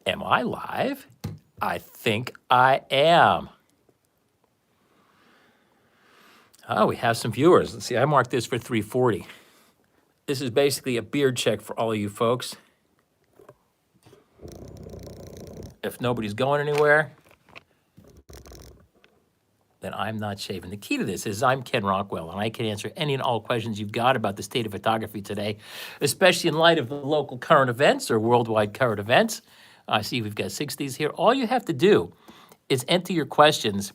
Am I live? I think I am. Oh, we have some viewers. Let's see, I marked this for 340. This is basically a beard check for all of you folks. If nobody's going anywhere, then I'm not shaving. The key to this is I'm Ken Rockwell, and I can answer any and all questions you've got about the state of photography today, especially in light of the local current events or worldwide current events. I see we've got 60s here. All you have to do is enter your questions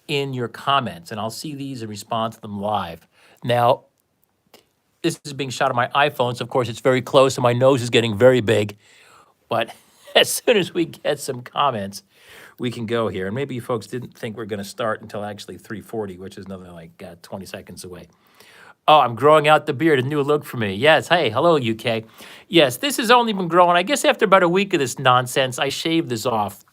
in your comments, and I'll see these and respond to them live. Now, this is being shot on my iPhone, so of course it's very close, and my nose is getting very big. But as soon as we get some comments, we can go here. And maybe you folks didn't think we're going to start until actually 3:40, which is another like 20 seconds away. Oh, I'm growing out the beard, a new look for me. Yes, hey, hello, UK. Yes, this has only been growing. I guess after about a week of this nonsense, I shaved this off.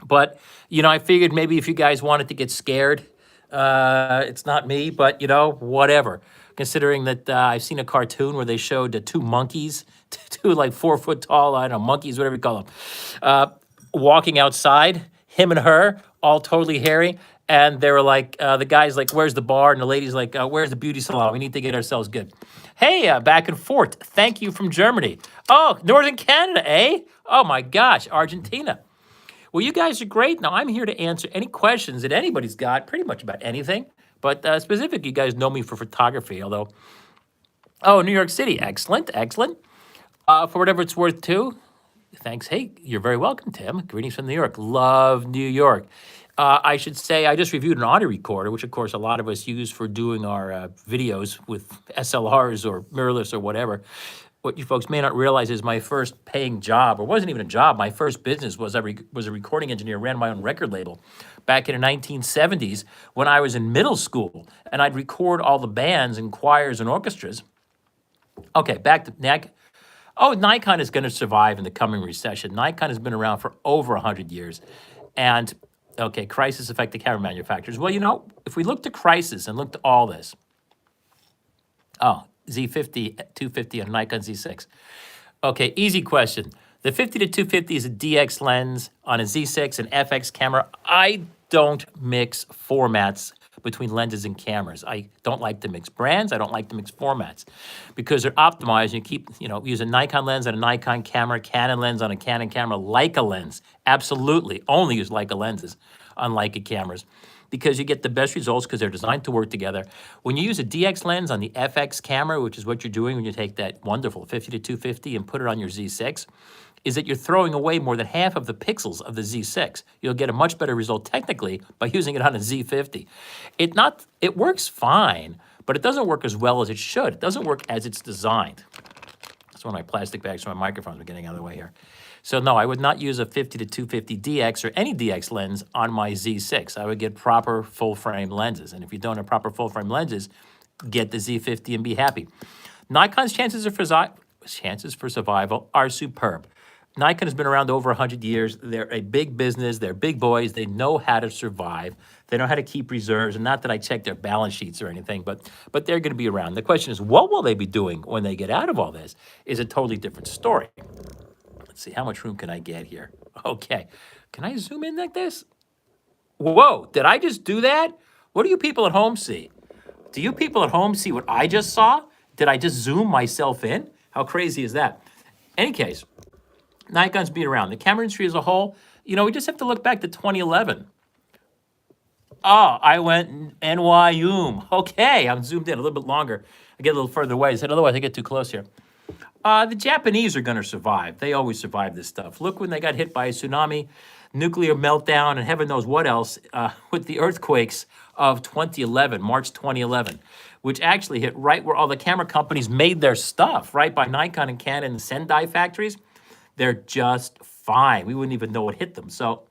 But, you know, I figured maybe if you guys wanted to get scared, it's not me, but, you know, whatever. Considering that I've seen a cartoon where they showed two monkeys, two like 4 foot tall, I don't know, monkeys, whatever you call them, walking outside, him and her, all totally hairy. And they were like, the guy's like, where's the bar? And the lady's like, where's the beauty salon? We need to get ourselves good. Hey, back and forth. Thank you from Germany. Oh, Northern Canada, eh? Oh my gosh, Argentina. Well, you guys are great. Now, I'm here to answer any questions that anybody's got, pretty much about anything. But specifically, you guys know me for photography, although, oh, New York City, excellent, excellent. For whatever it's worth, too. Thanks. Hey, you're very welcome, Tim. Greetings from New York. Love New York. I should say I just reviewed an audio recorder, which, of course, a lot of us use for doing our videos with SLRs or mirrorless or whatever. What you folks may not realize is my first paying job, or wasn't even a job, my first business was a recording engineer, ran my own record label back in the 1970s when I was in middle school, and I'd record all the bands and choirs and orchestras. Okay, back to Nikon. Oh, Nikon is going to survive in the coming recession. Nikon has been around for over 100 years. And, okay, crisis affected camera manufacturers. Well, you know, if we look to crisis and look to all this, oh, Z50, 250 on Nikon Z6. Okay, easy question. The 50 to 250 is a DX lens on a Z6, an FX camera. I don't mix formats between lenses and cameras. I don't like to mix brands. I don't like to mix formats because they're optimized. You keep, you know, use a Nikon lens on a Nikon camera, Canon lens on a Canon camera, Leica lens. Absolutely, only use Leica lenses on Leica cameras because you get the best results because they're designed to work together. When you use a DX lens on the FX camera, which is what you're doing when you take that wonderful 50 to 250 and put it on your Z6, is that you're throwing away more than half of the pixels of the Z6. You'll get a much better result technically by using it on a Z50. It works fine, but it doesn't work as well as it should. It doesn't work as it's designed. That's one of my plastic bags for my microphones. We're getting out of the way here. So no, I would not use a 50 to 250 DX or any DX lens on my Z6. I would get proper full frame lenses. And if you don't have proper full frame lenses, get the Z50 and be happy. Nikon's chances for survival are superb. Nikon has been around over 100 years. They're a big business. They're big boys. They know how to survive. They know how to keep reserves. And not that I check their balance sheets or anything, but they're going to be around. The question is, what will they be doing when they get out of all this? Is a totally different story. Let's see, how much room can I get here? Okay. Can I zoom in like this? Whoa, did I just do that? What do you people at home see? Do you people at home see what I just saw? Did I just zoom myself in? How crazy is that? Any case, Nikon's been around. The camera industry as a whole, you know, we just have to look back to 2011. Oh, I went NYUM. Okay, I'm zoomed in a little bit longer. I get a little further away. I said, otherwise I get too close here. The Japanese are going to survive. They always survive this stuff. Look when they got hit by a tsunami, nuclear meltdown, and heaven knows what else with the earthquakes of 2011, March 2011, which actually hit right where all the camera companies made their stuff, right by Nikon and Canon and Sendai factories. They're just fine. We wouldn't even know what hit them. So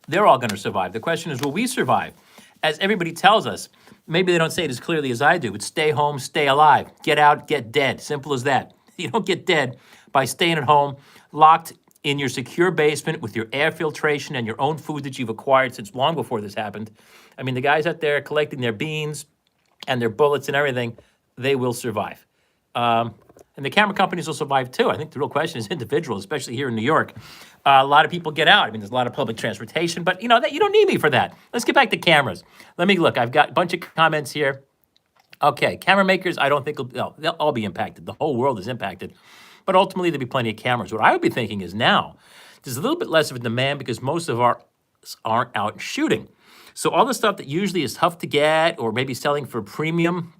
they're all going to survive. The question is, will we survive? As everybody tells us, maybe they don't say it as clearly as I do. It's stay home, stay alive. Get out, get dead. Simple as that. You don't get dead by staying at home, locked in your secure basement with your air filtration and your own food that you've acquired since long before this happened. I mean, the guys out there collecting their beans and their bullets and everything, they will survive. And the camera companies will survive too. I think the real question is individual, especially here in New York. A lot of people get out. I mean, there's a lot of public transportation, but you know that you don't need me for that. Let's get back to cameras. Let me look. I've got a bunch of comments here. Okay, camera makers, I don't think they'll all be impacted. The whole world is impacted, but ultimately there'll be plenty of cameras. What I would be thinking is now there's a little bit less of a demand because most of our aren't out shooting. So all the stuff that usually is tough to get or maybe selling for premium,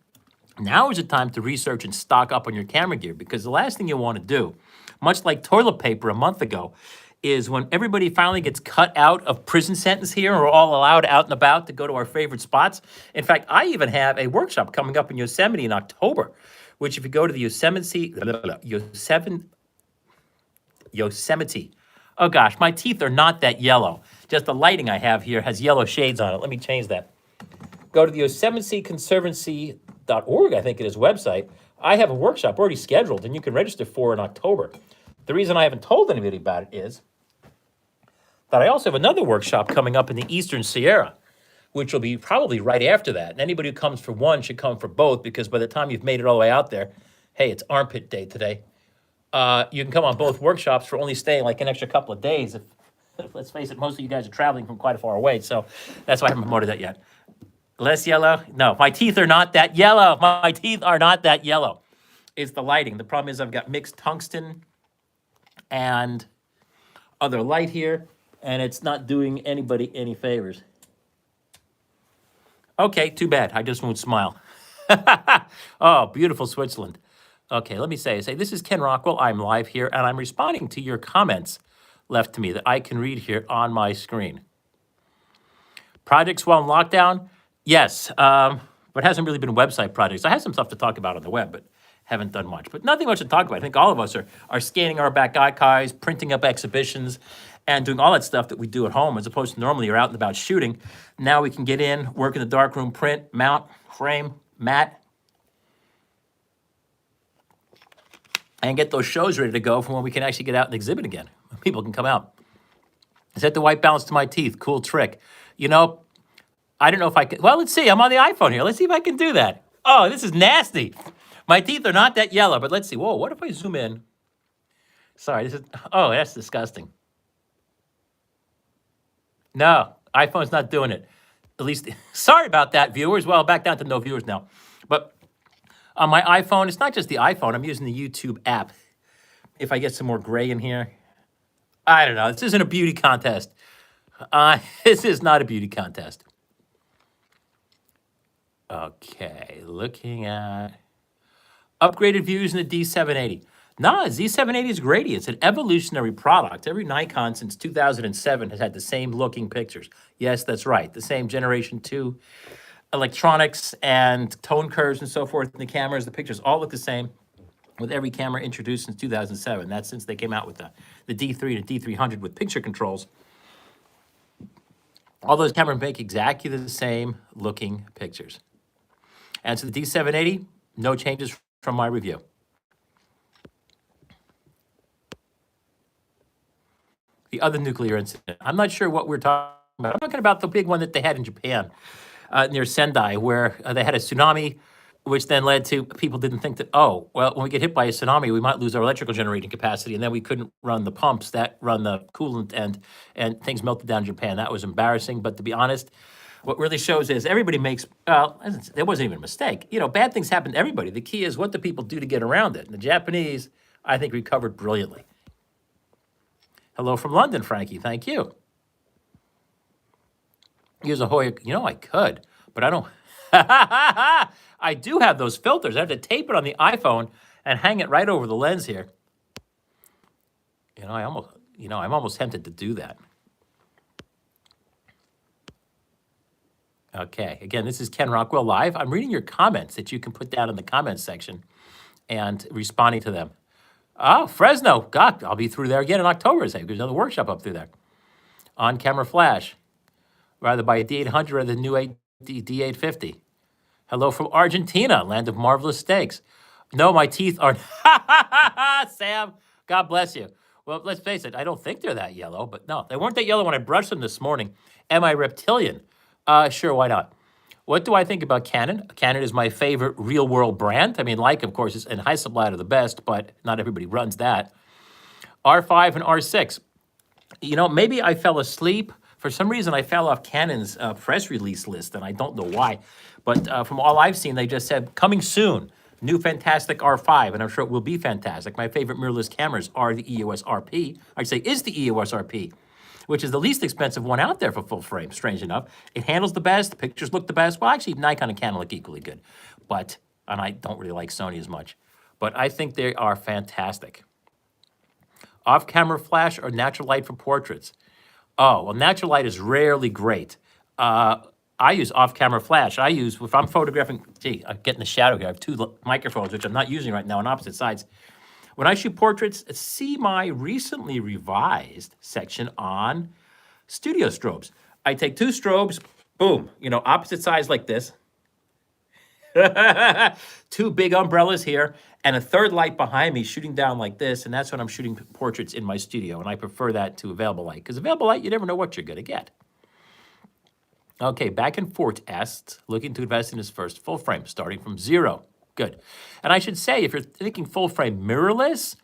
now is the time to research and stock up on your camera gear, because the last thing you want to do, much like toilet paper a month ago, is when everybody finally gets cut out of prison sentence here, and we're all allowed out and about to go to our favorite spots. In fact, I even have a workshop coming up in Yosemite in October, which if you go to the Yosemite, oh gosh, my teeth are not that yellow. Just the lighting I have here has yellow shades on it. Let me change that. Go to the Yosemite Conservancy.org, I think it is, website. I have a workshop already scheduled, and you can register for in October. The reason I haven't told anybody about it is that I also have another workshop coming up in the Eastern Sierra, which will be probably right after that. And anybody who comes for one should come for both, because by the time you've made it all the way out there, hey, it's armpit day today. You can come on both workshops for only staying like an extra couple of days. If let's face it, most of you guys are traveling from quite a far away, so that's why I haven't promoted that yet. Less yellow? No, my teeth are not that yellow. My teeth are not that yellow. It's the lighting. The problem is I've got mixed tungsten and other light here, and it's not doing anybody any favors. Okay, too bad. I just won't smile. Oh, beautiful Switzerland. Okay, let me say, this is Ken Rockwell. I'm live here, and I'm responding to your comments left to me that I can read here on my screen. Projects while in lockdown? Yes, but it hasn't really been website projects. I have some stuff to talk about on the web, but haven't done much. But nothing much to talk about. I think all of us are scanning our back archives, printing up exhibitions, and doing all that stuff that we do at home, as opposed to normally you're out and about shooting. Now we can get in, work in the darkroom, print, mount, frame, mat, and get those shows ready to go for when we can actually get out and exhibit again. People can come out. Set the white balance to my teeth. Cool trick. You know, I don't know if I can. Well, let's see. I'm on the iPhone here. Let's see if I can do that. Oh, this is nasty. My teeth are not that yellow, but let's see. Whoa, what if I zoom in? Sorry, that's disgusting. No, iPhone's not doing it. At least, sorry about that, viewers. Well, back down to no viewers now. But on my iPhone, it's not just the iPhone. I'm using the YouTube app. If I get some more gray in here, I don't know. This isn't a beauty contest. This is not a beauty contest. Okay, looking at upgraded views in the D780. No, Z780 is great. It's an evolutionary product. Every Nikon since 2007 has had the same looking pictures. Yes, that's right. The same Generation 2 electronics and tone curves and so forth in the cameras. The pictures all look the same with every camera introduced since 2007. That's since they came out with the D3 and D300 with picture controls. All those cameras make exactly the same looking pictures. And so the D780, no changes from my review. The other nuclear incident, I'm not sure what we're talking about. I'm talking about the big one that they had in Japan near Sendai, where they had a tsunami, which then led to people didn't think that, oh, well, when we get hit by a tsunami, we might lose our electrical generating capacity, and then we couldn't run the pumps that run the coolant, and things melted down in Japan. That was embarrassing, but to be honest, what really shows is everybody makes, there wasn't even a mistake. You know, bad things happen to everybody. The key is what do people do to get around it? And the Japanese, I think, recovered brilliantly. Hello from London, Frankie. Thank you. Use a Hoya. You know, I could, but I don't. I do have those filters. I have to tape it on the iPhone and hang it right over the lens here. I'm almost tempted to do that. Okay, again, this is Ken Rockwell Live. I'm reading your comments that you can put down in the comments section and responding to them. Oh, Fresno. God, I'll be through there again in October. There's another workshop up through there. On-camera flash. Rather buy a D800 rather than new D850. Hello from Argentina, land of marvelous steaks. No, my teeth are... Sam, God bless you. Well, let's face it, I don't think they're that yellow, but no, they weren't that yellow when I brushed them this morning. Am I reptilian? Sure, why not? What do I think about Canon? Canon is my favorite real-world brand. I mean, Leica, of course, and Hasselblad are the best, but not everybody runs that. R5 and R6. You know, maybe I fell asleep. For some reason, I fell off Canon's press release list, and I don't know why. But from all I've seen, they just said, coming soon, new fantastic R5, and I'm sure it will be fantastic. My favorite mirrorless cameras are the EOS RP. I'd say is the EOS RP, which is the least expensive one out there for full frame, strange enough. It handles the best, the pictures look the best. Well, actually, Nikon and Canon look equally good. And I don't really like Sony as much. But I think they are fantastic. Off-camera flash or natural light for portraits? Oh, well, natural light is rarely great. I use off-camera flash. If I'm photographing, I'm getting the shadow here. I have two microphones, which I'm not using right now on opposite sides. When I shoot portraits, see my recently revised section on studio strobes. I take two strobes, boom, opposite sides like this. Two big umbrellas here, and a third light behind me shooting down like this, and that's when I'm shooting portraits in my studio, and I prefer that to available light, because available light, you never know what you're going to get. Okay, back and forth asks, looking to invest in his first full frame, starting from 0. Good. And I should say, if you're thinking full frame mirrorless,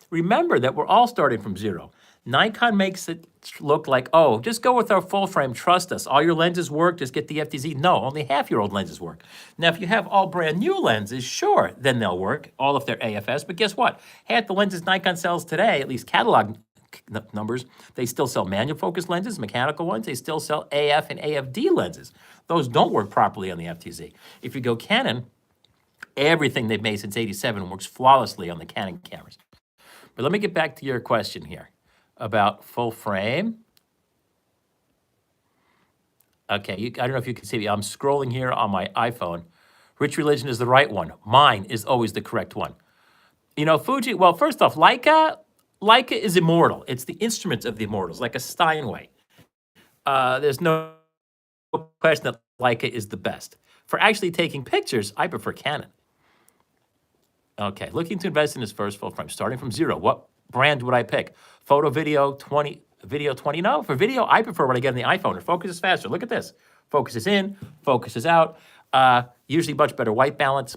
remember that we're all starting from 0. Nikon makes it look like, oh, just go with our full frame, trust us. All your lenses work, just get the FTZ. No, only half your old lenses work. Now, if you have all brand new lenses, sure, then they'll work, all if they're AFS. But guess what? Half the lenses Nikon sells today, at least catalog numbers, they still sell manual focus lenses, mechanical ones. They still sell AF and AFD lenses. Those don't work properly on the FTZ. If you go Canon, everything they've made since '87 works flawlessly on the Canon cameras. But let me get back to your question here about full frame. Okay, I don't know if you can see me. I'm scrolling here on my iPhone. Which religion is the right one? Mine is always the correct one. Fuji, well, first off, Leica is immortal. It's the instrument of the immortals, like a Steinway. There's no question that Leica is the best. For actually taking pictures, I prefer Canon. Okay, looking to invest in his first full frame, starting from 0. What brand would I pick? Photo, video 20. No, for video, I prefer what I get on the iPhone. It focuses faster. Look at this. Focuses in, focuses out. Usually much better white balance.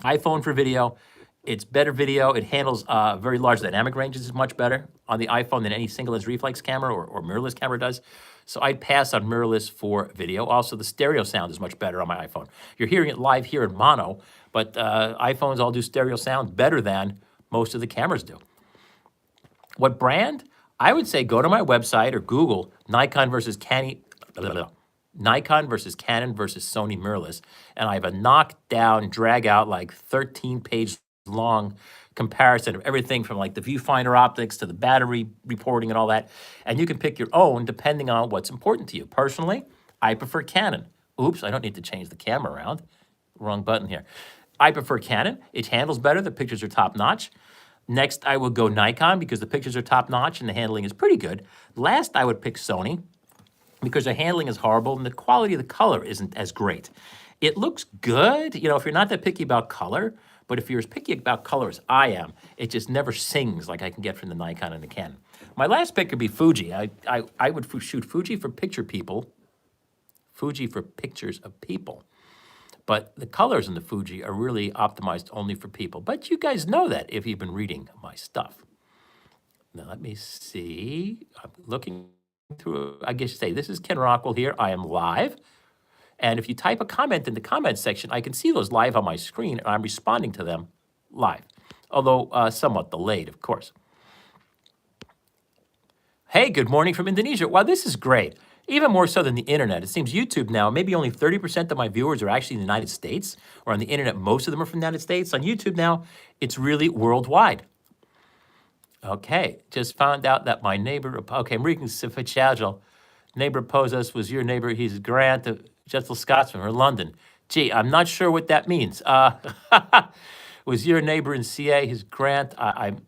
iPhone for video. It's better video. It handles very large dynamic ranges. It's much better on the iPhone than any single lens reflex camera or mirrorless camera does. So I'd pass on mirrorless for video. Also, the stereo sound is much better on my iPhone. You're hearing it live here in mono, but iPhones all do stereo sound better than most of the cameras do. What brand? I would say go to my website or Google Nikon versus Canon versus Sony mirrorless, and I have a knockdown, drag out, like 13-page long comparison of everything from like the viewfinder optics to the battery reporting and all that. And you can pick your own depending on what's important to you. Personally, I prefer Canon. Oops, I don't need to change the camera around. Wrong button here. I prefer Canon. It handles better. The pictures are top-notch. Next, I will go Nikon because the pictures are top-notch and the handling is pretty good. Last, I would pick Sony because the handling is horrible and the quality of the color isn't as great. It looks good, if you're not that picky about color, but if you're as picky about color as I am, it just never sings like I can get from the Nikon and the Canon. My last pick would be Fuji. I would shoot Fuji for picture people, Fuji for pictures of people. But the colors in the Fuji are really optimized only for people. But you guys know that if you've been reading my stuff. Now, let me see. I'm looking through, I guess you say, this is Ken Rockwell here. I am live. And if you type a comment in the comment section, I can see those live on my screen, and I'm responding to them live, although somewhat delayed, of course. Hey, good morning from Indonesia. Wow, this is great. Even more so than the internet. It seems YouTube now, maybe only 30% of my viewers are actually in the United States, or on the internet, most of them are from the United States. On YouTube now, it's really worldwide. Okay, just found out that my neighbor, okay, I'm reading Sifachagel. Neighbor opposed us, was your neighbor, he's Grant, a gentle Scotsman, or London. Gee, I'm not sure what that means. Was your neighbor in CA, his Grant? I'm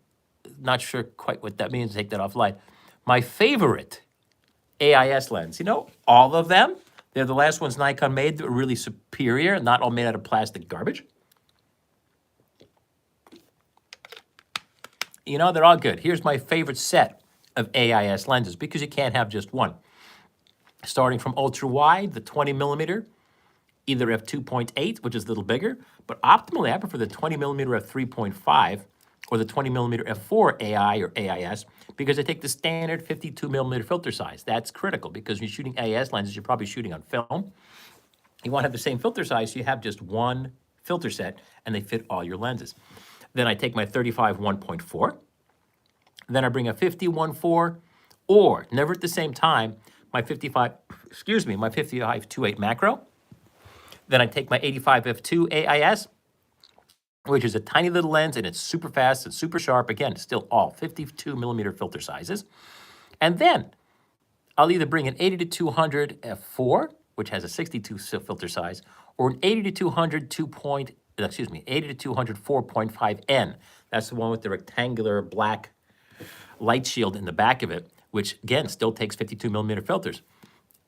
not sure quite what that means, take that offline. My favorite AIS lens, all of them, they're the last ones Nikon made that were really superior, not all made out of plastic garbage. They're all good. Here's my favorite set of AIS lenses because you can't have just one. Starting from ultra wide, the 20 millimeter, either f2.8, which is a little bigger, but optimally I prefer the 20 millimeter f3.5 or the 20 millimeter f4 AI or AIS because they take the standard 52 millimeter filter size. That's critical because when you're shooting AIS lenses, you're probably shooting on film. You want to have the same filter size, so you have just one filter set and they fit all your lenses. Then I take my 35 1.4, then I bring a 50 1.4, or never at the same time, my 55, my 55 2.8 macro. Then I take my 85 f2 AIS, which is a tiny little lens and it's super fast and super sharp. Again, still all 52 millimeter filter sizes. And then I'll either bring an 80 to 200 f4, which has a 62 filter size, or an 80 to 200 80 to 200 4.5N. That's the one with the rectangular black light shield in the back of it, which again still takes 52 millimeter filters.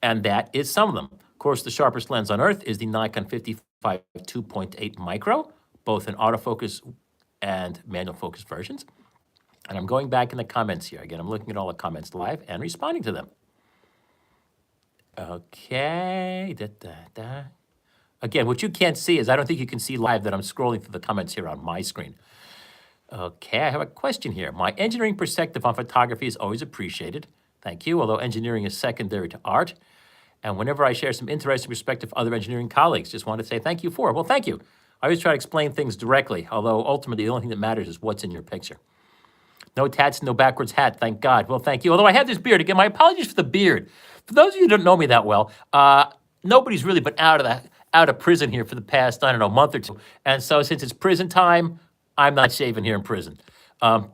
And that is some of them. Of course, the sharpest lens on earth is the Nikon 55 2.8 micro, both in autofocus and manual focus versions. And I'm going back in the comments here. Again, I'm looking at all the comments live and responding to them. Okay. Again, what you can't see is I don't think you can see live that I'm scrolling through the comments here on my screen. Okay, I have a question here. My engineering perspective on photography is always appreciated. Thank you, although engineering is secondary to art. And whenever I share some interesting perspective of other engineering colleagues, just want to say thank you for. Well, thank you. I always try to explain things directly, although ultimately the only thing that matters is what's in your picture. No tats, no backwards hat, thank God. Well, thank you. Although I have this beard. Again, my apologies for the beard. For those of you who don't know me that well, nobody's really been out of prison here for the past, I don't know, month or two. And so since it's prison time, I'm not shaving here in prison.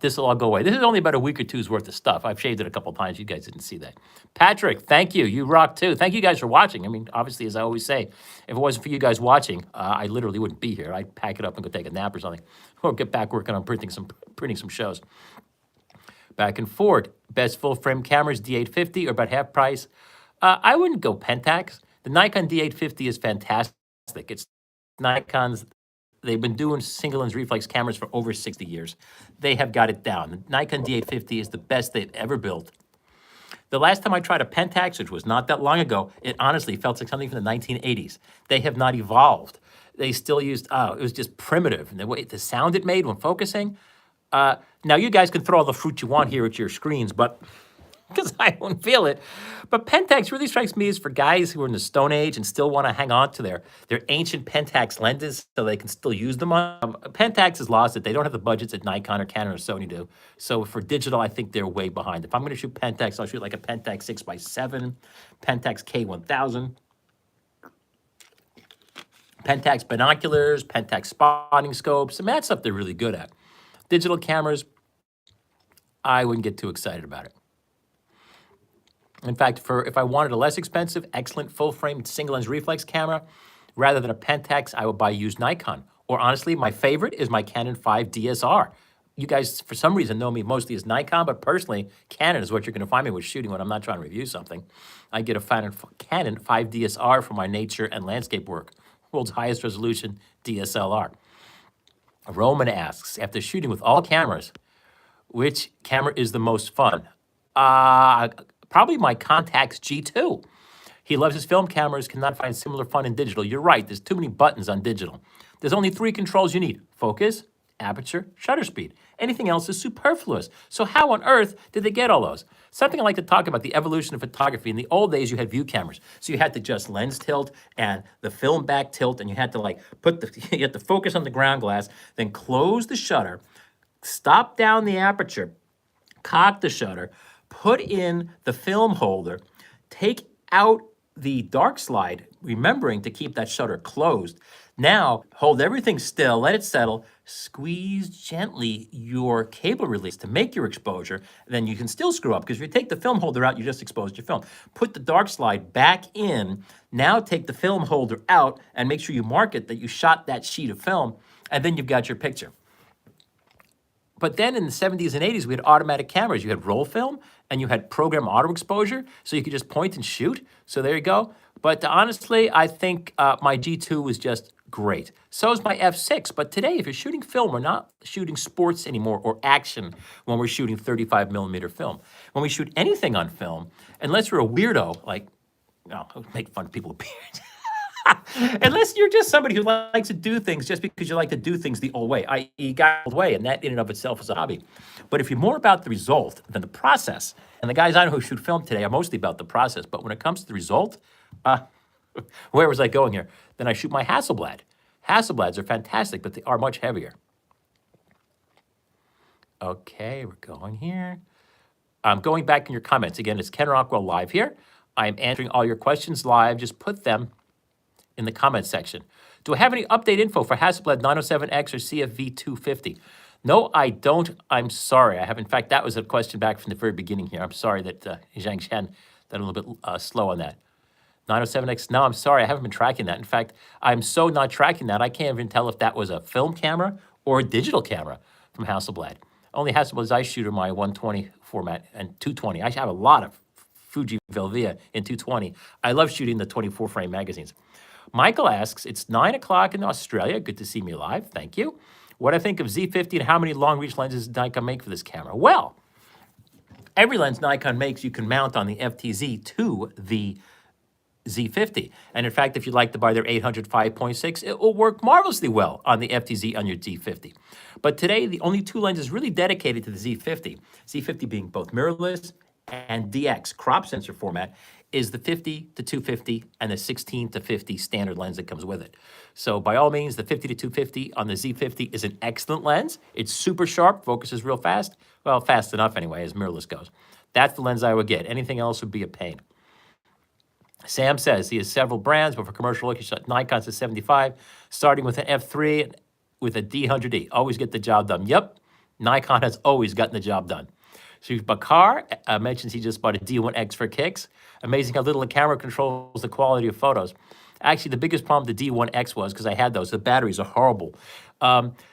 This will all go away. This is only about a week or two's worth of stuff. I've shaved it a couple times. You guys didn't see that. Patrick, thank you. You rock too. Thank you guys for watching. I mean, obviously, as I always say, if it wasn't for you guys watching, I literally wouldn't be here. I'd pack it up and go take a nap or something, or get back working on printing some shows. Back and forth. Best full frame cameras, D850 or about half price. I wouldn't go Pentax. The Nikon D850 is fantastic. It's Nikon's. They've been doing single lens reflex cameras for over 60 years. They have got it down. The Nikon D850 is the best they've ever built. The last time I tried a Pentax, which was not that long ago, it honestly felt like something from the 1980s. They have not evolved. They still used, it was just primitive. And the sound it made when focusing. Now, you guys can throw all the fruit you want here at your screens, but because I won't feel it. But Pentax really strikes me as for guys who are in the Stone Age and still want to hang on to their ancient Pentax lenses so they can still use them on. Pentax has lost it. They don't have the budgets that Nikon or Canon or Sony do. So for digital, I think they're way behind. If I'm going to shoot Pentax, I'll shoot like a Pentax 6x7, Pentax K1000, Pentax binoculars, Pentax spotting scopes. I mean, that stuff they're really good at. Digital cameras, I wouldn't get too excited about it. In fact, if I wanted a less expensive, excellent full-frame single-lens reflex camera, rather than a Pentax, I would buy used Nikon. Or honestly, my favorite is my Canon 5 DSLR. You guys, for some reason, know me mostly as Nikon, but personally, Canon is what you're going to find me with shooting when I'm not trying to review something. I get a Canon 5 DSLR for my nature and landscape work. World's highest resolution DSLR. Roman asks, after shooting with all cameras, which camera is the most fun? Probably my Contax G2. He loves his film cameras, cannot find similar fun in digital. You're right, there's too many buttons on digital. There's only 3 controls you need: focus, aperture, shutter speed. Anything else is superfluous. So how on earth did they get all those? Something I like to talk about, the evolution of photography. In the old days, you had view cameras. So you had to just lens tilt and the film back tilt, and you had to like you had to focus on the ground glass, then close the shutter, stop down the aperture, cock the shutter, put in the film holder, take out the dark slide, remembering to keep that shutter closed. Now, hold everything still, let it settle, squeeze gently your cable release to make your exposure, then you can still screw up, because if you take the film holder out, you just exposed your film. Put the dark slide back in, now take the film holder out, and make sure you mark it that you shot that sheet of film, and then you've got your picture. But then in the 70s and 80s, we had automatic cameras. You had roll film, and you had program auto exposure, so you could just point and shoot. So there you go. But honestly, I think my G2 was just great. So is my F6. But today, if you're shooting film, we're not shooting sports anymore or action when we're shooting 35 millimeter film. When we shoot anything on film, unless you're a weirdo, like, no, make fun of people with beards. Unless you're just somebody who likes to do things just because you like to do things the old way, i.e., got old way, and that in and of itself is a hobby. But if you're more about the result than the process, and the guys I know who shoot film today are mostly about the process, but when it comes to the result, where was I going here? Then I shoot my Hasselblad. Hasselblads are fantastic, but they are much heavier. Okay, we're going here. I'm going back in your comments. Again, it's Ken Rockwell live here. I'm answering all your questions live. Just put them in the comments section. Do I have any update info for Hasselblad 907X or CFV 250? No, I don't. I'm sorry. I have. In fact, that was a question back from the very beginning here. I'm sorry that Zhang Shen, that a little bit slow on that. 907X, no, I'm sorry. I haven't been tracking that. In fact, I'm so not tracking that, I can't even tell if that was a film camera or a digital camera from Hasselblad. Only Hasselblads I shoot are my 120 format and 220. I have a lot of Fuji Velvia in 220. I love shooting the 24 frame magazines. Michael asks, it's 9 o'clock in Australia. Good to see me live. Thank you. What I think of Z50 and how many long reach lenses did Nikon make for this camera? Well, every lens Nikon makes you can mount on the FTZ to the Z50. And in fact, if you'd like to buy their 800 5.6, it will work marvelously well on the FTZ on your Z50. But today, the only two lenses really dedicated to the Z50, Z50 being both mirrorless and DX, crop sensor format, is the 50 to 250 and the 16 to 50 standard lens that comes with it. So by all means, the 50 to 250 on the Z50 is an excellent lens. It's super sharp, focuses real fast. Well, fast enough anyway, as mirrorless goes. That's the lens I would get. Anything else would be a pain. Sam says he has several brands, but for commercial look, he shot Nikon's at 75, starting with an F3 with a D100D. Always get the job done. Yep, Nikon has always gotten the job done. So Bakar mentions he just bought a D1X for kicks. Amazing how little the camera controls the quality of photos. Actually, the biggest problem with the D1X was, because I had those, the batteries are horrible.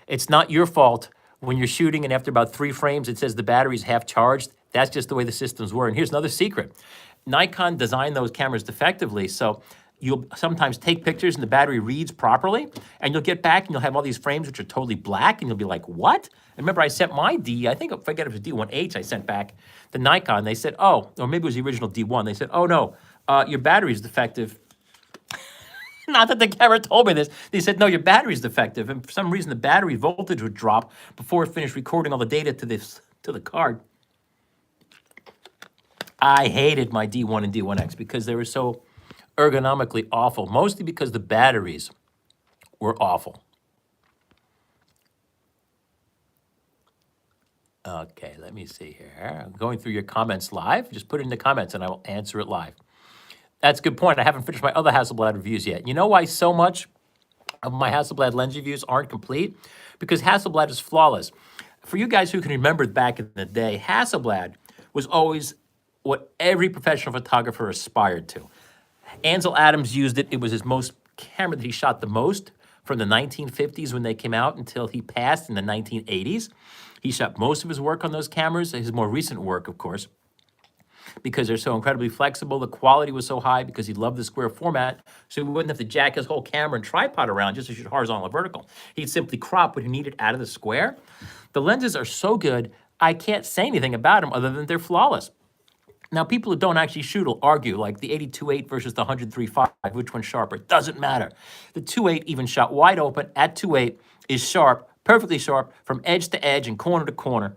It's not your fault when you're shooting and after about 3 frames, it says the battery's half charged. That's just the way the systems were. And here's another secret. Nikon designed those cameras defectively, so you'll sometimes take pictures and the battery reads properly, and you'll get back and you'll have all these frames which are totally black, and you'll be like, what? And remember, I sent my I forget if it was D1H I sent back the Nikon. They said, oh, or maybe it was the original D1. They said, oh, no, your battery's defective. Not that the camera told me this. They said, no, your battery's defective. And for some reason, the battery voltage would drop before it finished recording all the data to the card. I hated my D1 and D1X because they were so ergonomically awful, mostly because the batteries were awful. Okay, let me see here. I'm going through your comments live. Just put it in the comments and I will answer it live. That's a good point. I haven't finished my other Hasselblad reviews yet. You know why so much of my Hasselblad lens reviews aren't complete? Because Hasselblad is flawless. For you guys who can remember back in the day, Hasselblad was always what every professional photographer aspired to. Ansel Adams used it. It was his camera that he shot the most from the 1950s when they came out until he passed in the 1980s. He shot most of his work on those cameras, his more recent work, of course, because they're so incredibly flexible. The quality was so high because he loved the square format, so he wouldn't have to jack his whole camera and tripod around just to shoot horizontal or vertical. He'd simply crop what he needed out of the square. The lenses are so good, I can't say anything about them other than they're flawless. Now, people who don't actually shoot will argue, like the 82.8 versus the 103.5, which one's sharper? It doesn't matter. The 2.8 even shot wide open at 2.8 is sharp, perfectly sharp, from edge to edge and corner to corner.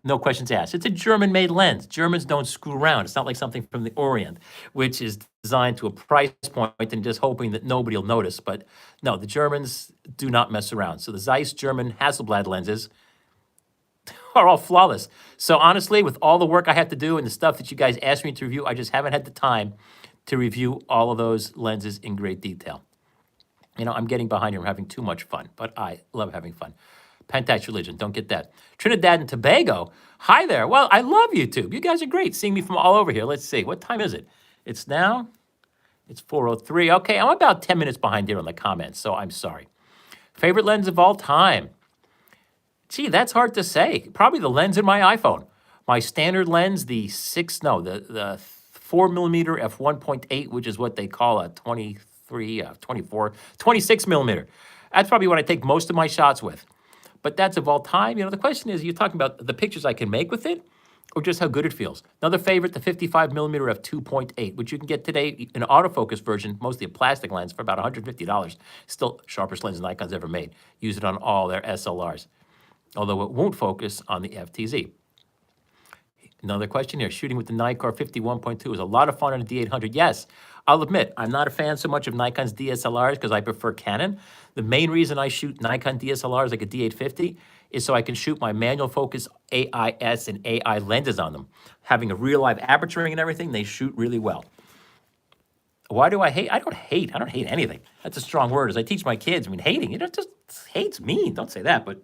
No questions asked. It's a German-made lens. Germans don't screw around. It's not like something from the Orient, which is designed to a price point and just hoping that nobody will notice. But no, the Germans do not mess around. So the Zeiss German Hasselblad lenses are all flawless. So honestly, with all the work I have to do and the stuff that you guys asked me to review, I just haven't had the time to review all of those lenses in great detail. You know, I'm getting behind here. I'm having too much fun, but I love having fun. Pentax religion, don't get that. Trinidad and Tobago, hi there. Well, I love YouTube. You guys are great, seeing me from all over here. Let's see, what time is it? It's 4:03. Okay, I'm about 10 minutes behind here on the comments, so I'm sorry. Favorite lens of all time? Gee, that's hard to say. Probably the lens in my iPhone. My standard lens, the 4mm f1.8, which is what they call a 23, 24, 26 millimeter. That's probably what I take most of my shots with. But that's of all time. You know, the question is, you're talking about the pictures I can make with it. or just how good it feels. Another favorite, the 55mm f2.8, which you can get today in an autofocus version, mostly a plastic lens, for about $150. Still sharpest lens Nikon's ever made. Use it on all their SLRs, although it won't focus on the FTZ. Another question here, shooting with the Nikon 51.2 is a lot of fun on a D800. Yes, I'll admit, I'm not a fan so much of Nikon's DSLRs because I prefer Canon. The main reason I shoot Nikon DSLRs like a D850 is so I can shoot my manual focus AIS and AI lenses on them. Having a real live aperture ring and everything, they shoot really well. Why do I hate? I don't hate anything. That's a strong word. As I teach my kids, I mean, hating, just hate's mean. Don't say that, but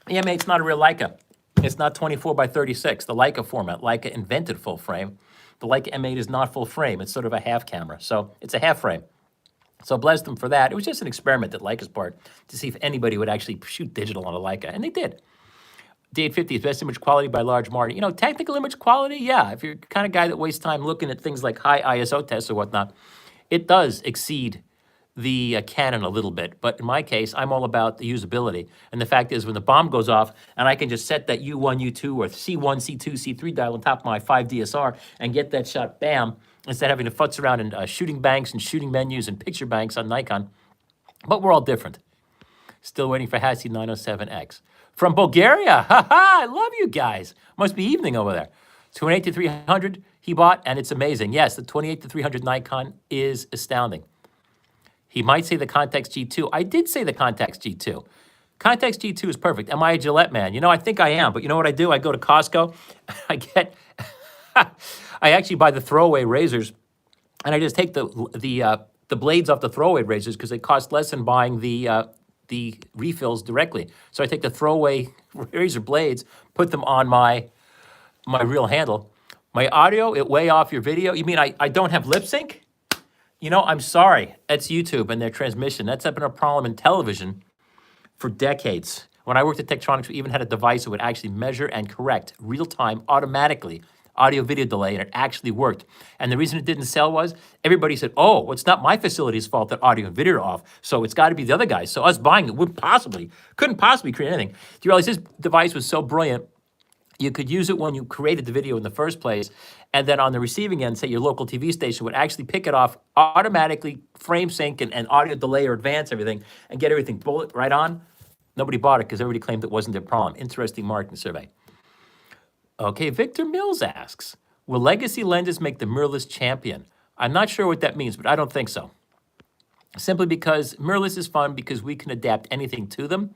yeah, mate, it's not a real Leica. It's not 24 by 36, the Leica format. Leica invented full frame. The Leica M8 is not full frame. It's sort of a half camera. So it's a half frame. So bless them for that. It was just an experiment that Leica's part to see if anybody would actually shoot digital on a Leica, and they did. D850 is best image quality by large margin. You know, technical image quality, yeah. If you're the kind of guy that wastes time looking at things like high ISO tests or whatnot, it does exceed the Canon a little bit. But in my case, I'm all about the usability. And the fact is, when the bomb goes off, and I can just set that U1, U2, or C1, C2, C3 dial on top of my 5 DSR and get that shot, bam, instead of having to futz around in shooting banks and shooting menus and picture banks on Nikon. But we're all different. Still waiting for Hassi 907X. From Bulgaria, I love you guys. Must be evening over there. 28 to 300 he bought, and it's amazing. Yes, the 28 to 300 Nikon is astounding. He might say the Contax G2. I did say the Contax G2. Contax G2 is perfect. Am I a Gillette man? You know, I think I am. But you know what I do? I go to Costco. I actually buy the throwaway razors, and I just take the blades off the throwaway razors because they cost less than buying the refills directly. So I take the throwaway razor blades, put them on my real handle. My audio, it way off your video. You mean I don't have lip sync? You know, I'm sorry. That's YouTube and their transmission. That's been a problem in television for decades. When I worked at Tektronix, we even had a device that would actually measure and correct real-time automatically audio-video delay, and it actually worked. And the reason it didn't sell was everybody said, oh, well, it's not my facility's fault that audio and video are off, so it's got to be the other guys. So us buying it couldn't possibly create anything. Do you realize this device was so brilliant, you could use it when you created the video in the first place, and then on the receiving end, say your local TV station would actually pick it off automatically, frame sync and audio delay or advance everything, and get everything bullet right on. Nobody bought it because everybody claimed it wasn't their problem. Interesting marketing survey. Okay, Victor Mills asks, will legacy lenses make the mirrorless champion? I'm not sure what that means, but I don't think so. Simply because mirrorless is fun because we can adapt anything to them,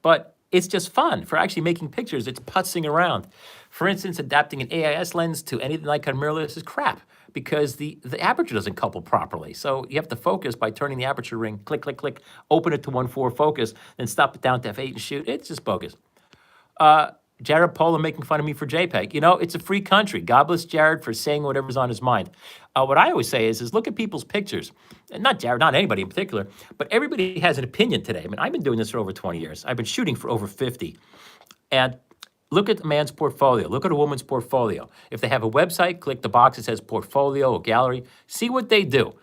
but it's just fun for actually making pictures. It's putzing around. For instance, adapting an AIS lens to any Nikon mirrorless is crap because the aperture doesn't couple properly. So you have to focus by turning the aperture ring, click, click, click, open it to 1.4 focus, then stop it down to f8 and shoot. It's just bogus. Jared Pola making fun of me for JPEG. You know, it's a free country. God bless Jared for saying whatever's on his mind. What I always say is look at people's pictures. And not Jared, not anybody in particular, but everybody has an opinion today. I mean, I've been doing this for over 20 years. I've been shooting for over 50. And look at the man's portfolio. Look at a woman's portfolio. If they have a website, click the box that says portfolio or gallery. See what they do.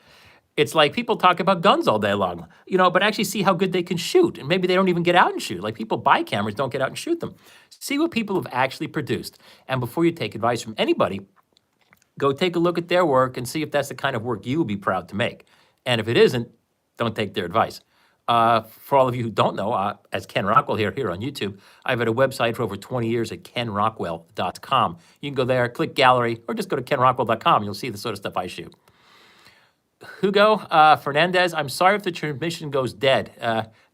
It's like people talk about guns all day long, you know, but actually see how good they can shoot. And maybe they don't even get out and shoot. Like people buy cameras, don't get out and shoot them. See what people have actually produced. And before you take advice from anybody, go take a look at their work and see if that's the kind of work you will be proud to make. And if it isn't, don't take their advice. For all of you who don't know, as Ken Rockwell here on YouTube, I've had a website for over 20 years at kenrockwell.com. You can go there, click gallery, or just go to kenrockwell.com. And you'll see the sort of stuff I shoot. Hugo Fernandez, I'm sorry if the transmission goes dead.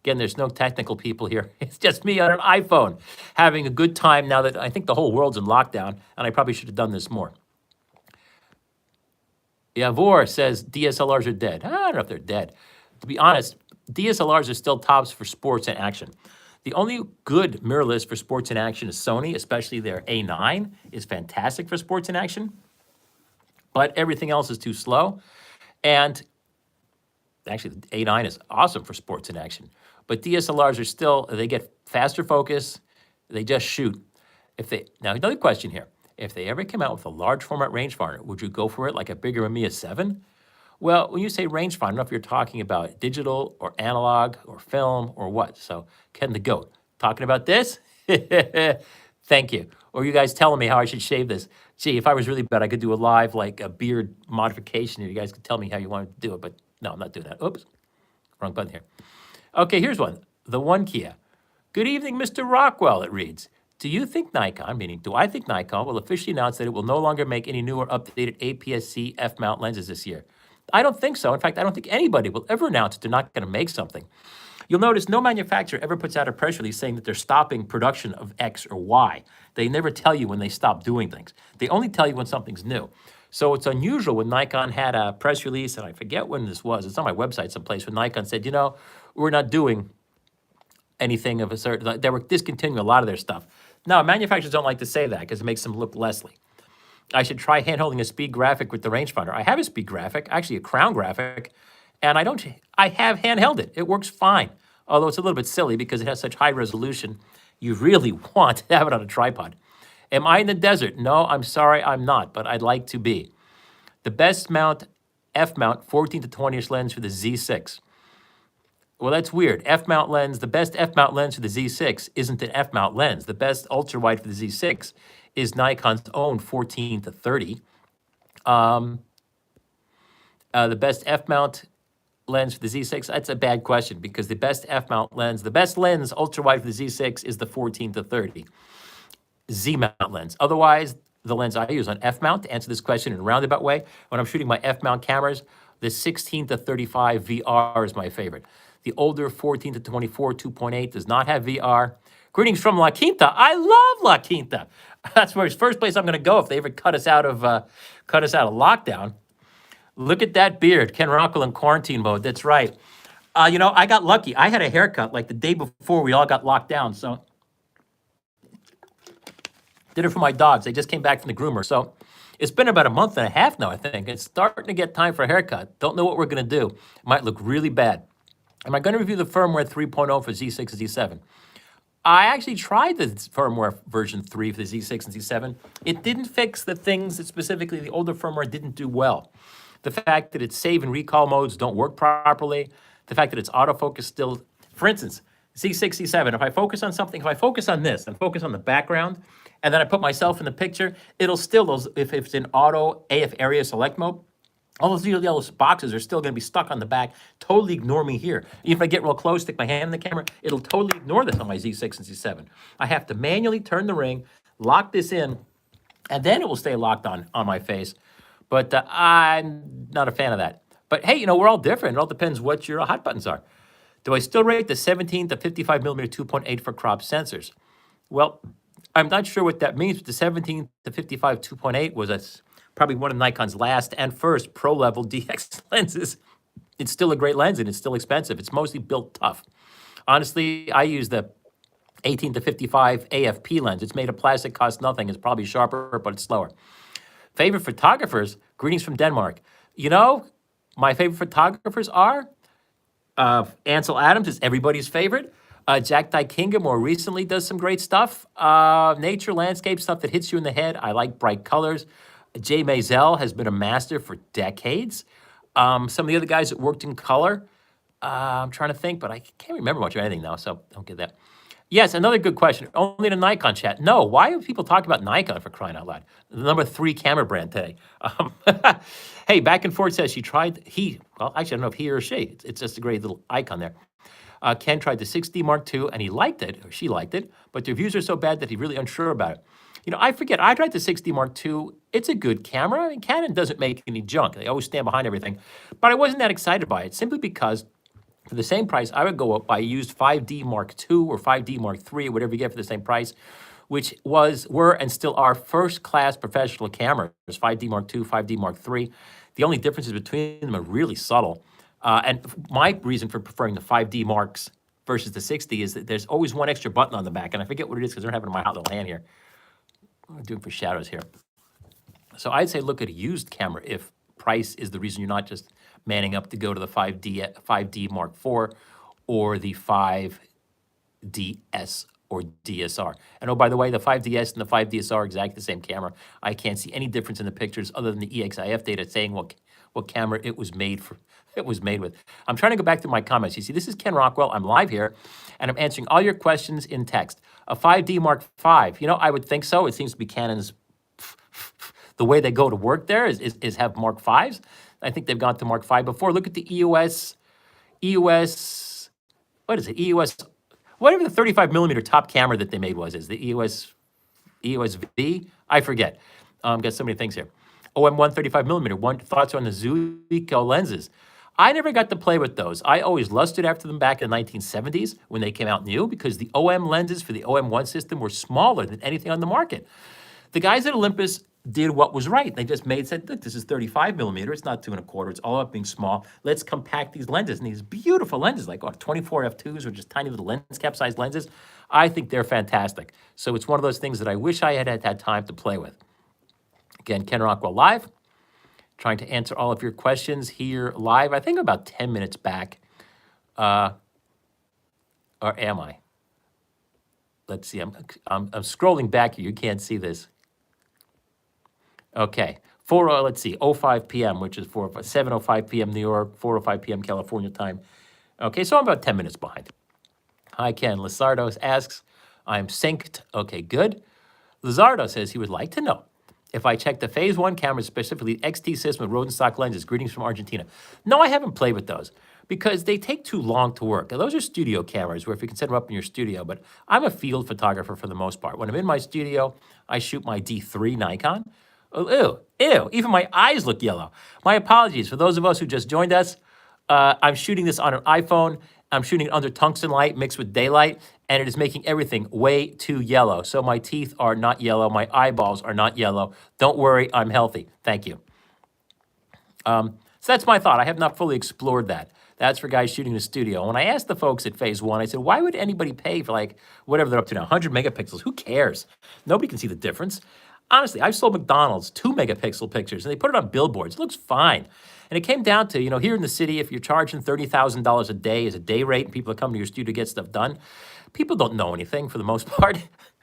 Again, there's no technical people here. It's just me on an iPhone having a good time now that I think the whole world's in lockdown, and I probably should have done this more. Yavor says DSLRs are dead. I don't know if they're dead. To be honest, DSLRs are still tops for sports and action. The only good mirrorless for sports and action is Sony, especially their A9 is fantastic for sports and action, but everything else is too slow. And actually, the A9 is awesome for sports and action. But DSLRs are still, they get faster focus. They just shoot. Now, another question here. If they ever came out with a large format rangefinder, would you go for it like a bigger Mamiya 7? Well, when you say rangefinder, I don't know if you're talking about digital or analog or film or what. So, Ken the Goat, talking about this? Thank you. Or you guys telling me how I should shave this. Gee, if I was really bad, I could do a live, like a beard modification, and you guys could tell me how you wanted to do it, but no, I'm not doing that. Oops, wrong button here. Okay, here's one. The one Kia. Good evening, Mr. Rockwell, it reads. Do you think Nikon, meaning do I think Nikon, will officially announce that it will no longer make any new or updated APS-C f-mount lenses this year? I don't think so. In fact, I don't think anybody will ever announce that they're not going to make something. You'll notice no manufacturer ever puts out a press release saying that they're stopping production of X or Y. They never tell you when they stop doing things. They only tell you when something's new. So it's unusual when Nikon had a press release, and I forget when this was. It's on my website someplace, when Nikon said, you know, we're not doing anything of a certain, they were discontinuing a lot of their stuff. Now, manufacturers don't like to say that because it makes them look lessly. I should try hand-holding a speed graphic with the rangefinder. I have a speed graphic, actually a crown graphic, and I have handheld it. It works fine, although it's a little bit silly because it has such high resolution. You really want to have it on a tripod. Am I in the desert? No, I'm sorry, I'm not, but I'd like to be. The best mount, f-mount, 14 to 20-inch lens for the Z6. Well, that's weird. F-mount lens, the best F-mount lens for the Z6 isn't an F-mount lens. The best ultra-wide for the Z6 is Nikon's own 14 to 30. The best F-mount lens for the Z6, that's a bad question because the best F-mount lens, the best lens ultra-wide for the Z6 is the 14 to 30 Z-mount lens. Otherwise, the lens I use on F-mount, to answer this question in a roundabout way, when I'm shooting my F-mount cameras, the 16 to 35 VR is my favorite. The older 14 to 24 2.8 does not have VR. Greetings from La Quinta. I love La Quinta. That's where first place I'm going to go if they ever cut us out of lockdown. Look at that beard, Ken Rockwell in quarantine mode. That's right. You know, I got lucky. I had a haircut like the day before we all got locked down. So did it for my dogs. They just came back from the groomer. So it's been about a month and a half now, I think. It's starting to get time for a haircut. Don't know what we're going to do. It might look really bad. Am I going to review the firmware 3.0 for Z6 and Z7? I actually tried the firmware version 3 for the Z6 and Z7. It didn't fix the things that specifically the older firmware didn't do well. The fact that its save and recall modes don't work properly. The fact that its autofocus still, for instance, Z6, Z7, if I focus on something, if I focus on this and focus on the background, and then I put myself in the picture, it'll still, if it's in auto AF area select mode, all those little yellow boxes are still going to be stuck on the back, totally ignore me here. Even if I get real close, stick my hand in the camera, it'll totally ignore this on my Z6 and Z7. I have to manually turn the ring, lock this in, and then it will stay locked on my face. But I'm not a fan of that. But hey, you know, we're all different. It all depends what your hot buttons are. Do I still rate the 17 to 55 millimeter 2.8 for crop sensors? Well, I'm not sure what that means, but the 17 to 55 2.8 was probably one of Nikon's last and first pro-level DX lenses. It's still a great lens, and it's still expensive. It's mostly built tough. Honestly, I use the 18 to 55 AFP lens. It's made of plastic, costs nothing. It's probably sharper, but it's slower. Favorite photographers? Greetings from Denmark. You know, my favorite photographers are Ansel Adams is everybody's favorite. Jack Dykinga more recently does some great stuff. Nature, landscape, stuff that hits you in the head. I like bright colors. Jay Maisel has been a master for decades. Some of the other guys that worked in color, I'm trying to think, but I can't remember much of anything now, so don't get that. Yes, another good question. Only in a Nikon chat. No, why are people talking about Nikon for crying out loud? The number 3 camera brand today. Hey, Back and Forth says she tried, well, actually, I don't know if he or she. It's just a great little icon there. Ken tried the 6D Mark II, and he liked it, or she liked it, but the reviews are so bad that he's really unsure about it. You know, I forget, I tried the 6D Mark II. It's a good camera. I mean, Canon doesn't make any junk. They always stand behind everything. But I wasn't that excited by it, simply because for the same price, I would go up, I used 5D Mark II or 5D Mark III, or whatever you get for the same price, which were and still are first-class professional cameras, 5D Mark II, 5D Mark III. The only differences between them are really subtle. And my reason for preferring the 5D Marks versus the 6D is that there's always one extra button on the back, and I forget what it is because I don't have it in my hot little hand here. I'm doing for shadows here. So I'd say look at a used camera if price is the reason you're not just manning up to go to the 5D Mark IV or the 5DS or DSR. And oh, by the way, the 5DS and the 5DSR are exactly the same camera. I can't see any difference in the pictures other than the EXIF data saying what camera it was made it was made with. I'm trying to go back to my comments. You see, this is Ken Rockwell. I'm live here, and I'm answering all your questions in text. A 5D Mark V, you know, I would think so. It seems to be Canon's, the way they go to work there is have Mark Vs. I think they've gone to Mark V before. Look at the EOS, what is it? EOS, whatever the 35 millimeter top camera that they made is the EOS V? I forget. Got so many things here. OM 135 millimeter. Thoughts on the Zuiko lenses? I never got to play with those. I always lusted after them back in the 1970s when they came out new because the OM lenses for the OM1 system were smaller than anything on the market. The guys at Olympus did what was right. They just said, look, this is 35 millimeter. It's not 2 1/4. It's all about being small. Let's compact these lenses. And these beautiful lenses, like 24 f2s, or just tiny little lens cap size lenses, I think they're fantastic. So it's one of those things that I wish I had time to play with. Again, Ken Rockwell live, trying to answer all of your questions here live. I think about 10 minutes back. Or am I? Let's see. I'm scrolling back here. You can't see this. Okay. Let's see. 05 p.m., which is 7:05 p.m. New York, 4:05 p.m. California time. Okay, so I'm about 10 minutes behind. Hi, Ken. Lizardo asks, I'm synced. Okay, good. Lizardo says he would like to know if I checked the Phase 1 cameras, specifically XT system with Rodenstock lenses. Greetings from Argentina. No, I haven't played with those because they take too long to work. Now, those are studio cameras where if you can set them up in your studio, but I'm a field photographer for the most part. When I'm in my studio, I shoot my D3 Nikon. Oh, ew, even my eyes look yellow. My apologies for those of us who just joined us. I'm shooting this on an iPhone. I'm shooting it under tungsten light mixed with daylight, and it is making everything way too yellow. So my teeth are not yellow. My eyeballs are not yellow. Don't worry, I'm healthy. Thank you. So that's my thought. I have not fully explored that. That's for guys shooting in the studio. When I asked the folks at Phase 1, I said, why would anybody pay for like whatever they're up to now, 100 megapixels? Who cares? Nobody can see the difference. Honestly, I've sold McDonald's 2 megapixel pictures, and they put it on billboards. It looks fine. And it came down to, here in the city, if you're charging $30,000 a day as a day rate and people are coming to your studio to get stuff done, people don't know anything for the most part.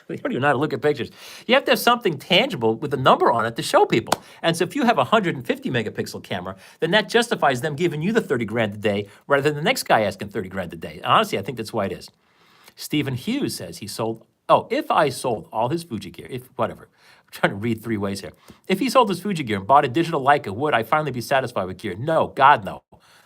They don't even know how to look at pictures. You have to have something tangible with a number on it to show people. And so if you have a 150 megapixel camera, then that justifies them giving you the 30 grand a day rather than the next guy asking 30 grand a day. And honestly, I think that's why it is. Stephen Hughes says he sold, if I sold all his Fuji gear, whatever. I'm trying to read 3 ways here. If he sold his Fuji gear and bought a digital Leica, would I finally be satisfied with gear? No, God, no.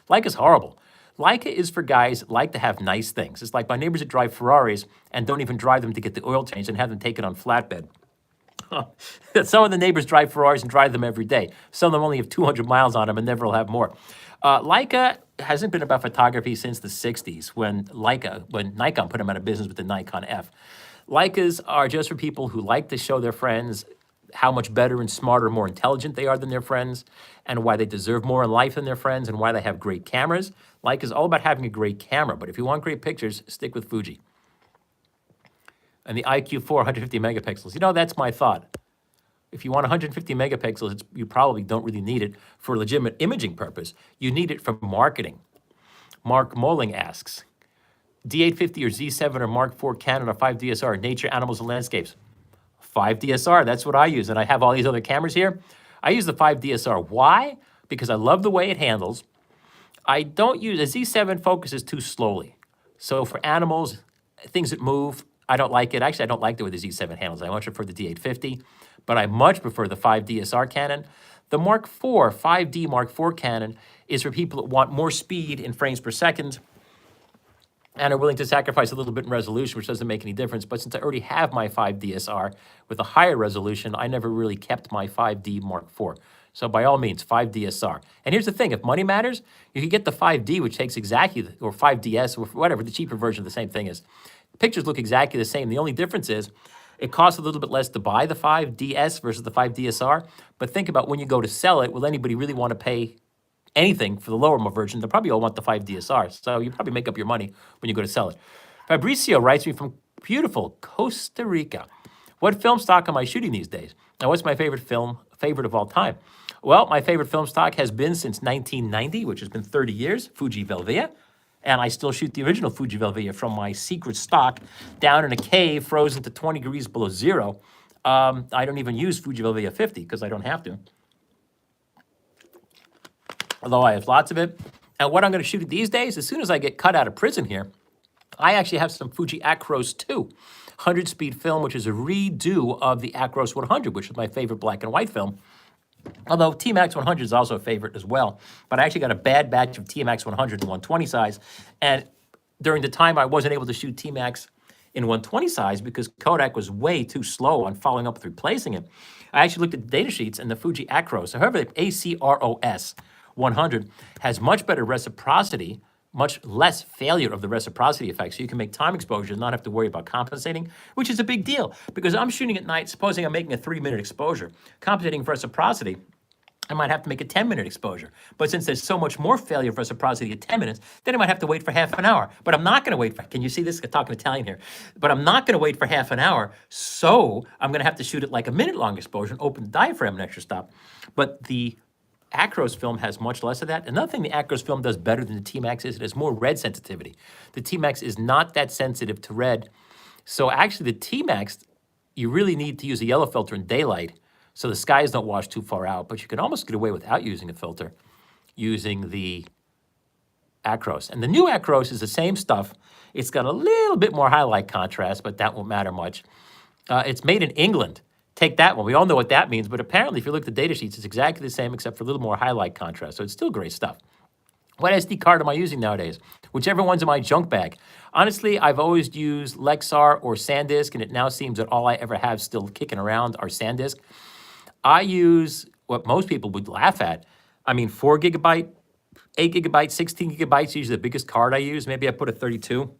Leica's horrible. Leica is for guys that like to have nice things. It's like my neighbors that drive Ferraris and don't even drive them to get the oil changed and have them taken on flatbed. Some of the neighbors drive Ferraris and drive them every day. Some of them only have 200 miles on them and never will have more. Leica hasn't been about photography since the 60s when Nikon put them out of business with the Nikon F. Leicas are just for people who like to show their friends how much better and smarter, more intelligent they are than their friends, and why they deserve more in life than their friends, and why they have great cameras. Leica is all about having a great camera, but if you want great pictures, stick with Fuji. And the IQ4, 150 megapixels. That's my thought. If you want 150 megapixels, you probably don't really need it for a legitimate imaging purpose. You need it for marketing. Mark Moling asks, D850 or Z7 or Mark IV Canon or 5 DSR, nature, animals, and landscapes. 5 DSR, that's what I use. And I have all these other cameras here. I use the 5 DSR. Why? Because I love the way it handles. I don't use, a Z7 focuses too slowly. So for animals, things that move, I don't like it. Actually, I don't like the way the Z7 handles. I much prefer the D850, but I much prefer the 5 DSR Canon. The Mark IV, 5D Mark IV Canon is for people that want more speed in frames per second and are willing to sacrifice a little bit in resolution, which doesn't make any difference. But since I already have my 5 DSR with a higher resolution, I never really kept my 5D Mark IV. So by all means, 5 DSR. And here's the thing, if money matters, you can get the 5D, which takes exactly, or 5DS, or whatever, the cheaper version of the same thing is. Pictures look exactly the same. The only difference is it costs a little bit less to buy the 5DS versus the 5 DSR. But think about when you go to sell it, will anybody really want to pay anything for the lower version? They'll probably all want the 5 DSR. So you probably make up your money when you go to sell it. Fabricio writes me from beautiful Costa Rica. What film stock am I shooting these days? Now, what's my favorite of all time? Well, my favorite film stock has been since 1990, which has been 30 years, Fuji Velvia. And I still shoot the original Fuji Velvia from my secret stock down in a cave frozen to 20 degrees below zero. I don't even use Fuji Velvia 50 because I don't have to. Although I have lots of it, And what I'm going to shoot these days, as soon as I get cut out of prison here, I actually have some Fuji Acros 2, 100-speed film, which is a redo of the Acros 100, which is my favorite black and white film. Although T-Max 100 is also a favorite as well. But I actually got a bad batch of T-Max 100 in 120 size. And during the time I wasn't able to shoot T-Max in 120 size because Kodak was way too slow on following up with replacing it, I actually looked at the data sheets, and the Fuji Acros, however, the ACROS 100 has much better reciprocity, much less failure of the reciprocity effect, so you can make time exposure and not have to worry about compensating, which is a big deal, because I'm shooting at night, supposing I'm making a 3-minute exposure, compensating for reciprocity, I might have to make a 10-minute exposure. But since there's so much more failure of reciprocity at 10 minutes, then I might have to wait for half an hour. But I'm not going to wait for, can you see this? I'm talking Italian here. But I'm not going to wait for half an hour, so I'm going to have to shoot it like a minute-long exposure and open the diaphragm an extra stop. But the Acros film has much less of that. Another thing the Acros film does better than the T-Max is it has more red sensitivity. The T-Max is not that sensitive to red. So actually the T-Max, you really need to use a yellow filter in daylight so the skies don't wash too far out, but you can almost get away without using a filter using the Acros. And the new Acros is the same stuff. It's got a little bit more highlight contrast, but that won't matter much. It's made in England. Take that one. We all know what that means, but apparently if you look at the data sheets, it's exactly the same except for a little more highlight contrast, so it's still great stuff. What SD card am I using nowadays? Whichever one's in my junk bag. Honestly, I've always used Lexar or SanDisk, and it now seems that all I ever have still kicking around are SanDisk. I use what most people would laugh at. I mean, 4 gigabyte, 8 gigabytes, 16 gigabytes, usually the biggest card I use. Maybe I put a 32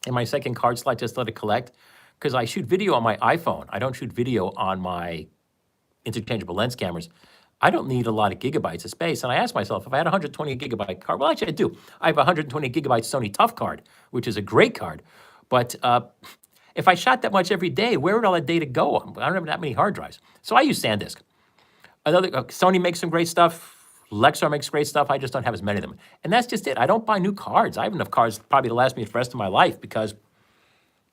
in my second card slot, just let it collect. Because I shoot video on my iPhone. I don't shoot video on my interchangeable lens cameras. I don't need a lot of gigabytes of space. And I asked myself, if I had a 120 gigabyte card, well, actually I do. I have a 120 gigabyte Sony Tough card, which is a great card. But if I shot that much every day, where would all that data go? I don't have that many hard drives. So I use SanDisk. Sony makes some great stuff. Lexar makes great stuff. I just don't have as many of them. And that's just it. I don't buy new cards. I have enough cards probably to last me the rest of my life because,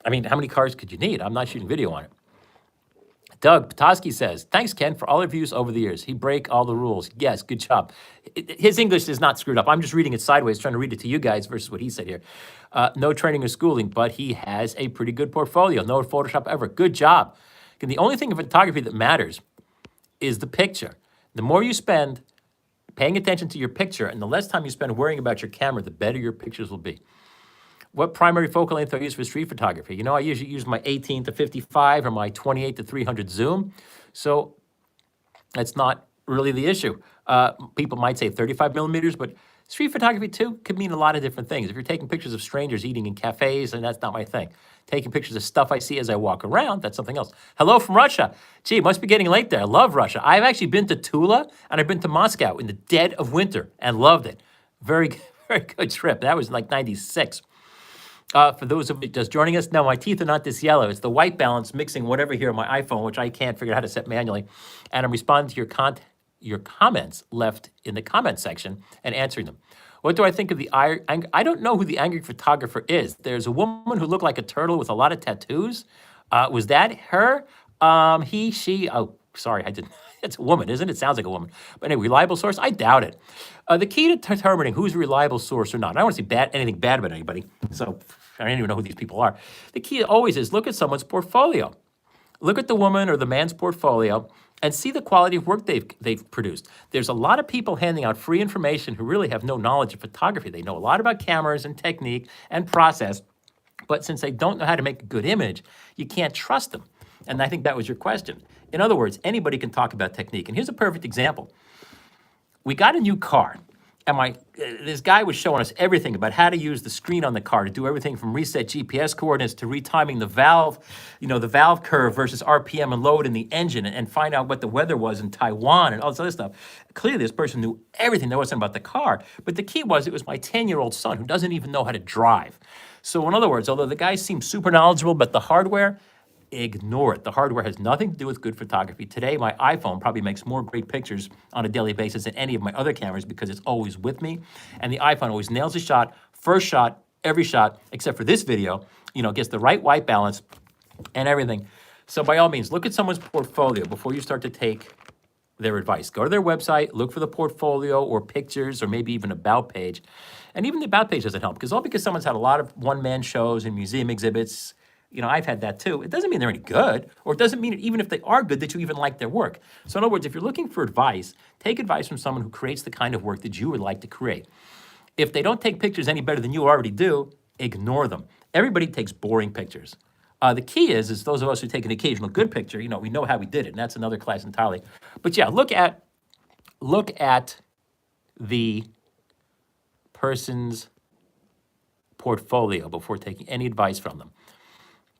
I mean, how many cards could you need? I'm not shooting video on it. Doug Petoskey says, thanks, Ken, for all your views over the years. He break all the rules. Yes, good job. His English is not screwed up. I'm just reading it sideways, trying to read it to you guys versus what he said here. No training or schooling, but he has a pretty good portfolio. No Photoshop ever. Good job. And the only thing in photography that matters is the picture. The more you spend paying attention to your picture and the less time you spend worrying about your camera, the better your pictures will be. What primary focal length do I use for street photography? You know, I usually use my 18 to 55 or my 28 to 300 zoom. So that's not really the issue. People might say 35 millimeters, but street photography too could mean a lot of different things. If you're taking pictures of strangers eating in cafes, then that's not my thing. Taking pictures of stuff I see as I walk around, that's something else. Hello from Russia. Gee, it must be getting late there. I love Russia. I've actually been to Tula and I've been to Moscow in the dead of winter and loved it. Very, very good trip. That was like 96. For those of you just joining us, no, my teeth are not this yellow. It's the white balance mixing whatever here on my iPhone, which I can't figure out how to set manually. And I'm responding to your comments left in the comment section and answering them. What do I think of the I don't know who the angry photographer is. There's a woman who looked like a turtle with a lot of tattoos. Was that her? He, she, oh, sorry, I didn't. It's a woman, isn't it? It sounds like a woman. But anyway, reliable source? I doubt it. The key to determining who's a reliable source or not, I don't want to say anything bad about anybody, so I don't even know who these people are. The key always is look at someone's portfolio. Look at the woman or the man's portfolio and see the quality of work they've produced. There's a lot of people handing out free information who really have no knowledge of photography. They know a lot about cameras and technique and process, but since they don't know how to make a good image, you can't trust them. And I think that was your question. In other words, anybody can talk about technique. And here's a perfect example. We got a new car, and this guy was showing us everything about how to use the screen on the car to do everything from reset GPS coordinates to retiming the valve, the valve curve versus RPM and load in the engine and find out what the weather was in Taiwan and all this other stuff. Clearly, this person knew everything there was about the car. But the key was it was my 10-year-old son who doesn't even know how to drive. So in other words, although the guy seems super knowledgeable about the hardware, ignore it. The hardware has nothing to do with good photography. Today, my iPhone probably makes more great pictures on a daily basis than any of my other cameras because it's always with me. And the iPhone always nails a shot, first shot, every shot, except for this video, gets the right white balance and everything. So by all means, look at someone's portfolio before you start to take their advice. Go to their website, look for the portfolio or pictures or maybe even about page. And even the about page doesn't help because someone's had a lot of one-man shows and museum exhibits, I've had that too. It doesn't mean they're any good, or it doesn't mean even if they are good that you even like their work. So in other words, if you're looking for advice, take advice from someone who creates the kind of work that you would like to create. If they don't take pictures any better than you already do, ignore them. Everybody takes boring pictures. The key is those of us who take an occasional good picture, we know how we did it, and that's another class entirely. But yeah, look at the person's portfolio before taking any advice from them.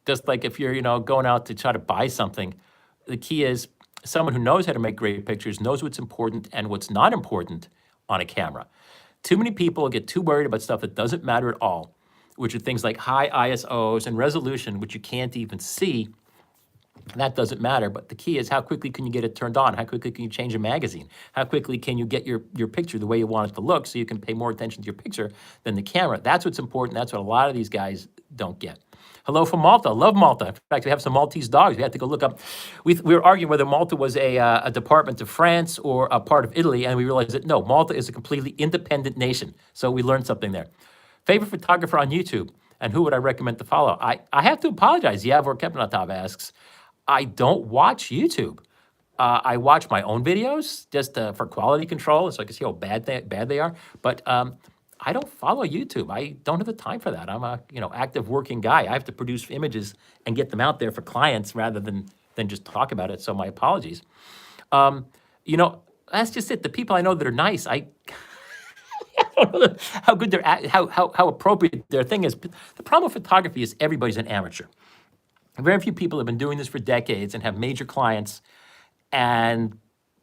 Just like if you're, going out to try to buy something, the key is someone who knows how to make great pictures, knows what's important and what's not important on a camera. Too many people get too worried about stuff that doesn't matter at all, which are things like high ISOs and resolution, which you can't even see. That doesn't matter, but the key is how quickly can you get it turned on? How quickly can you change a magazine? How quickly can you get your picture the way you want it to look so you can pay more attention to your picture than the camera? That's what's important. That's what a lot of these guys don't get. Hello from Malta. Love Malta. In fact, we have some Maltese dogs. We had to go look up. We were arguing whether Malta was a department of France or a part of Italy, and we realized that no, Malta is a completely independent nation. So we learned something there. Favorite photographer on YouTube, and who would I recommend to follow? I have to apologize. Yavor Kepnatov asks, I don't watch YouTube. I watch my own videos just for quality control, so I can see how bad they are. But I don't follow YouTube. I don't have the time for that. I'm a active working guy. I have to produce images and get them out there for clients rather than just talk about it. So my apologies. That's just it. The people I know that are nice, I don't know how good they're at, how appropriate their thing is. The problem with photography is everybody's an amateur. Very few people have been doing this for decades and have major clients and,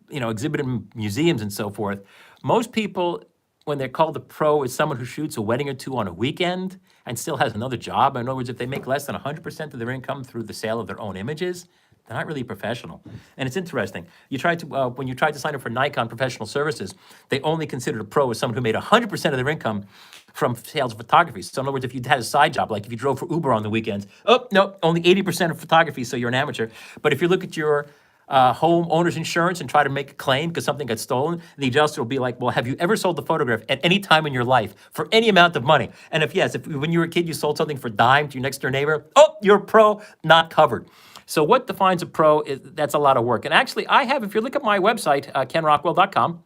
exhibit in museums and so forth. Most people, when they're called a pro, is someone who shoots a wedding or two on a weekend and still has another job. In other words, if they make less than 100% of their income through the sale of their own images, they're not really professional. And it's interesting. When you tried to sign up for Nikon professional services, they only considered a pro as someone who made 100% of their income from sales of photography. So in other words, if you had a side job, like if you drove for Uber on the weekends, oh, no, only 80% of photography, so you're an amateur. But if you look at your home owner's insurance and try to make a claim because something got stolen, the adjuster will be like, well, have you ever sold a photograph at any time in your life for any amount of money? And if yes, if when you were a kid, you sold something for a dime to your next door neighbor, oh, you're a pro, not covered. So what defines a pro is that's a lot of work. And actually, if you look at my website, kenrockwell.com,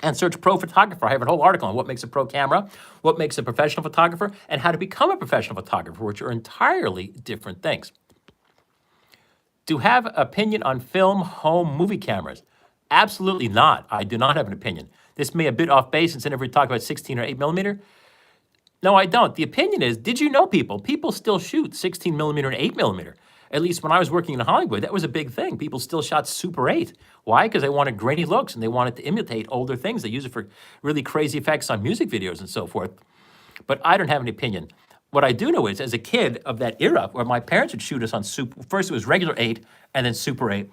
and search pro photographer, I have a whole article on what makes a pro camera, what makes a professional photographer, and how to become a professional photographer, which are entirely different things. Do have opinion on film, home, movie cameras? Absolutely not. I do not have an opinion. This may be a bit off base since I never talk about 16 or 8 millimeter. No, I don't. The opinion is, did you know people? People still shoot 16 millimeter and 8 millimeter. At least when I was working in Hollywood, that was a big thing. People still shot Super 8. Why? Because they wanted grainy looks and they wanted to imitate older things. They use it for really crazy effects on music videos and so forth. But I don't have an opinion. What I do know is, as a kid of that era, where my parents would shoot us on first it was regular 8 and then Super 8,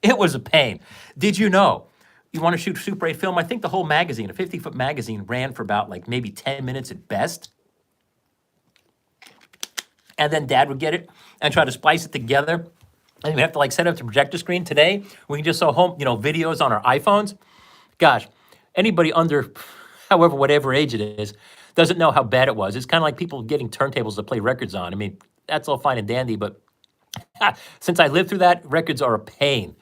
it was a pain. Did you know? You want to shoot Super 8 film? I think the whole magazine, a 50-foot magazine, ran for about maybe 10 minutes at best. And then Dad would get it and try to splice it together. And we have to set up the projector screen. Today, we can just show home, videos on our iPhones. Gosh, anybody under whatever age it is, doesn't know how bad it was. It's kind of like people getting turntables to play records on. I mean, that's all fine and dandy, but since I lived through that, records are a pain.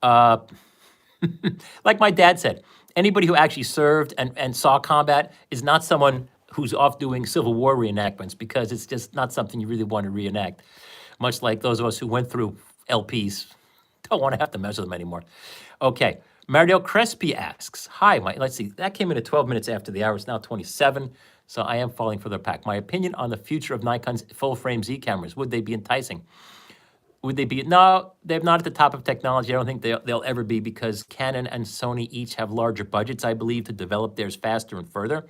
Like my dad said, anybody who actually served and saw combat is not someone who's off doing Civil War reenactments, because it's just not something you really want to reenact. Much like those of us who went through LPs don't want to have to measure them anymore. Okay, Mariel Crespi asks, hi, let's see, that came in at 12 minutes after the hour. It's now 27, so I am falling for their pack. My opinion on the future of Nikon's full-frame Z cameras, would they be enticing? Would they be? No, they're not at the top of technology. I don't think they'll ever be, because Canon and Sony each have larger budgets, I believe, to develop theirs faster and further.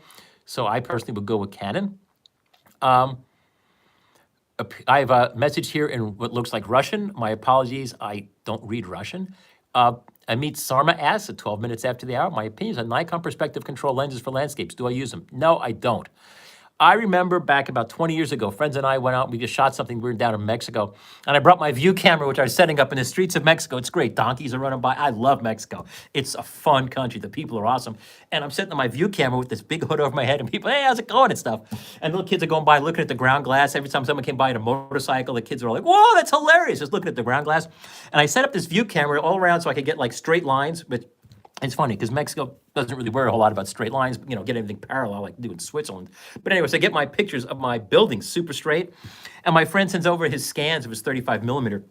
So I personally would go with Canon. I have a message here in what looks like Russian. My apologies, I don't read Russian. Amit Sarma asks at 12 minutes after the hour, my opinions on Nikon perspective control lenses for landscapes. Do I use them? No, I don't. I remember back about 20 years ago, friends and I went out and we just shot something. We were down in Mexico. And I brought my view camera, which I was setting up in the streets of Mexico. It's great. Donkeys are running by. I love Mexico. It's a fun country. The people are awesome. And I'm sitting on my view camera with this big hood over my head and people, hey, how's it going and stuff. And little kids are going by looking at the ground glass. Every time someone came by in a motorcycle, the kids are all like, whoa, that's hilarious. Just looking at the ground glass. And I set up this view camera all around so I could get like straight lines. But it's funny because Mexico doesn't really worry a whole lot about straight lines, get anything parallel like they do in Switzerland. But anyways, I get my pictures of my buildings super straight. And my friend sends over his scans of his 35 millimeter.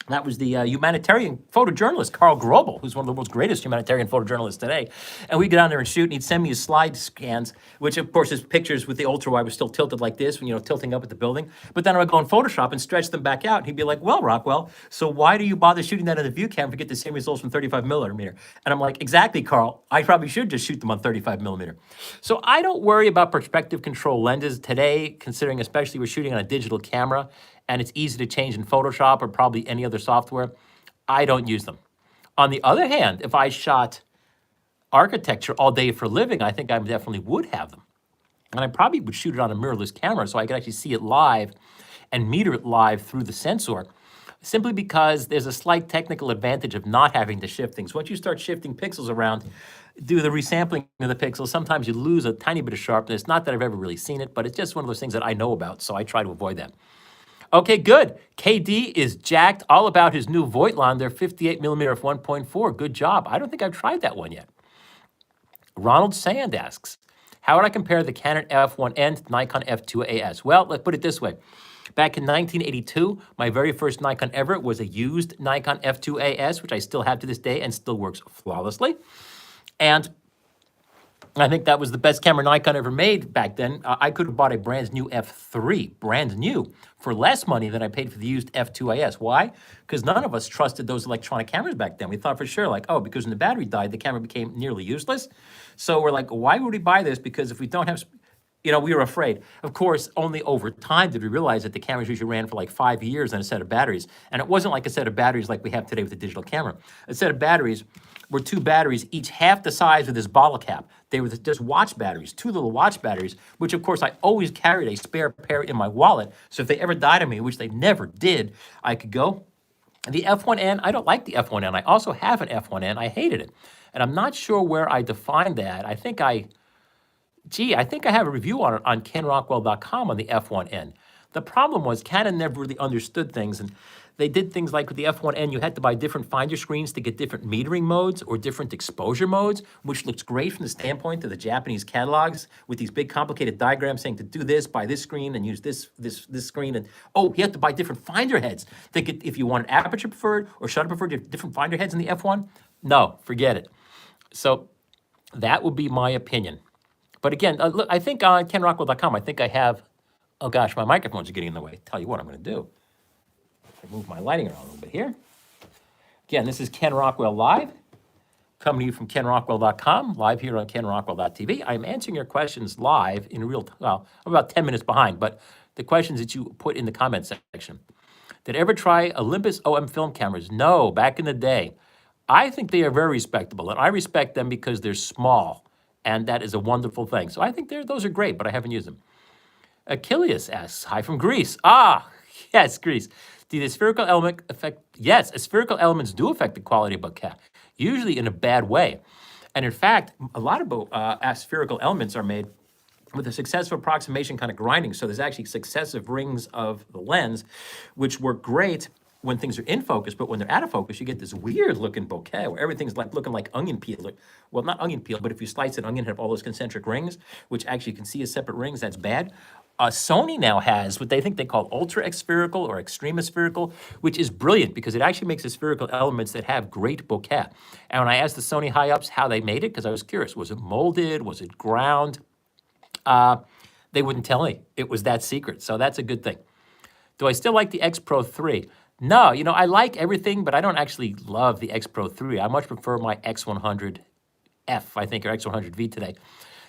That was the humanitarian photojournalist, Carl Grobel, who's one of the world's greatest humanitarian photojournalists today. And we'd get down there and shoot, and he'd send me his slide scans, which, of course, his pictures with the ultra-wide was still tilted like this, tilting up at the building. But then I would go in Photoshop and stretch them back out, and he'd be like, well, Rockwell, so why do you bother shooting that in the view camera to get the same results from 35 millimeter? And I'm like, exactly, Carl. I probably should just shoot them on 35 millimeter. So I don't worry about perspective control lenses today, considering especially we're shooting on a digital camera, and it's easy to change in Photoshop or probably any other software. I don't use them. On the other hand, if I shot architecture all day for a living, I think I definitely would have them. And I probably would shoot it on a mirrorless camera so I could actually see it live and meter it live through the sensor, simply because there's a slight technical advantage of not having to shift things. Once you start shifting pixels around, do the resampling of the pixels, sometimes you lose a tiny bit of sharpness. Not that I've ever really seen it, but it's just one of those things that I know about, so I try to avoid that. Okay, good. KD is jacked all about his new Voigtlander 58 millimeter f1.4. Good job. I don't think I've tried that one yet. Ronald Sand asks, how would I compare the Canon f1N to Nikon f2AS? Well, let's put it this way. Back in 1982, my very first Nikon ever was a used Nikon f2AS, which I still have to this day and still works flawlessly. And I think that was the best camera Nikon ever made back then. I could have bought a brand new f3, brand new, for less money than I paid for the used f2AS. Why? Because none of us trusted those electronic cameras back then. We thought for sure, like, oh, because when the battery died, the camera became nearly useless. So we're like, why would we buy this? Because if we don't have, we were afraid. Of course, only over time did we realize that the cameras usually ran for like 5 years on a set of batteries. And it wasn't like a set of batteries like we have today with the digital camera. A set of batteries were two batteries, each half the size of this bottle cap. They were just watch batteries, two little watch batteries, which of course I always carried a spare pair in my wallet. So if they ever died on me, which they never did, I could go. The F1N, I don't like the F1N. I also have an F1N. I hated it. And I'm not sure where I defined that. I think I have a review on it on kenrockwell.com on the F1N. The problem was Canon never really understood things, and they did things like with the F1N, you had to buy different finder screens to get different metering modes or different exposure modes, which looks great from the standpoint of the Japanese catalogs with these big complicated diagrams saying to do this, buy this screen, and use this screen. And oh, you have to buy different finder heads to get, if you want aperture preferred or shutter preferred, you have different finder heads in the F1. No, forget it. So that would be my opinion. But again, look, I think on kenrockwell.com, I think I have, oh gosh, my microphones are getting in the way. Tell you what I'm going to do. I move my lighting around a little bit here. Again, this is Ken Rockwell Live, coming to you from kenrockwell.com, live here on kenrockwell.tv. I'm answering your questions live in real time. Well, I'm about 10 minutes behind, but the questions that you put in the comment section. Did I ever try Olympus OM film cameras? No, back in the day. I think they are very respectable, and I respect them because they're small, and that is a wonderful thing. So I think those are great, but I haven't used them. Achilles asks, hi from Greece. Ah, yes, Greece. Did a spherical element affect? Yes, spherical elements do affect the quality of bokeh, usually in a bad way. And in fact, a lot of spherical elements are made with a successive approximation kind of grinding. So there's actually successive rings of the lens, which work great when things are in focus, but when they're out of focus, you get this weird looking bokeh where everything's like looking like onion peel. Well, not onion peel, but if you slice an onion, have all those concentric rings, which actually you can see as separate rings, that's bad. Sony now has what they think they call ultra spherical or extreme spherical, which is brilliant because it actually makes the spherical elements that have great bokeh. And when I asked the Sony high-ups how they made it, because I was curious, was it molded? Was it ground? They wouldn't tell me. It was that secret, so that's a good thing. Do I still like the X Pro 3? No, I like everything, but I don't actually love the X Pro 3. I much prefer my X100F, I think, or X100V today.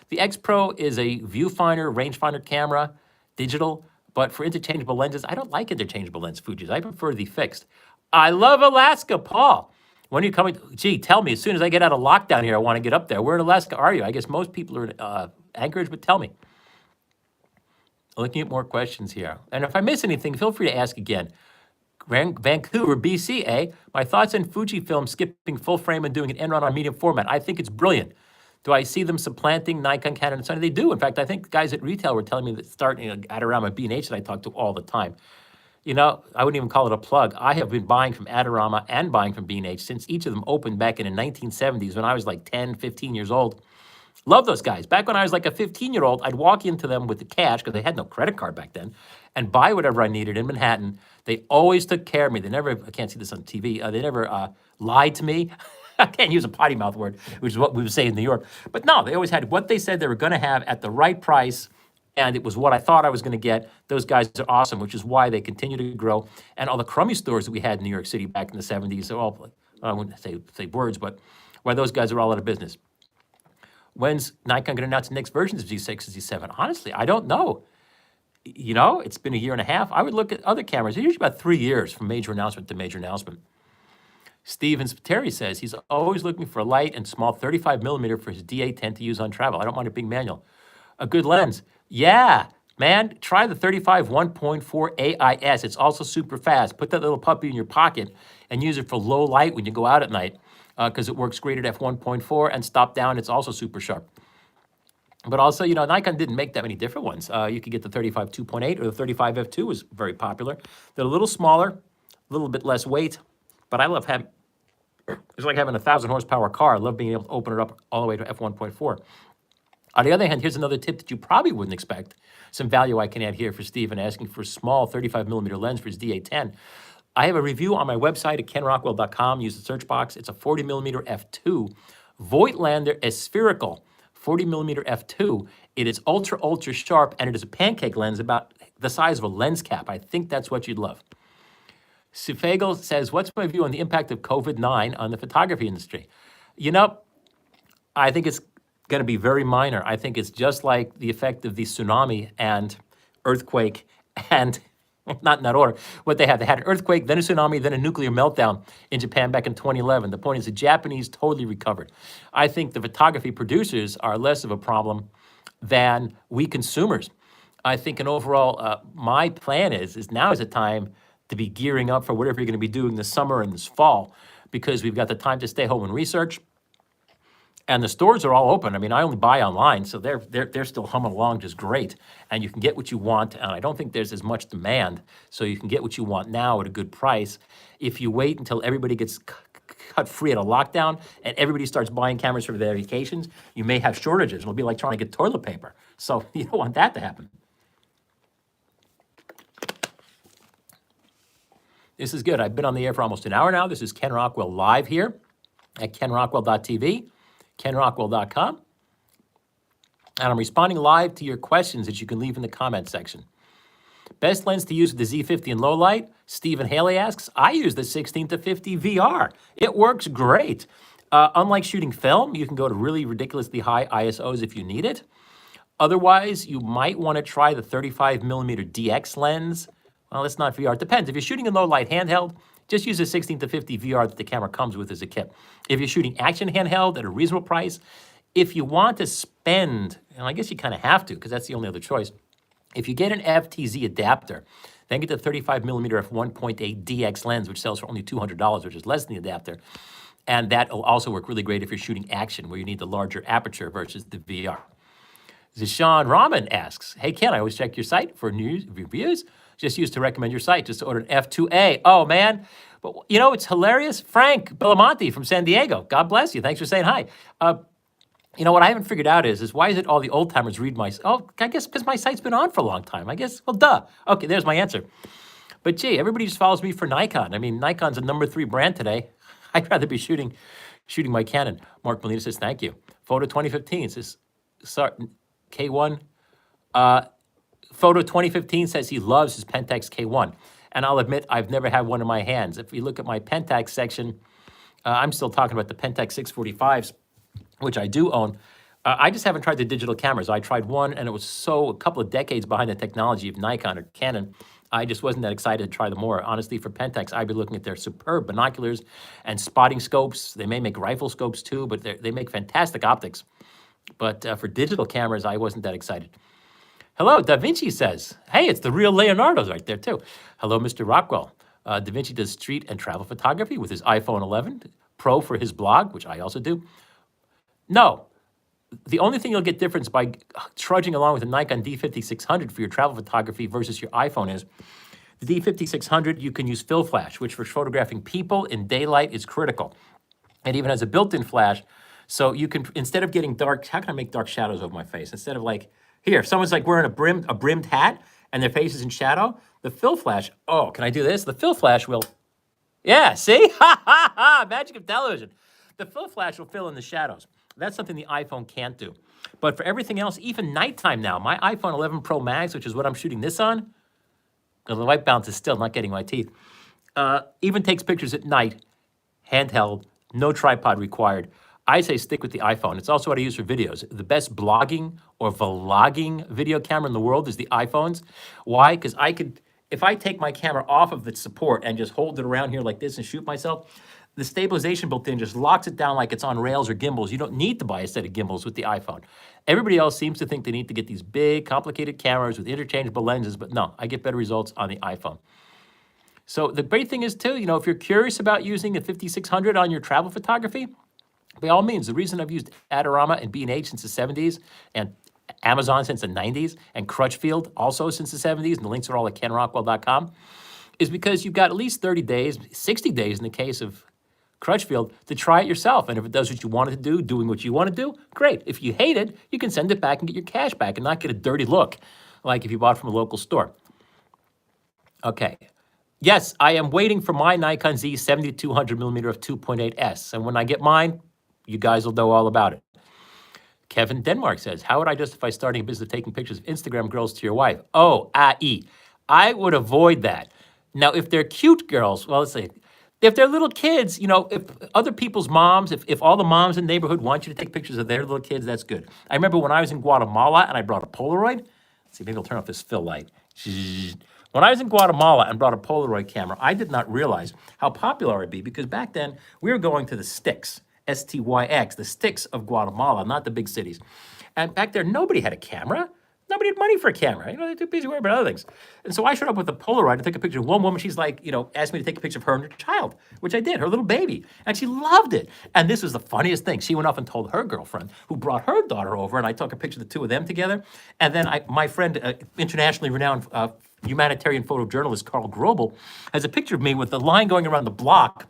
The X Pro is a viewfinder, rangefinder camera, digital, but for interchangeable lenses, I don't like interchangeable lens Fujis. I prefer the fixed. I love Alaska, Paul. When are you coming? Gee, tell me, as soon as I get out of lockdown here, I want to get up there. Where in Alaska are you? I guess most people are in Anchorage, but tell me. Looking at more questions here. And if I miss anything, feel free to ask again. Vancouver, BC, eh? My thoughts on Fujifilm skipping full frame and doing an end run on medium format. I think it's brilliant. Do I see them supplanting Nikon, Canon, and Sony? They do. In fact, I think guys at retail were telling me that starting at around my B&H that I talk to all the time. You know, I wouldn't even call it a plug. I have been buying from Adorama and buying from B&H since each of them opened back in the 1970s when I was like 10, 15 years old. Love those guys. Back when I was like a 15-year-old, I'd walk into them with the cash because they had no credit card back then and buy whatever I needed in Manhattan. They always took care of me. They never, I can't see this on TV, they never lied to me. I can't use a potty mouth word, which is what we would say in New York. But no, they always had what they said they were going to have at the right price, and it was what I thought I was going to get. Those guys are awesome, which is why they continue to grow. And all the crummy stores that we had in New York City back in the 70s, they're all, I wouldn't say words, but why those guys are all out of business. When's Nikon going to announce the next versions of Z6 and Z7? Honestly, I don't know. You know, it's been a year and a half. I would look at other cameras. They're usually about 3 years from major announcement to major announcement. Steven Terry says he's always looking for a light and small 35 millimeter for his D810 to use on travel. I don't mind a big manual. A good lens. Yeah, man, try the 35 1.4 AIS. It's also super fast. Put that little puppy in your pocket and use it for low light when you go out at night because it works great at f1.4 and stop down. It's also super sharp. But also, you know, Nikon didn't make that many different ones. You could get the 35 2.8 or the 35 f2 was very popular. They're a little smaller, a little bit less weight, but I love having, it's like having a 1,000 horsepower car. I love being able to open it up all the way to f1.4. On the other hand, here's another tip that you probably wouldn't expect. Some value I can add here for Stephen asking for a small 35 millimeter lens for his D810. I have a review on my website at kenrockwell.com. Use the search box. It's a 40 millimeter f2 Voigtlander spherical 40 millimeter f2. It is ultra, ultra sharp, and it is a pancake lens about the size of a lens cap. I think that's what you'd love. Sufagel says, what's my view on the impact of COVID-19 on the photography industry? You know, I think it's going to be very minor. I think it's just like the effect of the tsunami and earthquake and, not in that order, what they had. They had an earthquake, then a tsunami, then a nuclear meltdown in Japan back in 2011. The point is the Japanese totally recovered. I think the photography producers are less of a problem than we consumers. I think an overall, my plan is now is a time to be gearing up for whatever you're going to be doing this summer and this fall, because we've got the time to stay home and research. And the stores are all open. I mean, I only buy online, so they're still humming along just great. And you can get what you want, and I don't think there's as much demand, so you can get what you want now at a good price. If you wait until everybody gets cut free at a lockdown and everybody starts buying cameras for their vacations, you may have shortages. It'll be like trying to get toilet paper. So you don't want that to happen. This is good. I've been on the air for almost an hour now. This is Ken Rockwell live here at kenrockwell.tv. kenrockwell.com. And I'm responding live to your questions that you can leave in the comment section. Best lens to use with the Z50 in low light? Stephen Haley asks. I use the 16 to 50 VR. It works great. Unlike shooting film, you can go to really ridiculously high ISOs if you need it. Otherwise, you might want to try the 35 millimeter DX lens. Well, it's not VR. It depends. If you're shooting in low light handheld, just use a 16 to 50 VR that the camera comes with as a kit. If you're shooting action handheld at a reasonable price, if you want to spend, and I guess you kind of have to because that's the only other choice, if you get an FTZ adapter, then get the 35 millimeter f1.8 DX lens, which sells for only $200, which is less than the adapter. And that will also work really great if you're shooting action, where you need the larger aperture versus the VR. Zishan Rahman asks, hey, Ken, I always check your site for news reviews. Just used to recommend your site just to order an F2A. Oh, man. But, you know, it's hilarious. Frank Belamonte from San Diego. God bless you. Thanks for saying hi. You know, what I haven't figured out is why is it all the old timers read my, oh, I guess because my site's been on for a long time. I guess, well, duh. Okay, there's my answer. But, gee, everybody just follows me for Nikon. I mean, Nikon's a number 3 brand today. I'd rather be shooting my Canon. Mark Molina says, thank you. Photo 2015 says, sorry, K1. Photo 2015 says he loves his Pentax K1. And I'll admit, I've never had one in my hands. If you look at my Pentax section, I'm still talking about the Pentax 645s, which I do own. I just haven't tried the digital cameras. I tried one, and it was a couple of decades behind the technology of Nikon or Canon. I just wasn't that excited to try them more. Honestly, for Pentax, I'd be looking at their superb binoculars and spotting scopes. They may make rifle scopes too, but they make fantastic optics. But for digital cameras, I wasn't that excited. Hello, Da Vinci says, hey, it's the real Leonardo's right there too. Hello, Mr. Rockwell. Da Vinci does street and travel photography with his iPhone 11 Pro for his blog, which I also do. No, the only thing you'll get difference by trudging along with a Nikon D5600 for your travel photography versus your iPhone is the D5600, you can use fill flash, which for photographing people in daylight is critical. It even has a built-in flash. So you can, instead of getting dark, how can I make dark shadows over my face? Instead of like, here, if someone's like wearing a brimmed hat and their face is in shadow, the fill flash, oh, can I do this? The fill flash will, yeah, see? Ha, ha, ha, magic of television. The fill flash will fill in the shadows. That's something the iPhone can't do. But for everything else, even nighttime now, my iPhone 11 Pro Max, which is what I'm shooting this on, the white balance is still not getting my teeth, even takes pictures at night, handheld, no tripod required. I say stick with the iPhone. It's also what I use for videos. The best blogging or vlogging video camera in the world is the iPhones. Why? Because if I take my camera off of its support and just hold it around here like this and shoot myself, the stabilization built in just locks it down like it's on rails or gimbals. You don't need to buy a set of gimbals with the iPhone. Everybody else seems to think they need to get these big, complicated cameras with interchangeable lenses, but no, I get better results on the iPhone. So the great thing is too, if you're curious about using a 5600 on your travel photography, by all means, the reason I've used Adorama and B&H since the 70s and Amazon since the 90s and Crutchfield also since the 70s, and the links are all at kenrockwell.com, is because you've got at least 30 days, 60 days in the case of Crutchfield, to try it yourself. And if it does what you want it to do, doing what you want to do, great. If you hate it, you can send it back and get your cash back and not get a dirty look like if you bought from a local store. Okay. Yes, I am waiting for my Nikon Z 7200mm of 2.8S. And when I get mine, you guys will know all about it. Kevin Denmark says, how would I justify starting a business of taking pictures of Instagram girls to your wife? Oh, I would avoid that. Now, if they're cute girls, well, let's see. If they're little kids, if other people's moms, if all the moms in the neighborhood want you to take pictures of their little kids, that's good. I remember when I was in Guatemala and I brought a Polaroid. Let's see, maybe I'll turn off this fill light. When I was in Guatemala and brought a Polaroid camera, I did not realize how popular it'd be because back then we were going to the sticks, STYX, the sticks of Guatemala, not the big cities. And back there, nobody had a camera. Nobody had money for a camera. They're too busy worrying about other things. And so I showed up with a Polaroid to take a picture of one woman. She's like, asked me to take a picture of her and her child, which I did, her little baby. And she loved it. And this was the funniest thing. She went off and told her girlfriend, who brought her daughter over, and I took a picture of the two of them together. And then my friend, internationally renowned humanitarian photojournalist Carl Grobel, has a picture of me with the line going around the block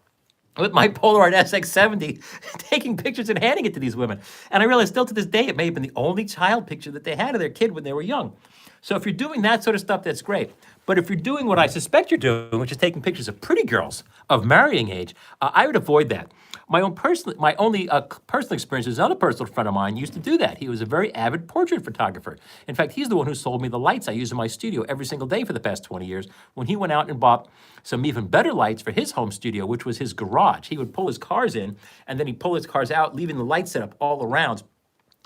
with my Polaroid SX70, taking pictures and handing it to these women. And I realized still to this day, it may have been the only child picture that they had of their kid when they were young. So if you're doing that sort of stuff, that's great. But if you're doing what I suspect you're doing, which is taking pictures of pretty girls of marrying age, I would avoid that. My only personal experience is another personal friend of mine used to do that. He was a very avid portrait photographer. In fact, he's the one who sold me the lights I use in my studio every single day for the past 20 years. When he went out and bought some even better lights for his home studio, which was his garage. He would pull his cars in, and then he'd pull his cars out, leaving the light set up all around,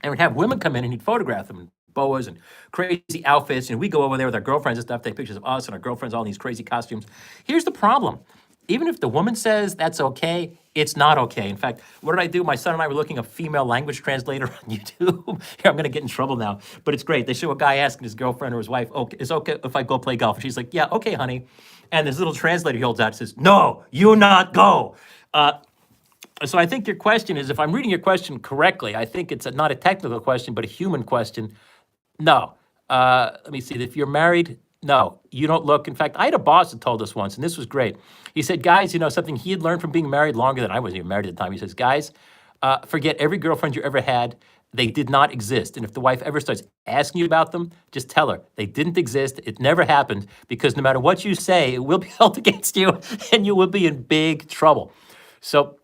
and would have women come in, and he'd photograph them in boas and crazy outfits. And we go over there with our girlfriends and stuff, take pictures of us and our girlfriends all in these crazy costumes. Here's the problem. Even if the woman says that's okay, it's not okay. In fact, what did I do? My son and I were looking at a female language translator on YouTube. Here, I'm going to get in trouble now, but it's great. They show a guy asking his girlfriend or his wife, okay, is it okay if I go play golf? And she's like, yeah, okay, honey. And this little translator he holds out and says, no, you not go. So I think your question is, if I'm reading your question correctly, I think it's not a technical question, but a human question. No. Let me see. If you're married, no, you don't look. In fact, I had a boss that told us once, and this was great. He said, guys, something he had learned from being married longer than I wasn't even married at the time. He says, guys, forget every girlfriend you ever had. They did not exist. And if the wife ever starts asking you about them, just tell her they didn't exist. It never happened, because no matter what you say, it will be held against you and you will be in big trouble. So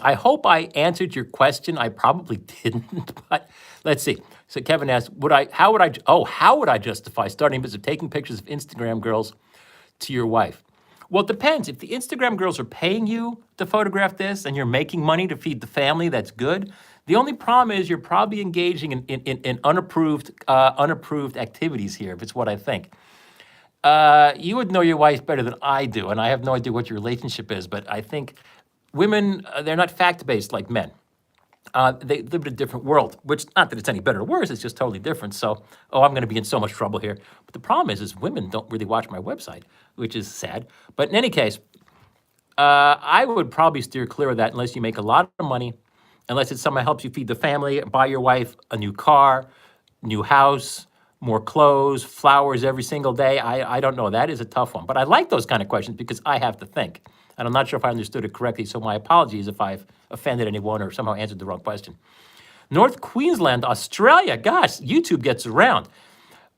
I hope I answered your question. I probably didn't, but let's see. So Kevin asked, how would I justify starting a business of taking pictures of Instagram girls to your wife? Well, it depends. If the Instagram girls are paying you to photograph this and you're making money to feed the family, that's good. The only problem is you're probably engaging in unapproved activities here, if it's what I think. You would know your wife better than I do, and I have no idea what your relationship is, but I think women, they're not fact-based like men. They live in a different world, which not that it's any better or worse, it's just totally different. So, oh, I'm going to be in so much trouble here. But the problem is women don't really watch my website, which is sad. But in any case, I would probably steer clear of that unless you make a lot of money, unless it's something that helps you feed the family, buy your wife a new car, new house, more clothes, flowers every single day. I don't know. That is a tough one. But I like those kind of questions because I have to think. And I'm not sure if I understood it correctly, so my apologies if I've offended anyone or somehow answered the wrong question. North Queensland, Australia. Gosh, YouTube gets around.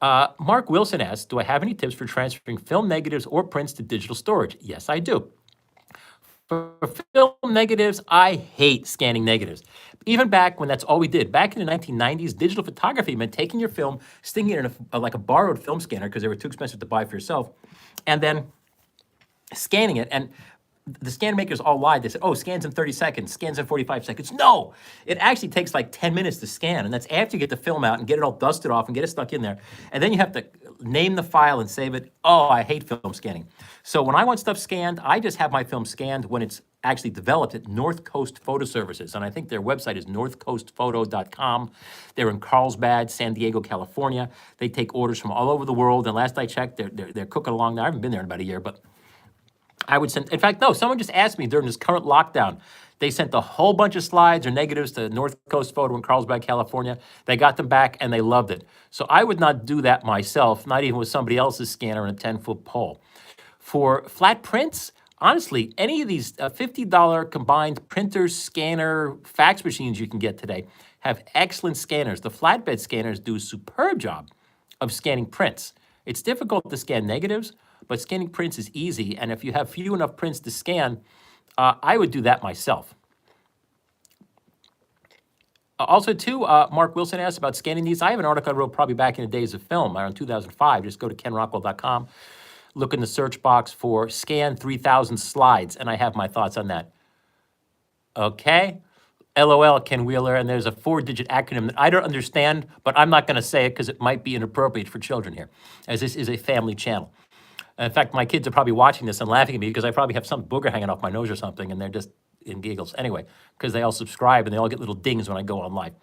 Mark Wilson asks, do I have any tips for transferring film negatives or prints to digital storage? Yes, I do. For film negatives, I hate scanning negatives. Even back when that's all we did. Back in the 1990s, digital photography meant taking your film, sticking it in like a borrowed film scanner because they were too expensive to buy for yourself, and then scanning it. And the scan makers all lied. They said, oh, scans in 30 seconds, scans in 45 seconds. No, it actually takes like 10 minutes to scan. And that's after you get the film out and get it all dusted off and get it stuck in there. And then you have to name the file and save it. Oh, I hate film scanning. So when I want stuff scanned, I just have my film scanned when it's actually developed at North Coast Photo Services. And I think their website is northcoastphoto.com. They're in Carlsbad, San Diego, California. They take orders from all over the world. And last I checked, they're cooking along there. I haven't been there in about a year, but I would send, in fact, no, someone just asked me during this current lockdown. They sent a whole bunch of slides or negatives to North Coast Photo in Carlsbad, California. They got them back and they loved it. So I would not do that myself, not even with somebody else's scanner and a 10-foot pole. For flat prints, honestly, any of these $50 combined printer, scanner, fax machines you can get today have excellent scanners. The flatbed scanners do a superb job of scanning prints. It's difficult to scan negatives, but scanning prints is easy. And if you have few enough prints to scan, I would do that myself. Also, too, Mark Wilson asked about scanning these. I have an article I wrote probably back in the days of film, around 2005. Just go to kenrockwell.com, look in the search box for scan 3,000 slides, and I have my thoughts on that. Okay. LOL, Ken Wheeler, and there's a 4-digit acronym that I don't understand, but I'm not going to say it because it might be inappropriate for children here, as this is a family channel. In fact, my kids are probably watching this and laughing at me because I probably have some booger hanging off my nose or something, and they're just in giggles. Anyway, because they all subscribe and they all get little dings when I go on live.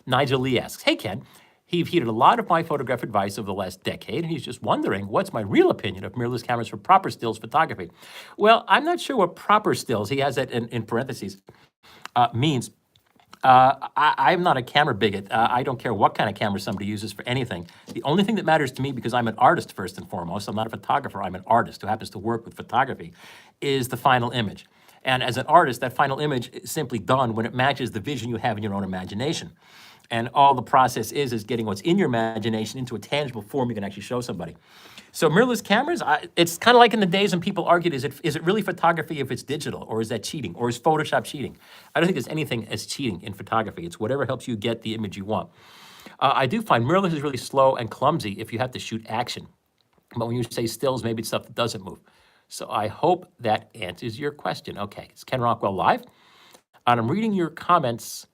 Nigel Lee asks, hey, Ken, you've heeded a lot of my photograph advice over the last decade, and he's just wondering, what's my real opinion of mirrorless cameras for proper stills photography? Well, I'm not sure what proper stills, he has that in parentheses, means. I'm not a camera bigot. I don't care what kind of camera somebody uses for anything. The only thing that matters to me, because I'm an artist first and foremost, I'm not a photographer, I'm an artist who happens to work with photography, is the final image. And as an artist, that final image is simply done when it matches the vision you have in your own imagination. And all the process is getting what's in your imagination into a tangible form you can actually show somebody. So mirrorless cameras, it's kind of like in the days when people argued, is it really photography if it's digital, or is that cheating, or is Photoshop cheating? I don't think there's anything as cheating in photography. It's whatever helps you get the image you want. I do find mirrorless is really slow and clumsy if you have to shoot action. But when you say stills, maybe it's stuff that doesn't move. So I hope that answers your question. Okay, it's Ken Rockwell Live, and I'm reading your comments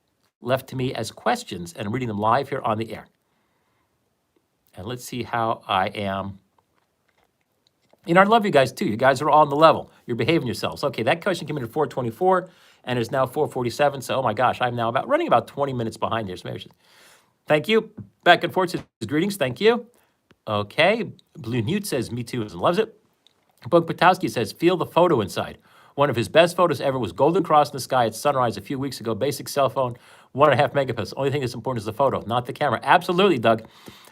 left to me as questions, and I'm reading them live here on the air. And let's see how I am. You know, I love you guys too. You guys are all on the level. You're behaving yourselves. Okay, that question came in at 4:24 and is now 4:47. So, oh my gosh, I'm now running about 20 minutes behind here. So thank you. Back and forth says greetings. Thank you. Okay. Blue Newt says me too and loves it. Bug Patowski says feel the photo inside. One of his best photos ever was Golden Cross in the sky at sunrise a few weeks ago. Basic cell phone, 1.5 megapixels. Only thing that's important is the photo, not the camera. Absolutely, Doug.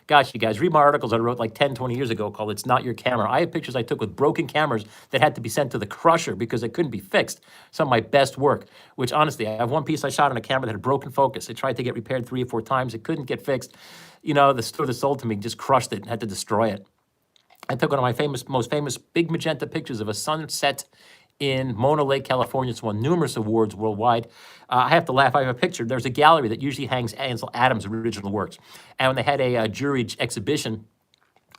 Gosh, you guys, read my articles I wrote like 10, 20 years ago called It's Not Your Camera. I have pictures I took with broken cameras that had to be sent to the crusher because they couldn't be fixed. Some of my best work, which honestly, I have one piece I shot on a camera that had broken focus. It tried to get repaired 3 or 4 times. It couldn't get fixed. You know, the store that sold to me just crushed it and had to destroy it. I took one of my most famous big magenta pictures of a sunset in Mona Lake, California. It's won numerous awards worldwide. I have to laugh. I have a picture. There's a gallery that usually hangs Ansel Adams' original works. And when they had a jury exhibition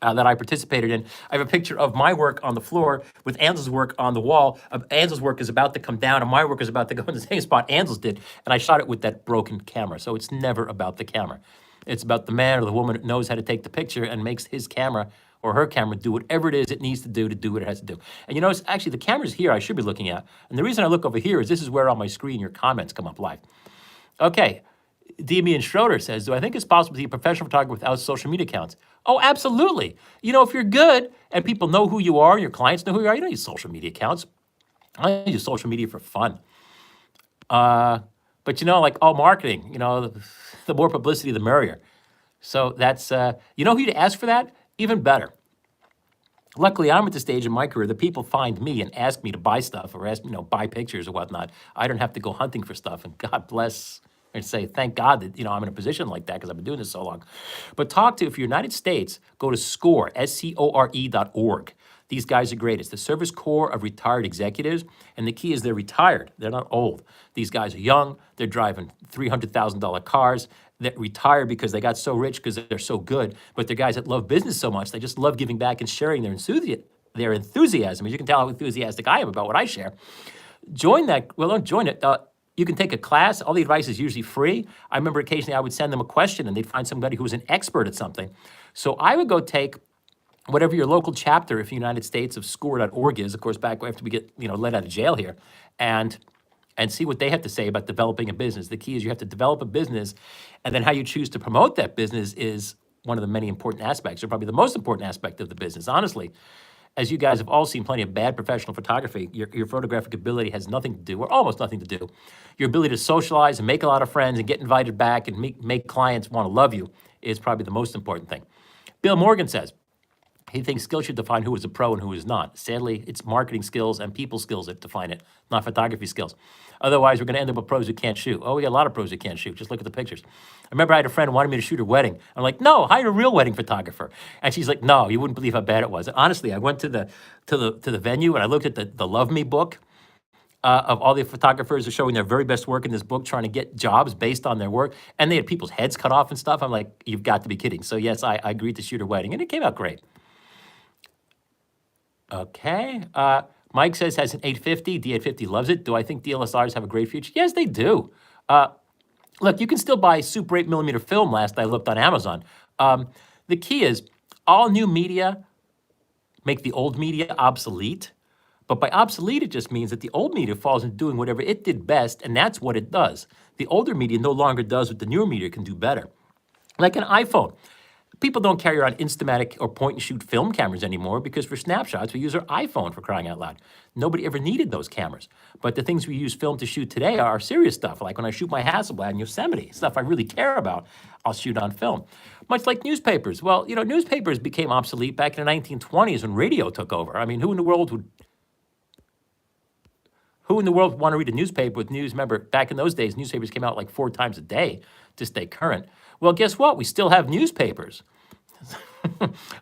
that I participated in, I have a picture of my work on the floor with Ansel's work on the wall. Ansel's work is about to come down, and my work is about to go in the same spot Ansel's did. And I shot it with that broken camera. So it's never about the camera. It's about the man or the woman that knows how to take the picture and makes his camera or her camera do whatever it is it needs to do what it has to do. And you notice, actually, the camera's here I should be looking at. And the reason I look over here is this is where on my screen your comments come up live. Okay, Damian Schroeder says, do I think it's possible to be a professional photographer without social media accounts? Oh, absolutely. You know, if you're good and people know who you are, your clients know who you are, you don't use social media accounts. I use social media for fun. But you know, like all marketing, you know, the more publicity, the merrier. So that's, you know who to ask for that? Even better. Luckily, I'm at the stage in my career that people find me and ask me to buy stuff or ask, buy pictures or whatnot. I don't have to go hunting for stuff. And God bless and say, thank God that, I'm in a position like that because I've been doing this so long. But if you're United States, go to SCORE, SCORE.org. These guys are great. It's the Service Corps of Retired Executives. And the key is they're retired. They're not old. These guys are young. They're driving $300,000 cars. That retire because they got so rich because they're so good. But they're guys that love business so much. They just love giving back and sharing their enthusiasm. As you can tell how enthusiastic I am about what I share. Join that. Well, don't join it. You can take a class. All the advice is usually free. I remember occasionally I would send them a question and they'd find somebody who was an expert at something. So I would go take whatever your local chapter, if the United States of SCORE.org is, of course, back after we get let out of jail here, and see what they have to say about developing a business. The key is you have to develop a business, and then how you choose to promote that business is one of the many important aspects, or probably the most important aspect of the business. Honestly, as you guys have all seen plenty of bad professional photography, your photographic ability has nothing to do, or almost nothing to do. Your ability to socialize and make a lot of friends and get invited back and make clients want to love you is probably the most important thing. Bill Morgan says, he thinks skills should define who is a pro and who is not. Sadly, it's marketing skills and people skills that define it, not photography skills. Otherwise, we're going to end up with pros who can't shoot. Oh, we got a lot of pros who can't shoot. Just look at the pictures. I remember I had a friend who wanted me to shoot her wedding. I'm like, no, hire a real wedding photographer. And she's like, no, you wouldn't believe how bad it was. And honestly, I went to the venue and I looked at the Love Me book of all the photographers who are showing their very best work in this book, trying to get jobs based on their work. And they had people's heads cut off and stuff. I'm like, you've got to be kidding. So yes, I agreed to shoot her wedding and it came out great. Okay. Mike says has an 850. D850 loves it. Do I think DSLRs have a great future? Yes, they do. Look, you can still buy Super 8mm film last I looked on Amazon. The key is all new media make the old media obsolete. But by obsolete, it just means that the old media falls into doing whatever it did best, and that's what it does. The older media no longer does what the newer media can do better. Like an iPhone. People don't carry around Instamatic or point-and-shoot film cameras anymore because for snapshots, we use our iPhone, for crying out loud. Nobody ever needed those cameras. But the things we use film to shoot today are serious stuff, like when I shoot my Hasselblad in Yosemite, stuff I really care about, I'll shoot on film. Much like newspapers. Well, newspapers became obsolete back in the 1920s when radio took over. I mean, who in the world would want to read a newspaper with news? Remember, back in those days, newspapers came out like 4 times a day to stay current. Well, guess what? We still have newspapers.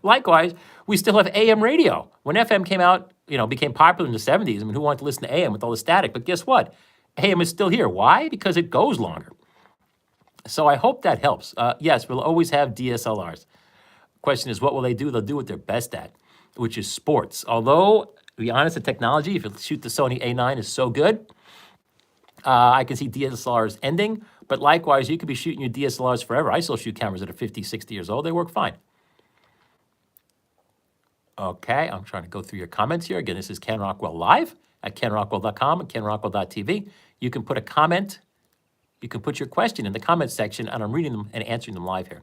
Likewise, we still have AM radio. When FM came out, became popular in the 70s, I mean, who wanted to listen to AM with all the static? But guess what? AM is still here. Why? Because it goes longer. So I hope that helps. Yes, we'll always have DSLRs. Question is, what will they do? They'll do what they're best at, which is sports. Although, to be honest, the technology, if you shoot the Sony A9, is so good, I can see DSLRs ending. But likewise, you could be shooting your DSLRs forever. I still shoot cameras that are 50, 60 years old. They work fine. Okay, I'm trying to go through your comments here. Again, this is Ken Rockwell Live at kenrockwell.com and kenrockwell.tv. You can put a comment. You can put your question in the comment section, and I'm reading them and answering them live here.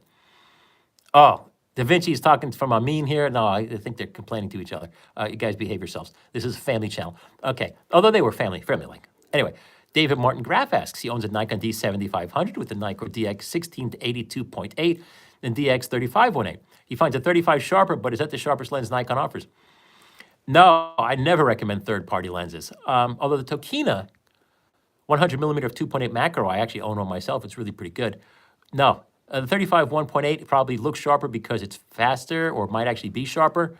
Oh, Da Vinci is talking from Amin here. No, I think they're complaining to each other. You guys behave yourselves. This is a family channel. Okay, although they were family-like. Anyway, David Martin Graff asks, he owns a Nikon D7500 with a Nikon DX16 to 82.8 and DX3518. He finds a 35 sharper, but is that the sharpest lens Nikon offers? No, I never recommend third-party lenses. Although the Tokina 100mm of 2.8 macro, I actually own one myself. It's really pretty good. No, the 35 1.8 probably looks sharper because it's faster or might actually be sharper.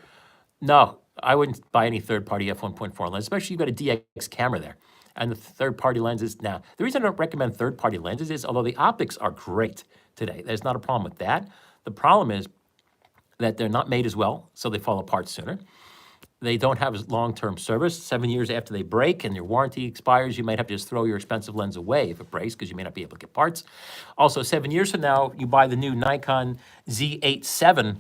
No, I wouldn't buy any third-party f1.4 lens, especially you've got a DX camera there. And the third-party lenses, now, the reason I don't recommend third-party lenses is, although the optics are great today, there's not a problem with that. The problem is that they're not made as well, so they fall apart sooner. They don't have as long-term service. 7 years after they break and your warranty expires, you might have to just throw your expensive lens away if it breaks because you may not be able to get parts. Also, 7 years from now, you buy the new Nikon Z87.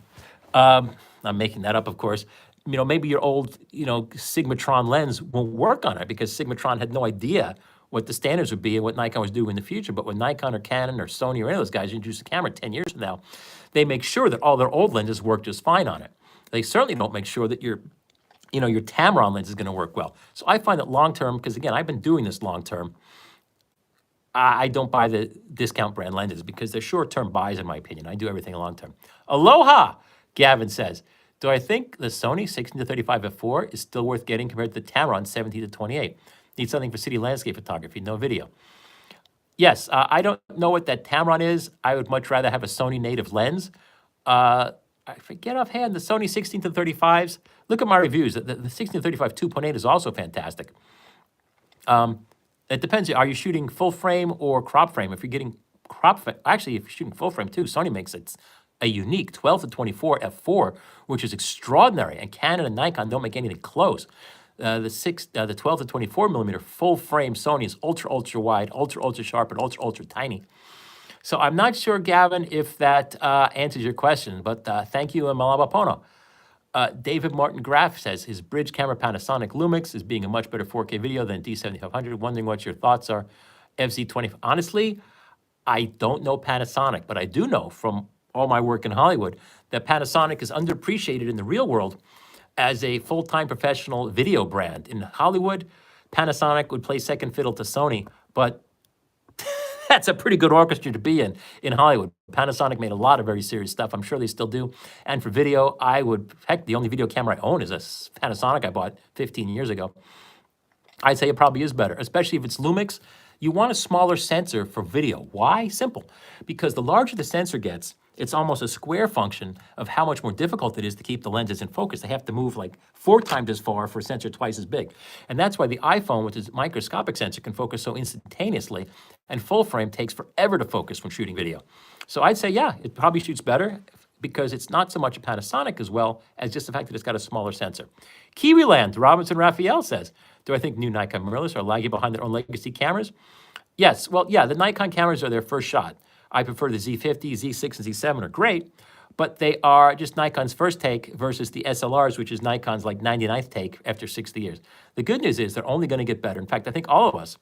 I'm making that up, of course. Maybe your old, Sigmatron lens won't work on it because Sigmatron had no idea what the standards would be and what Nikon was doing in the future. But when Nikon or Canon or Sony or any of those guys introduce a camera 10 years from now, they make sure that all their old lenses work just fine on it. They certainly don't make sure that your Tamron lens is going to work well. So I find that long-term, because again, I've been doing this long-term, I don't buy the discount brand lenses because they're short-term buys, in my opinion. I do everything long-term. Aloha, Gavin says. Do I think the Sony 16-35 f4 is still worth getting compared to the Tamron 17-28? Need something for city landscape photography, no video. Yes, I don't know what that Tamron is. I would much rather have a Sony native lens. I forget offhand, the Sony 16-35s. Look at my reviews. The 16-35 2.8 is also fantastic. It depends. Are you shooting full frame or crop frame? If you're getting actually, if you're shooting full frame too, Sony makes it a unique 12-24 f4, which is extraordinary. And Canon and Nikon don't make anything close. The 12-24 millimeter full frame Sony is ultra wide, ultra sharp, and ultra tiny. So I'm not sure, Gavin, if that answers your question, but thank you, Malabapono. David Martin Graff says his bridge camera Panasonic Lumix is being a much better 4K video than D7500. Wondering what your thoughts are. FZ20. Honestly, I don't know Panasonic, but I do know from all my work in Hollywood that Panasonic is underappreciated in the real world as a full-time professional video brand. In Hollywood, Panasonic would play second fiddle to Sony, but that's a pretty good orchestra to be in Hollywood. Panasonic made a lot of very serious stuff. I'm sure they still do. And for video, the only video camera I own is a Panasonic I bought 15 years ago. I'd say it probably is better, especially if it's Lumix. You want a smaller sensor for video. Why? Simple. Because the larger the sensor gets, it's almost a square function of how much more difficult it is to keep the lenses in focus. They have to move like 4 times as far for a sensor twice as big. And that's why the iPhone, with its microscopic sensor, can focus so instantaneously, and full frame takes forever to focus when shooting video. So I'd say, yeah, it probably shoots better because it's not so much a Panasonic as well as just the fact that it's got a smaller sensor. Kiwiland, Robinson Raphael says, do I think new Nikon mirrorless are lagging behind their own legacy cameras? Yes, well, yeah, the Nikon cameras are their first shot. I prefer the Z50, Z6, and Z7 are great, but they are just Nikon's first take versus the SLRs, which is Nikon's like 99th take after 60 years. The good news is they're only going to get better. In fact, I think all of us,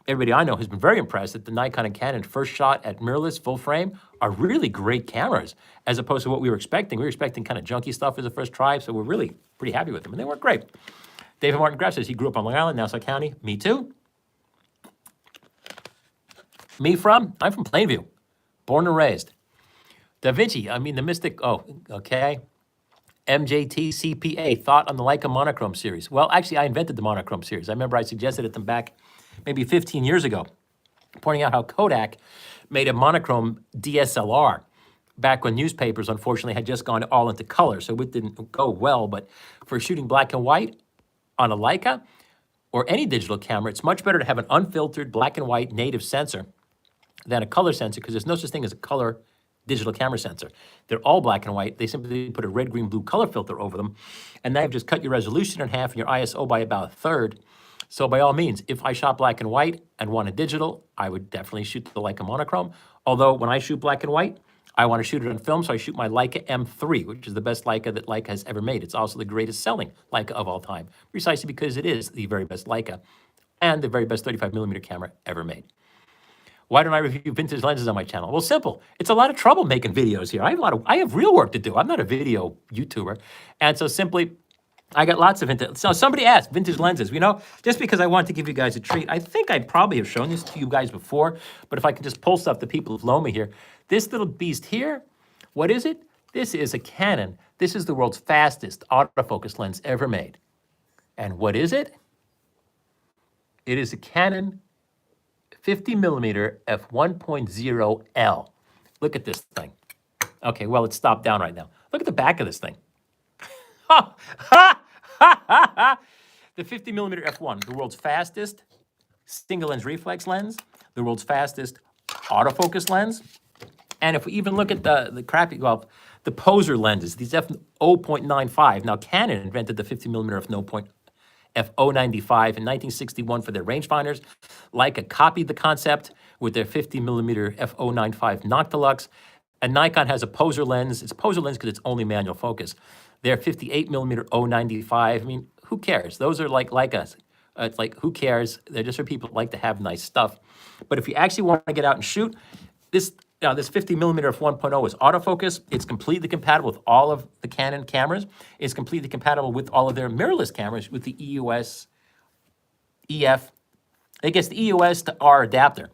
everybody I know has been very impressed that the Nikon and Canon first shot at mirrorless full frame are really great cameras as opposed to what we were expecting. We were expecting kind of junky stuff as a first try, so we're really pretty happy with them, and they work great. David Martin Graff says he grew up on Long Island, Nassau County. Me too. I'm from Plainview, born and raised. Da Vinci, the Mystic, okay. MJT CPA, thought on the Leica monochrome series. Well, actually, I invented the monochrome series. I remember I suggested it to them back maybe 15 years ago, pointing out how Kodak made a monochrome DSLR back when newspapers, unfortunately, had just gone all into color, so it didn't go well. But for shooting black and white on a Leica or any digital camera, it's much better to have an unfiltered black and white native sensor than a color sensor, because there's no such thing as a color digital camera sensor. They're all black and white. They simply put a red, green, blue color filter over them, and now you've just cut your resolution in half and your ISO by about a third. So by all means, if I shot black and white and wanted digital, I would definitely shoot the Leica monochrome. Although when I shoot black and white, I want to shoot it on film, so I shoot my Leica M3, which is the best Leica that Leica has ever made. It's also the greatest selling Leica of all time, precisely because it is the very best Leica and the very best 35 millimeter camera ever made. Why don't I review vintage lenses on my channel? Well, simple. It's a lot of trouble making videos here. I have real work to do. I'm not a video YouTuber. And so simply, I got lots of vintage. So somebody asked, vintage lenses. Just because I want to give you guys a treat, I think I probably have shown this to you guys before, but if I can just pull stuff, the people have loaned me here. This little beast here, what is it? This is a Canon. This is the world's fastest autofocus lens ever made. And what is it? It is a Canon 50 millimeter f1.0L. Look at this thing. Okay, well, it's stopped down right now. Look at the back of this thing. The 50 millimeter f1, the world's fastest single lens reflex lens, the world's fastest autofocus lens. And if we even look at the poser lenses, these f0.95. Now, Canon invented the 50 millimeter f0.95 in 1961 for their rangefinders. Leica copied the concept with their 50 millimeter f0.95 Noctilux. And Nikon has a poser lens. It's a poser lens because it's only manual focus. Their 58 millimeter 0.95. Who cares? Those are like Leica's It's like, who cares? They're just for people who like to have nice stuff. But if you actually want to get out and shoot, this this 50 millimeter f1.0 is autofocus. It's completely compatible with all of the Canon cameras. It's completely compatible with all of their mirrorless cameras with the EOS, EF. It gets the EOS to R adapter.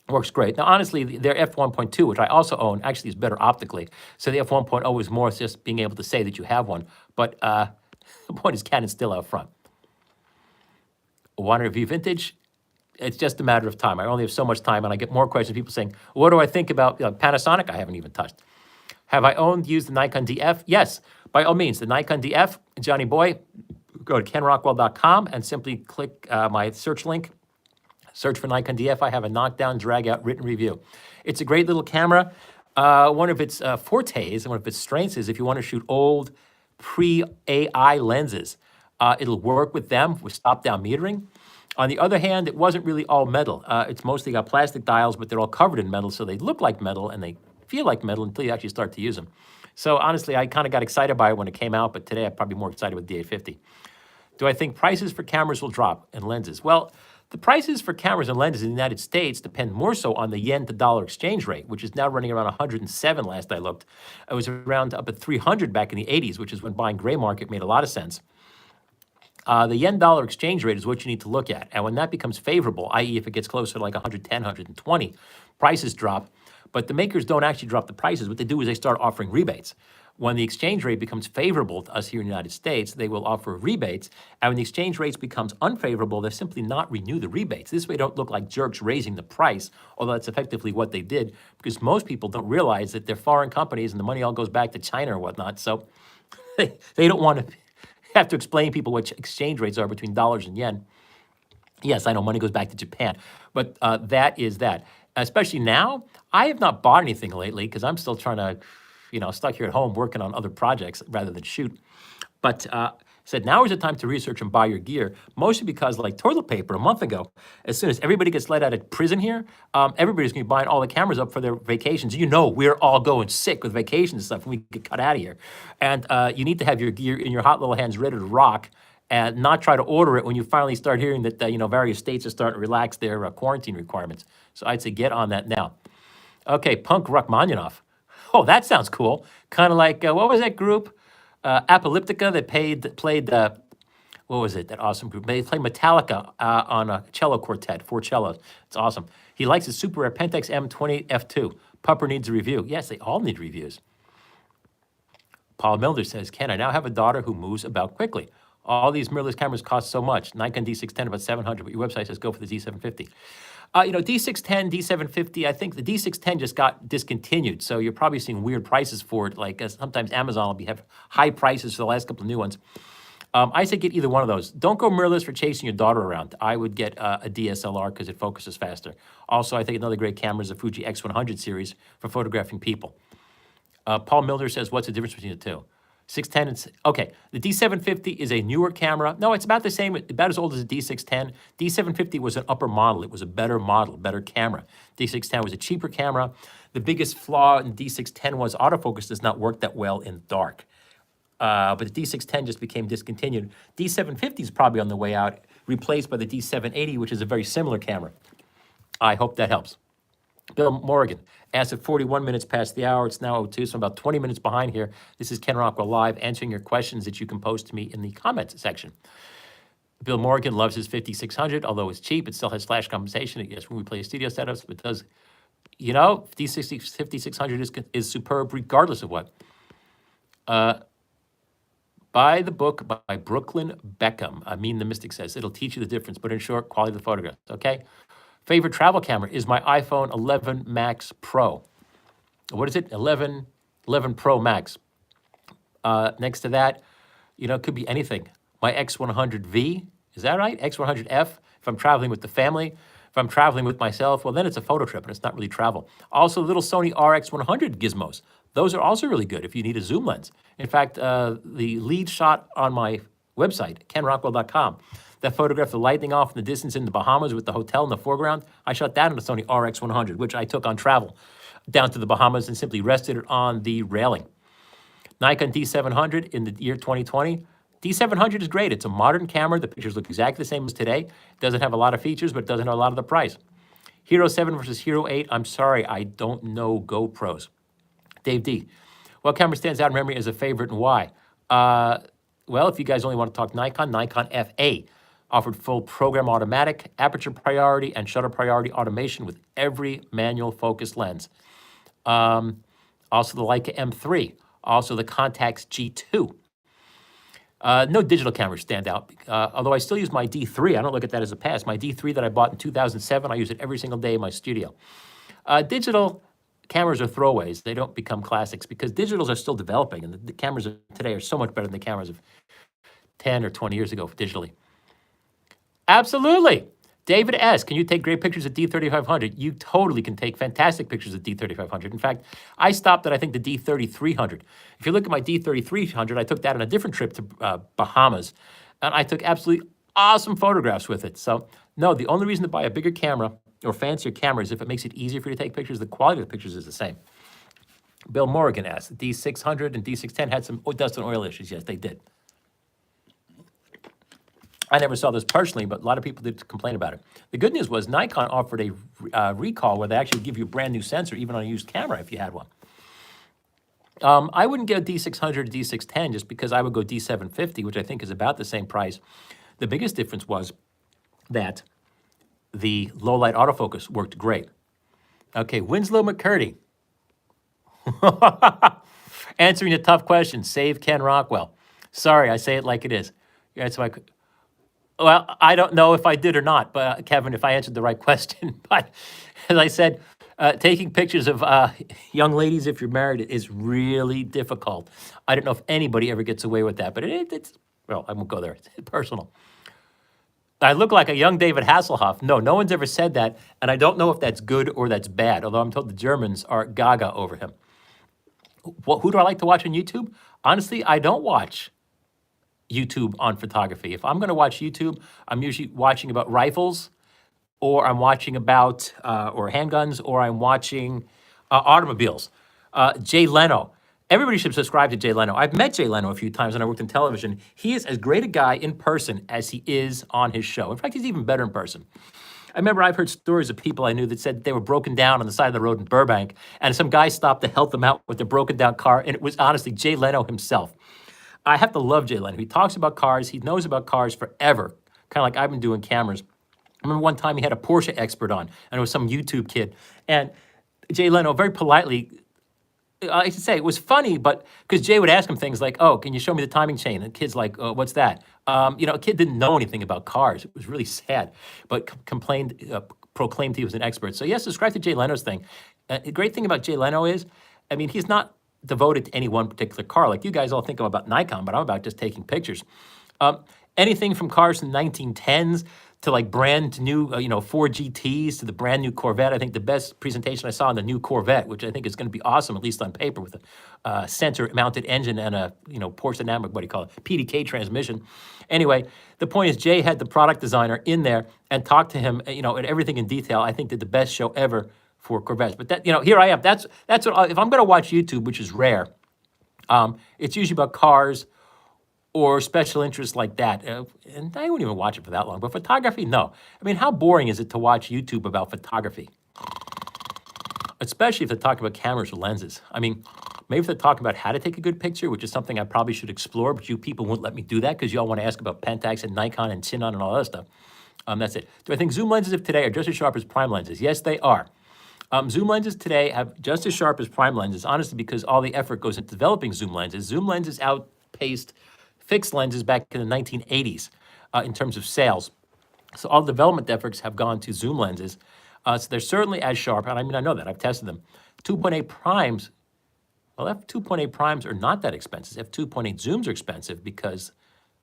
Works great. Now, honestly, their f1.2, which I also own, actually is better optically. So the f1.0 is more just being able to say that you have one. But the point is, Canon's still out front. Want to review vintage? It's just a matter of time. I only have so much time, and I get more questions. People saying, what do I think about Panasonic? I haven't even touched. Have I used the Nikon DF? Yes, by all means. The Nikon DF, Johnny Boy, go to kenrockwell.com and simply click my search link. Search for Nikon DF. I have a knockdown, drag out written review. It's a great little camera. One of its fortes and one of its strengths is if you want to shoot old pre-AI lenses, it'll work with them with stop-down metering. On the other hand, it wasn't really all metal. It's mostly got plastic dials, but they're all covered in metal, so they look like metal and they feel like metal until you actually start to use them. So honestly, I kind of got excited by it when it came out, but today I'm probably more excited with the 850. Do I think prices for cameras will drop and lenses? Well, the prices for cameras and lenses in the United States depend more so on the yen to dollar exchange rate, which is now running around 107 last I looked. It was around up at 300 back in the 80s, which is when buying gray market made a lot of sense. The yen-dollar exchange rate is what you need to look at. And when that becomes favorable, i.e. if it gets closer to like 110, 120, prices drop. But the makers don't actually drop the prices. What they do is they start offering rebates. When the exchange rate becomes favorable to us here in the United States, they will offer rebates. And when the exchange rate becomes unfavorable, they'll simply not renew the rebates. This way, don't look like jerks raising the price, although that's effectively what they did, because most people don't realize that they're foreign companies and the money all goes back to China or whatnot. So they don't want to have to explain to people what exchange rates are between dollars and yen. Yes, I know money goes back to Japan, but that is that. Especially now, I have not bought anything lately because I'm still trying to, stuck here at home working on other projects rather than shoot. But said now is the time to research and buy your gear, mostly because like toilet paper a month ago, as soon as everybody gets let out of prison here, everybody's going to be buying all the cameras up for their vacations. We're all going sick with vacations and stuff when we get cut out of here. And you need to have your gear in your hot little hands ready to rock and not try to order it when you finally start hearing that, various states are starting to relax their quarantine requirements. So I'd say get on that now. Okay, Punk Rachmaninoff. Oh, that sounds cool. Kind of like, what was that group? Apocalyptica that played what was it, that awesome group? They played Metallica on a cello quartet, 4 cellos. It's awesome. He likes his Super Rare Pentax M20 F2. Pupper needs a review. Yes, they all need reviews. Paul Milder says, Ken, I now have a daughter who moves about quickly. All these mirrorless cameras cost so much. Nikon D610 about 700, but your website says go for the D750. D610, D750, I think the D610 just got discontinued, so you're probably seeing weird prices for it. Like sometimes Amazon will have high prices for the last couple of new ones. I say get either one of those. Don't go mirrorless for chasing your daughter around. I would get a DSLR because it focuses faster. Also, I think another great camera is the Fuji X100 series for photographing people. Paul Milder says, what's the difference between the two? 610 and, okay, the D750 is a newer camera. No, it's about the same, about as old as the D610. D750 was an upper model. It was a better model, better camera. D610 was a cheaper camera. The biggest flaw in D610 was autofocus does not work that well in dark. But the D610 just became discontinued. D750 is probably on the way out, replaced by the D780, which is a very similar camera. I hope that helps. Bill Morgan asked at 41 minutes past the hour. It's now 02, so I'm about 20 minutes behind here. This is Ken Rockwell Live, answering your questions that you can post to me in the comments section. Bill Morgan loves his 5600, although it's cheap. It still has flash compensation. Yes, when we play studio setups, it does. 5600 is superb regardless of what. Buy the book by Brooklyn Beckham. The Mystic says. It'll teach you the difference, but in short, quality of the photographs, okay? Favorite travel camera is my iPhone 11 Max Pro. What is it? 11 Pro Max. Next to that, it could be anything. My X100V, is that right? X100F, if I'm traveling with the family. If I'm traveling with myself, well, then it's a photo trip and it's not really travel. Also, little Sony RX100 gizmos. Those are also really good if you need a zoom lens. In fact, the lead shot on my website, kenrockwell.com, that photographed the lightning off in the distance in the Bahamas with the hotel in the foreground, I shot that on the Sony RX100, which I took on travel down to the Bahamas and simply rested it on the railing. Nikon D700 in the year 2020, D700 is great. It's a modern camera. The pictures look exactly the same as today. It doesn't have a lot of features, but it doesn't have a lot of the price. Hero 7 versus Hero 8. I'm sorry, I don't know GoPros. Dave D. What camera stands out in memory as a favorite and why? Well, if you guys only want to talk Nikon, Nikon FA offered full program automatic, aperture priority, and shutter priority automation with every manual focus lens. Also the Leica M3, also the Contax G2. No digital cameras stand out, although I still use my D3. I don't look at that as a pass. My D3 that I bought in 2007, I use it every single day in my studio. Digital cameras are throwaways. They don't become classics because digitals are still developing, and the cameras of today are so much better than the cameras of 10 or 20 years ago digitally. Absolutely. David S., can you take great pictures of D3500? You totally can take fantastic pictures of D3500. In fact, I stopped at, I think, the D3300. If you look at my D3300, I took that on a different trip to Bahamas, and I took absolutely awesome photographs with it. So, no, the only reason to buy a bigger camera or fancier camera is if it makes it easier for you to take pictures. The quality of the pictures is the same. Bill Morgan asked, the D600 and D610 had some dust and oil issues. Yes, they did. I never saw this personally, but a lot of people did complain about it. The good news was Nikon offered a recall where they actually give you a brand new sensor, even on a used camera if you had one. I wouldn't get a D600 or D610 just because I would go D750, which I think is about the same price. The biggest difference was that the low light autofocus worked great. Okay, Winslow McCurdy. Answering a tough question, save Ken Rockwell. Sorry, I say it like it is. That's why. Well, I don't know if I did or not, but Kevin, if I answered the right question. But as I said, taking pictures of young ladies if you're married is really difficult. I don't know if anybody ever gets away with that, but it's, well, I won't go there. It's personal. I look like a young David Hasselhoff. No, no one's ever said that, and I don't know if that's good or that's bad, although I'm told the Germans are gaga over him. Who do I like to watch on YouTube? Honestly, I don't watch YouTube on photography. If I'm going to watch YouTube, I'm usually watching about rifles, or I'm watching about or handguns, or I'm watching automobiles. Jay Leno. Everybody should subscribe to Jay Leno. I've met Jay Leno a few times when I worked in television. He is as great a guy in person as he is on his show. In fact, he's even better in person. I remember I've heard stories of people I knew that said they were broken down on the side of the road in Burbank, and some guy stopped to help them out with their broken down car, and it was honestly Jay Leno himself. I have to love Jay Leno. He talks about cars. He knows about cars forever, kind of like I've been doing cameras. I remember one time he had a Porsche expert on, and it was some YouTube kid. And Jay Leno very politely, I should say, it was funny, but because Jay would ask him things like, oh, can you show me the timing chain? And the kid's like, oh, what's that? A kid didn't know anything about cars. It was really sad, but proclaimed he was an expert. So yes, subscribe to Jay Leno's thing. The great thing about Jay Leno is, I mean, he's not devoted to any one particular car. Like you guys all think I'm about Nikon, but I'm about just taking pictures. Anything from cars from the 1910s to like brand new, Ford GTs to the brand new Corvette. I think the best presentation I saw on the new Corvette, which I think is going to be awesome, at least on paper, with a sensor-mounted engine and a, Porsche Dynamic, what do you call it, PDK transmission. Anyway, the point is Jay had the product designer in there and talked to him, and everything in detail. I think did the best show ever for Corvettes. But that, here I am. That's what, if I'm going to watch YouTube, which is rare, it's usually about cars or special interests like that. And I wouldn't even watch it for that long. But photography, no. I mean, how boring is it to watch YouTube about photography? Especially if they're talking about cameras or lenses. I mean, maybe if they're talking about how to take a good picture, which is something I probably should explore, but you people won't let me do that because you all want to ask about Pentax and Nikon and Canon and all that stuff. That's it. Do I think zoom lenses of today are just as sharp as prime lenses? Yes, they are. Zoom lenses today have just as sharp as prime lenses, honestly, because all the effort goes into developing zoom lenses. Zoom lenses outpaced fixed lenses back in the 1980s in terms of sales. So all development efforts have gone to zoom lenses. So they're certainly as sharp, and I mean, I know that. I've tested them. 2.8 primes, well, f2.8 primes are not that expensive. F2.8 zooms are expensive because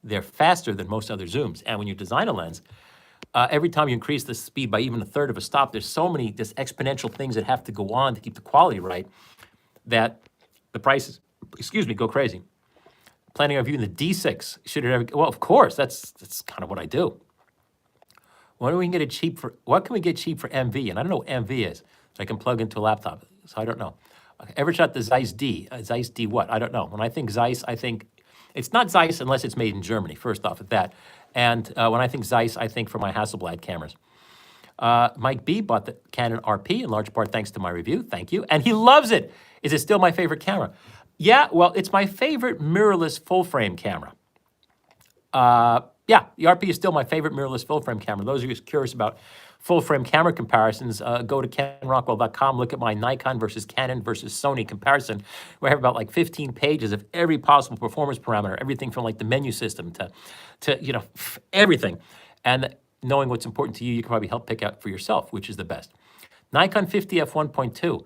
they're faster than most other zooms. And when you design a lens, every time you increase the speed by even a third of a stop, there's so many just exponential things that have to go on to keep the quality right that the prices, go crazy. Planning on viewing the D6. Should it ever? Well, of course. That's kind of what I do. What can we get cheap for MV? And I don't know what MV is. So I can plug into a laptop. So I don't know. Okay, ever shot the Zeiss D? Zeiss D what? I don't know. When I think Zeiss, I think It's not Zeiss unless it's made in Germany, first off at that. And when I think Zeiss, I think for my Hasselblad cameras. Mike B bought the Canon RP in large part thanks to my review. Thank you. And he loves it. Is it still my favorite camera? Yeah, well, it's my favorite mirrorless full-frame camera. Yeah, the RP is still my favorite mirrorless full-frame camera. Those of you curious about full-frame camera comparisons, go to kenrockwell.com, look at my Nikon versus Canon versus Sony comparison, where I have about like 15 pages of every possible performance parameter, everything from like the menu system to you know, everything. And knowing what's important to you, you can probably help pick out for yourself, which is the best. Nikon 50F 1.2.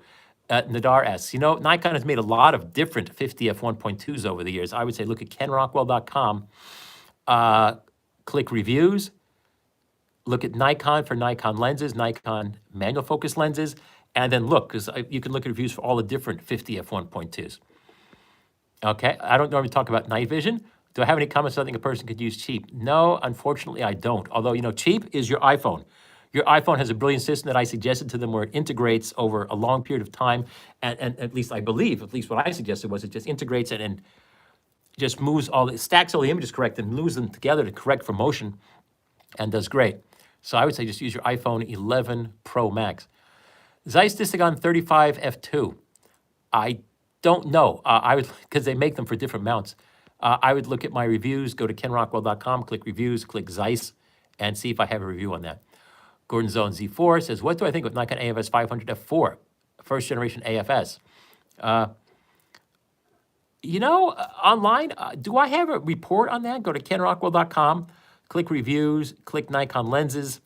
Nadar asks, you know, Nikon has made a lot of different 50F 1.2s over the years. I would say look at kenrockwell.com, click reviews, look at Nikon for Nikon lenses, Nikon manual focus lenses, and then look, because you can look at reviews for all the different 50F 1.2s. Okay, I don't normally talk about night vision. Do I have any comments on something a person could use cheap? No, unfortunately I don't. Although, you know, cheap is your iPhone. Your iPhone has a brilliant system that I suggested to them where it integrates over a long period of time. And at least I believe, at least what I suggested was it just integrates it and just moves stacks all the images correct and moves them together to correct for motion and does great. So I would say just use your iPhone 11 Pro Max. Zeiss Distagon 35 F2. I don't know. I would, because they make them for different mounts. I would look at my reviews, go to kenrockwell.com, click reviews, click Zeiss, and see if I have a review on that. Gordon Zone Z4 says, what do I think of Nikon AFS 500 F4, first generation AFS? You know, online, do I have a report on that? Go to kenrockwell.com, click reviews, click Nikon lenses,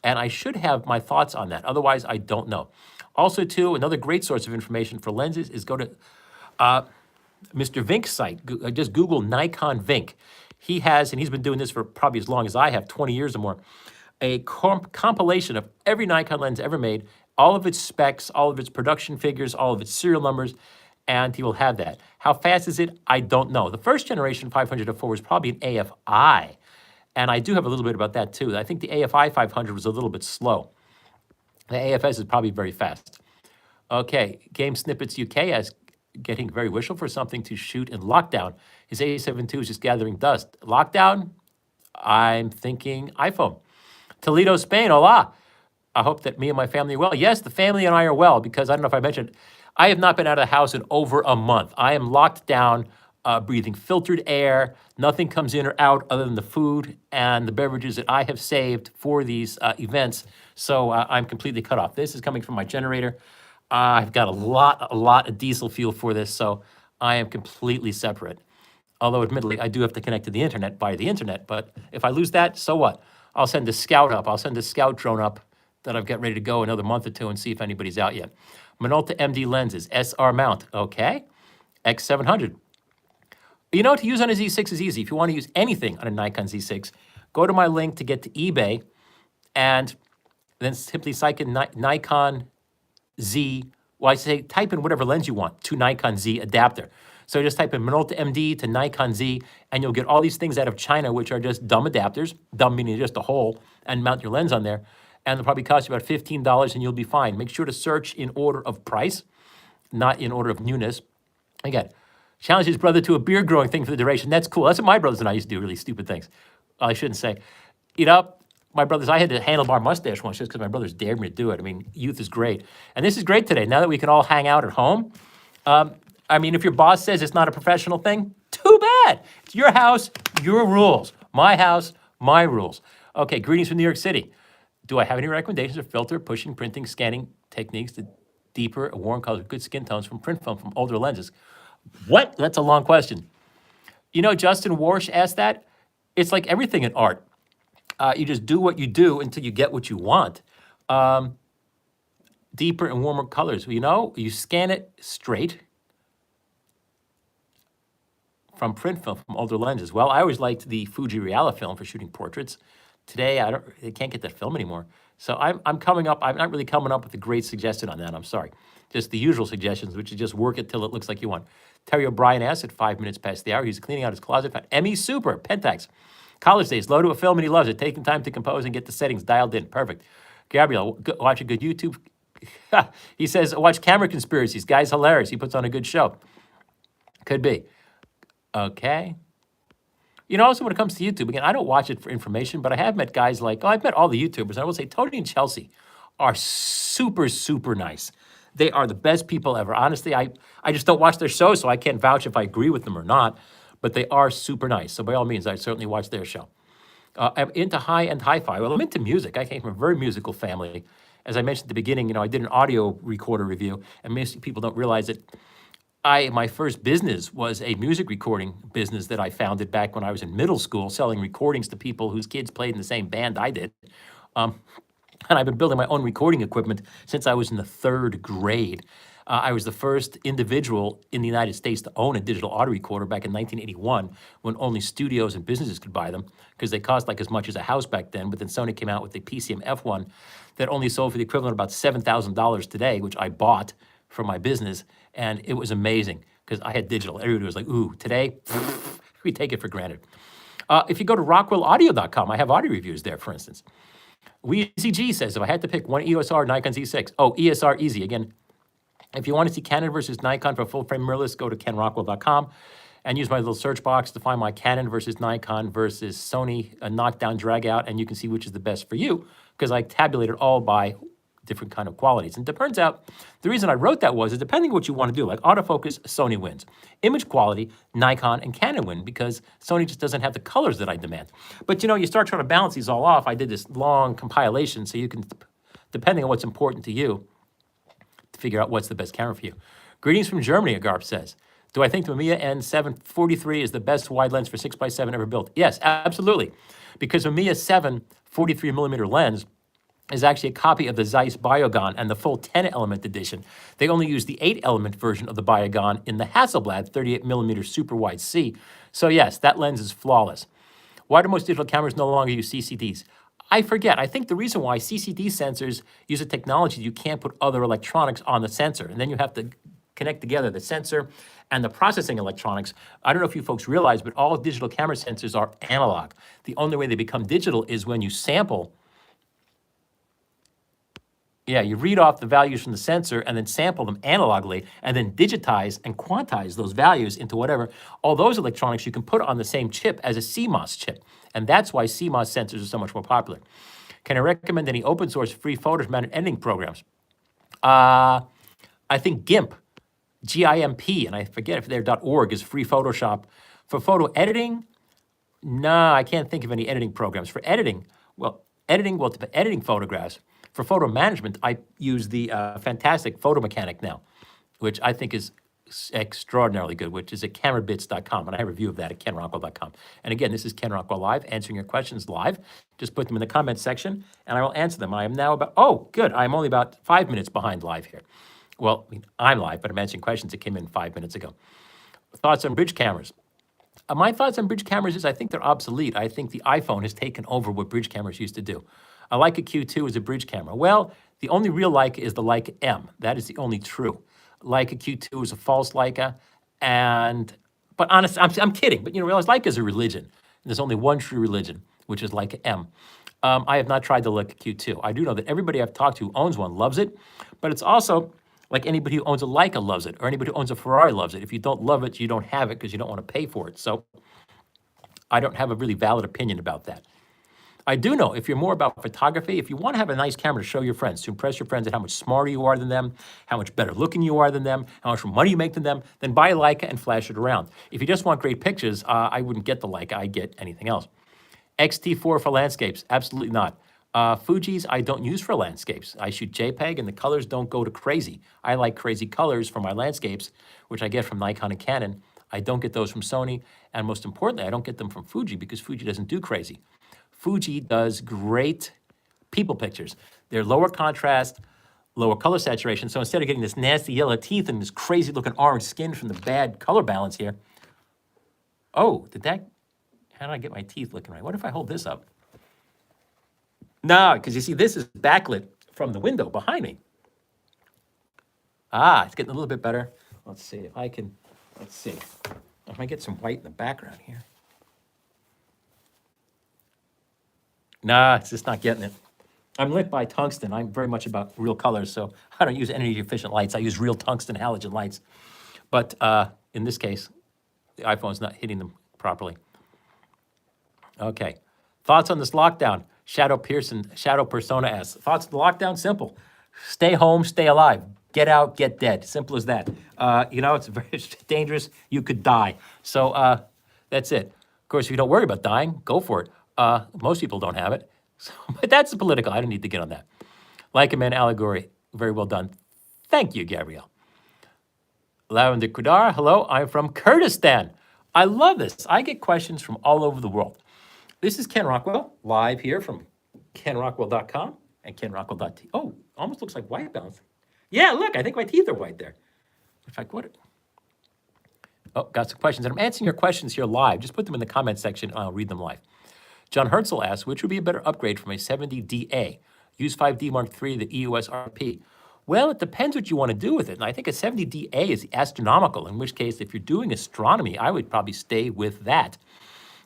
and I should have my thoughts on that. Otherwise, I don't know. Also, too, another great source of information for lenses is go to Mr. Vink's site. Just Google Nikon Vink. He has, and he's been doing this for probably as long as I have, 20 years or more, a compilation of every Nikon lens ever made, all of its specs, all of its production figures, all of its serial numbers, and he will have that. How fast is it? I don't know. The first generation 500 F4 was probably an AFI, and I do have a little bit about that too. I think the AFI 500 was a little bit slow. The AFS is probably very fast. Okay, Game Snippets UK is getting very wishful for something to shoot in lockdown. His A7 II is just gathering dust. Lockdown? I'm thinking iPhone. Toledo, Spain, hola. I hope that me and my family are well. Yes, the family and I are well, because I don't know if I mentioned, I have not been out of the house in over a month. I am locked down, breathing filtered air. Nothing comes in or out other than the food and the beverages that I have saved for these events. So I'm completely cut off. This is coming from my generator. I've got a lot of diesel fuel for this, so I am completely separate. Although, admittedly, I do have to connect to the internet via the internet, but if I lose that, so what? I'll send a scout up. I'll send a scout drone up that I've got ready to go another month or two and see if anybody's out yet. Minolta MD lenses, SR mount, okay. X700. You know, to use on a Z6 is easy. If you want to use anything on a Nikon Z6, go to my link to get to eBay and then simply type in Nikon Z, well, I say type in whatever lens you want to Nikon Z adapter. So just type in Minolta MD to Nikon Z, and you'll get all these things out of China, which are just dumb adapters, dumb meaning just a hole, and mount your lens on there. And they'll probably cost you about $15, and you'll be fine. Make sure to search in order of price, not in order of newness. Again, challenge his brother to a beard growing thing for the duration. That's cool. That's what my brothers and I used to do, really stupid things. Well, I shouldn't say. You know, my brothers, I had a handlebar mustache once just because my brothers dared me to do it. I mean, youth is great. And this is great today. Now that we can all hang out at home, I mean, if your boss says it's not a professional thing, too bad. It's your house, your rules. My house, my rules. Okay, greetings from New York City. Do I have any recommendations of filter, pushing, printing, scanning techniques to deeper, warm colors, good skin tones from print film from older lenses? What? That's a long question. You know, Justin Warsh asked that. It's like everything in art. You just do what you do until you get what you want. Deeper and warmer colors. You know, you scan it straight from print film from older lenses. Well, I always liked the Fuji Reala film for shooting portraits. Today, they can't get that film anymore. So I'm not really coming up with a great suggestion on that, I'm sorry. Just the usual suggestions, which is just work it till it looks like you want. Terry O'Brien asks at 5 minutes past the hour, he's cleaning out his closet, found ME Super, Pentax. College days, low to a film and he loves it, taking time to compose and get the settings dialed in, perfect. Gabriel, watch a good YouTube. He says, watch Camera Conspiracies, guy's hilarious, he puts on a good show. Could be. Okay. You know, also when it comes to YouTube, again, I don't watch it for information, but I have met guys like, I've met all the YouTubers. And I will say Tony and Chelsea are super, super nice. They are the best people ever. Honestly, I just don't watch their show, so I can't vouch if I agree with them or not, but they are super nice. So by all means, I certainly watch their show. I'm into high-end hi-fi. Well, I'm into music. I came from a very musical family. As I mentioned at the beginning, you know, I did an audio recorder review, and most people don't realize it. My first business was a music recording business that I founded back when I was in middle school, selling recordings to people whose kids played in the same band I did. And I've been building my own recording equipment since I was in the 3rd grade. I was the first individual in the United States to own a digital audio recorder back in 1981, when only studios and businesses could buy them, because they cost like as much as a house back then. But then Sony came out with the PCM F1 that only sold for the equivalent of about $7,000 today, which I bought for my business. And it was amazing because I had digital. Everybody was like, ooh, today, we take it for granted. If you go to rockwellaudio.com, I have audio reviews there, for instance. Weezy G says, if I had to pick one EOS R, Nikon Z6. Oh, ESR, easy. Again, if you want to see Canon versus Nikon for full-frame mirrorless, go to kenrockwell.com and use my little search box to find my Canon versus Nikon versus Sony knockdown, drag out, and you can see which is the best for you, because I tabulated all by different kind of qualities. And it turns out, the reason I wrote that was, depending on what you want to do, like autofocus, Sony wins. Image quality, Nikon and Canon win, because Sony just doesn't have the colors that I demand. But you know, you start trying to balance these all off. I did this long compilation so you can, depending on what's important to you, to figure out what's the best camera for you. Greetings from Germany, Agarp says. Do I think the Mamiya N743 is the best wide lens for 6x7 ever built? Yes, absolutely. Because the Mamiya 7 43mm lens is actually a copy of the Zeiss Biogon and the full 10-element edition. They only use the 8-element version of the Biogon in the Hasselblad 38mm super wide C. So yes, that lens is flawless. Why do most digital cameras no longer use CCDs? I forget. I think the reason why CCD sensors use a technology you can't put other electronics on the sensor, and then you have to connect together the sensor and the processing electronics. I don't know if you folks realize, but all digital camera sensors are analog. The only way they become digital is when you sample. Yeah, you read off the values from the sensor and then sample them analogically and then digitize and quantize those values into whatever. All those electronics you can put on the same chip as a CMOS chip. And that's why CMOS sensors are so much more popular. Can I recommend any open source free photos mounted editing programs? I think GIMP, G-I-M-P, and I forget if they're .org, is free Photoshop. For photo editing, no, I can't think of any editing programs. For editing, editing photographs. For photo management, I use the fantastic Photo Mechanic now, which I think is extraordinarily good, which is at camerabits.com, and I have a review of that at kenrockwell.com. And again, this is Ken Rockwell Live, answering your questions live. Just put them in the comments section, and I will answer them. I am now about, oh, good, I'm only about 5 minutes behind live here. Well, I mean, I'm live, but I'm answering questions that came in 5 minutes ago. Thoughts on bridge cameras? My thoughts on bridge cameras is I think they're obsolete. I think the iPhone has taken over what bridge cameras used to do. A Leica Q2 is a bridge camera. Well, the only real Leica is the Leica M. That is the only true. Leica Q2 is a false Leica, but honestly, I'm kidding. But you know, realize Leica is a religion. There's only one true religion, which is Leica M. I have not tried the Leica Q2. I do know that everybody I've talked to who owns one loves it, but it's also like anybody who owns a Leica loves it, or anybody who owns a Ferrari loves it. If you don't love it, you don't have it because you don't want to pay for it. So I don't have a really valid opinion about that. I do know if you're more about photography, if you want to have a nice camera to show your friends, to impress your friends at how much smarter you are than them, how much better looking you are than them, how much more money you make than them, then buy a Leica and flash it around. If you just want great pictures, I wouldn't get the Leica, I'd get anything else. XT4 for landscapes, absolutely not. Fuji's I don't use for landscapes. I shoot JPEG and the colors don't go to crazy. I like crazy colors for my landscapes, which I get from Nikon and Canon. I don't get those from Sony, and most importantly, I don't get them from Fuji because Fuji doesn't do crazy. Fuji does great people pictures. They're lower contrast, lower color saturation. So instead of getting this nasty yellow teeth and this crazy looking orange skin from the bad color balance here. Oh, how did I get my teeth looking right? What if I hold this up? No, because you see, this is backlit from the window behind me. It's getting a little bit better. Let's see if I can, If I get some white in the background here. Nah, it's just not getting it. I'm lit by tungsten. I'm very much about real colors, so I don't use energy-efficient lights. I use real tungsten halogen lights. But in this case, the iPhone's not hitting them properly. Okay. Thoughts on this lockdown? Shadow Persona asks. Thoughts on the lockdown? Simple. Stay home, stay alive. Get out, get dead. Simple as that. It's very dangerous. You could die. So that's it. Of course, if you don't worry about dying, go for it. Most people don't have it. So, but that's political. I don't need to get on that. Like a man allegory. Very well done. Thank you, Gabrielle. Lavender Kudar, hello. I'm from Kurdistan. I love this. I get questions from all over the world. This is Ken Rockwell, live here from kenrockwell.com and kenrockwell.tv. Oh, almost looks like white balance. Yeah, look, I think my teeth are white there. In fact, Oh, got some questions. And I'm answering your questions here live. Just put them in the comment section and I'll read them live. John Herzl asks, which would be a better upgrade from a 70DA? Use 5D Mark III, the EOS RP. Well, it depends what you want to do with it. And I think a 70DA is astronomical, in which case, if you're doing astronomy, I would probably stay with that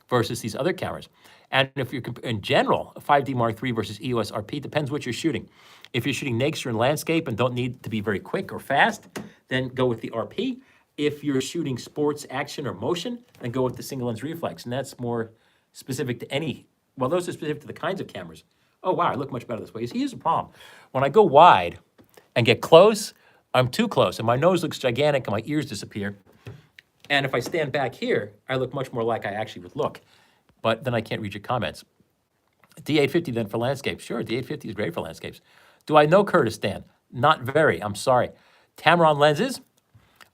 versus these other cameras. And if you're, in general, 5D Mark III versus EOS RP, depends what you're shooting. If you're shooting nature and landscape and don't need to be very quick or fast, then go with the RP. If you're shooting sports, action, or motion, then go with the single lens reflex. And that's more specific to those are specific to the kinds of cameras. Oh, wow, I look much better this way. See, here's the problem. When I go wide and get close, I'm too close, and my nose looks gigantic and my ears disappear. And if I stand back here, I look much more like I actually would look. But then I can't read your comments. D850 then for landscapes. Sure, D850 is great for landscapes. Do I know Kurdistan? Not very, I'm sorry. Tamron lenses?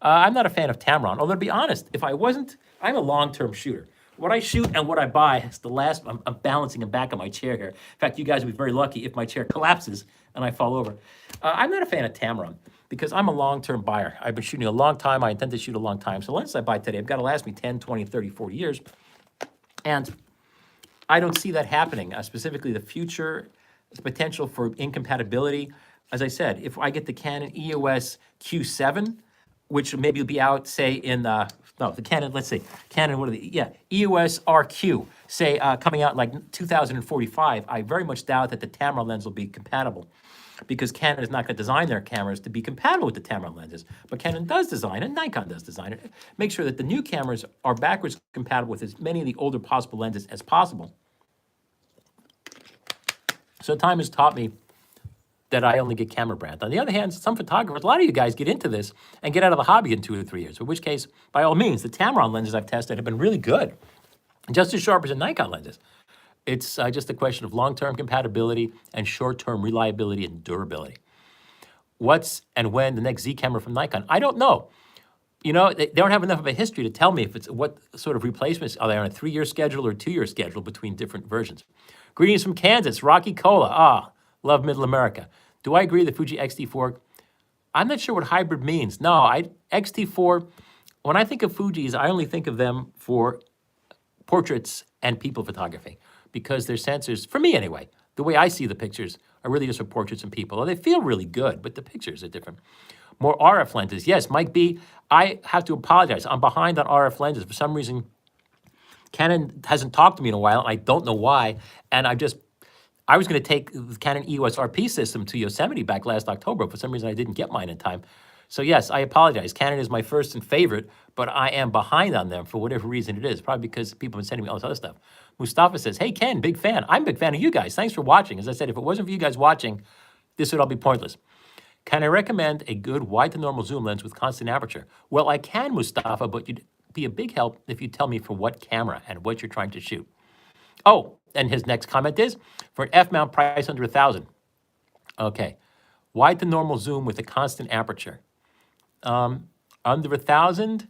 I'm not a fan of Tamron, although to be honest, if I wasn't, I'm a long-term shooter. What I shoot and what I buy is the last, I'm balancing the back of my chair here. In fact, you guys would be very lucky if my chair collapses and I fall over. I'm not a fan of Tamron because I'm a long-term buyer. I've been shooting a long time. I intend to shoot a long time. So lenses I buy today have got to last me 10, 20, 30, 40 years. And I don't see that happening, specifically the future, the potential for incompatibility. As I said, if I get the Canon EOS Q7, which maybe will be out, say, in, the Canon, let's see, Canon, EOS RQ, say, coming out like 2045, I very much doubt that the Tamron lens will be compatible because Canon is not going to design their cameras to be compatible with the Tamron lenses. But Canon does design, and Nikon does design it. Make sure that the new cameras are backwards compatible with as many of the older possible lenses as possible. So time has taught me that I only get camera brands. On the other hand, some photographers, a lot of you guys get into this and get out of the hobby in 2 or 3 years, in which case, by all means, the Tamron lenses I've tested have been really good, just as sharp as the Nikon lenses. It's just a question of long-term compatibility and short-term reliability and durability. What's and when the next Z camera from Nikon? I don't know. They don't have enough of a history to tell me if it's what sort of replacements are they on a 3-year schedule or 2-year schedule between different versions. Greetings from Kansas, Rocky Cola. Love Middle America. Do I agree the Fuji X-T4? I'm not sure what hybrid means. No, X-T4, when I think of Fujis, I only think of them for portraits and people photography because their sensors, for me anyway, the way I see the pictures are really just for portraits and people. They feel really good, but the pictures are different. More RF lenses. Yes, Mike B, I have to apologize. I'm behind on RF lenses. For some reason, Canon hasn't talked to me in a while, and I don't know why. And I was going to take the Canon EOS RP system to Yosemite back last October. For some reason, I didn't get mine in time. So yes, I apologize. Canon is my first and favorite, but I am behind on them for whatever reason it is. Probably because people have been sending me all this other stuff. Mustafa says, hey, Ken, big fan. I'm a big fan of you guys. Thanks for watching. As I said, if it wasn't for you guys watching, this would all be pointless. Can I recommend a good wide to normal zoom lens with constant aperture? Well, I can, Mustafa, but you'd be a big help if you tell me for what camera and what you're trying to shoot. Oh, and his next comment is, for an F-mount price under $1,000. Okay, wide to normal zoom with a constant aperture. Under $1,000,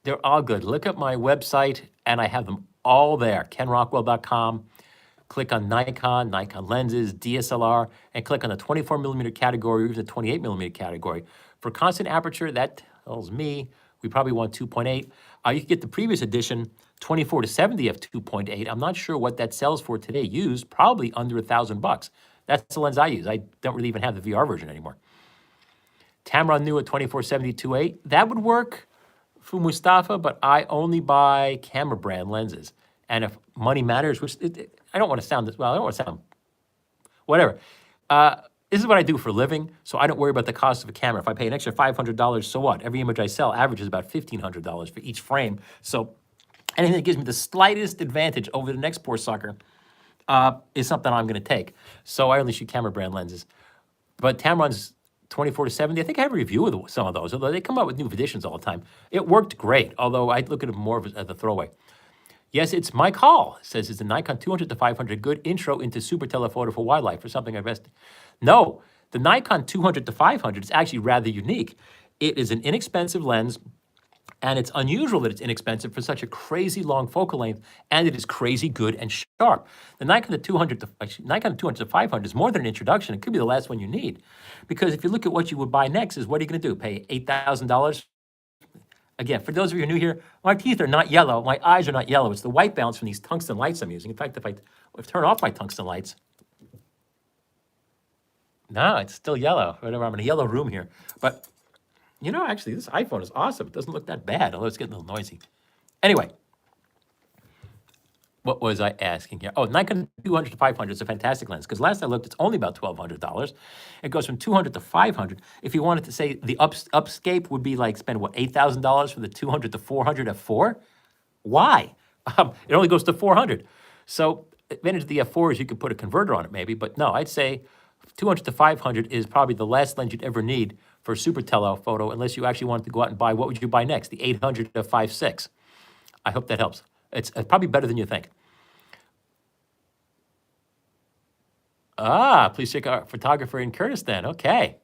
they're all good. Look at my website, and I have them all there, kenrockwell.com. Click on Nikon, Nikon lenses, DSLR, and click on the 24mm category or even the 28mm category. For constant aperture, that tells me we probably want 2.8. You can get the previous edition, 24 to 70 f2.8. I'm not sure what that sells for today. Used, probably under $1,000. That's the lens I use. I don't really even have the VR version anymore. Tamron new at 24-70 That would work for Mustafa, but I only buy camera brand lenses. And if money matters, which I don't want to sound this, well, I don't want to sound, whatever. This is what I do for a living, so I don't worry about the cost of a camera. If I pay an extra $500, so what? Every image I sell averages about $1,500 for each frame. So Anything that gives me the slightest advantage over the next poor sucker is something I'm going to take. So I only shoot camera brand lenses. But Tamron's 24 to 70, I think I have a review of some of those, although they come out with new editions all the time. It worked great, although I look at it more as a throwaway. Yes, it's Mike Hall. Says, is the Nikon 200 to 500 a good intro into super telephoto for wildlife or something I invested? No, the Nikon 200 to 500 is actually rather unique. It is an inexpensive lens, and it's unusual that it's inexpensive for such a crazy long focal length, and it is crazy good and sharp. The Nikon 200 to 500 is more than an introduction. It could be the last one you need. Because if you look at what you would buy next, is what are you going to do? Pay $8,000? Again, for those of you who are new here, my teeth are not yellow. My eyes are not yellow. It's the white balance from these tungsten lights I'm using. In fact, if I turn off my tungsten lights, no, it's still yellow. Whatever, I'm in a yellow room here. But you know, actually, this iPhone is awesome. It doesn't look that bad, although it's getting a little noisy. Anyway, what was I asking here? Oh, Nikon 200 to 500 is a fantastic lens, because last I looked, it's only about $1,200. It goes from 200 to 500. If you wanted to say the upscape would be like spend, what, $8,000 for the 200 to 400 f4? Why? It only goes to 400. So advantage of the f4 is you could put a converter on it maybe, but no, I'd say 200 to 500 is probably the last lens you'd ever need for super telephoto, unless you actually wanted to go out and buy, what would you buy next? The 800 to 5.6. I hope that helps. It's probably better than you think. Please check out photographer in Kurdistan. Okay.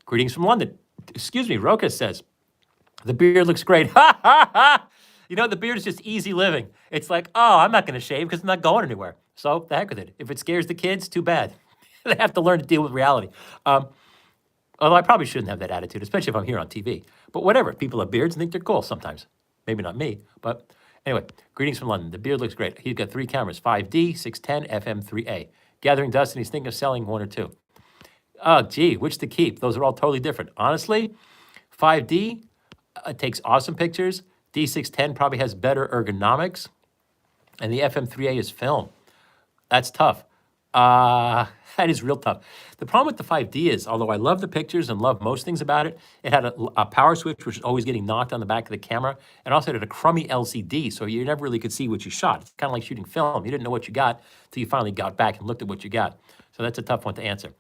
Greetings from London. Excuse me, Roka says, the beard looks great. Ha, ha, ha. You know, the beard is just easy living. It's like, oh, I'm not going to shave because I'm not going anywhere. So the heck with it. If it scares the kids, too bad. They have to learn to deal with reality. Although I probably shouldn't have that attitude, especially if I'm here on TV. But whatever, people have beards and think they're cool sometimes. Maybe not me, but anyway, greetings from London. The beard looks great. He's got 3 cameras, 5D, 610, FM3A. Gathering dust, and he's thinking of selling 1 or 2. Oh, gee, which to keep? Those are all totally different. Honestly, 5D takes awesome pictures. D610 probably has better ergonomics. And the FM3A is film. That's tough. That is real tough. The problem with the 5D is, although I love the pictures and love most things about it, it had a power switch, which was always getting knocked on the back of the camera, and also it had a crummy LCD, so you never really could see what you shot. It's kind of like shooting film. You didn't know what you got until you finally got back and looked at what you got. So that's a tough one to answer.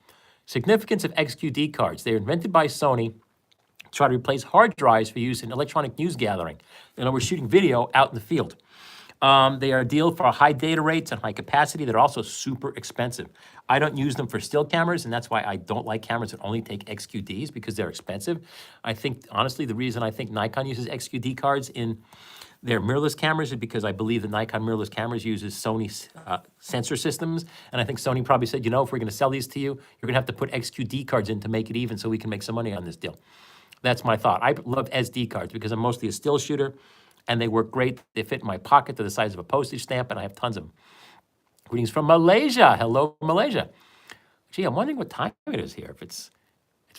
Significance of XQD cards. They were invented by Sony to try to replace hard drives for use in electronic news gathering. You know, we're shooting video out in the field. They are ideal for high data rates and high capacity. They're also super expensive. I don't use them for still cameras, and that's why I don't like cameras that only take XQDs, because they're expensive. I think, honestly, the reason I think Nikon uses XQD cards in their mirrorless cameras is because I believe the Nikon mirrorless cameras uses Sony sensor systems, and I think Sony probably said, you know, if we're going to sell these to you, you're going to have to put XQD cards in to make it even so we can make some money on this deal. That's my thought. I love SD cards because I'm mostly a still shooter, and they work great. They fit in my pocket to the size of a postage stamp, and I have tons of them. Greetings from Malaysia. Hello, Malaysia. Gee, I'm wondering what time it is here. If it's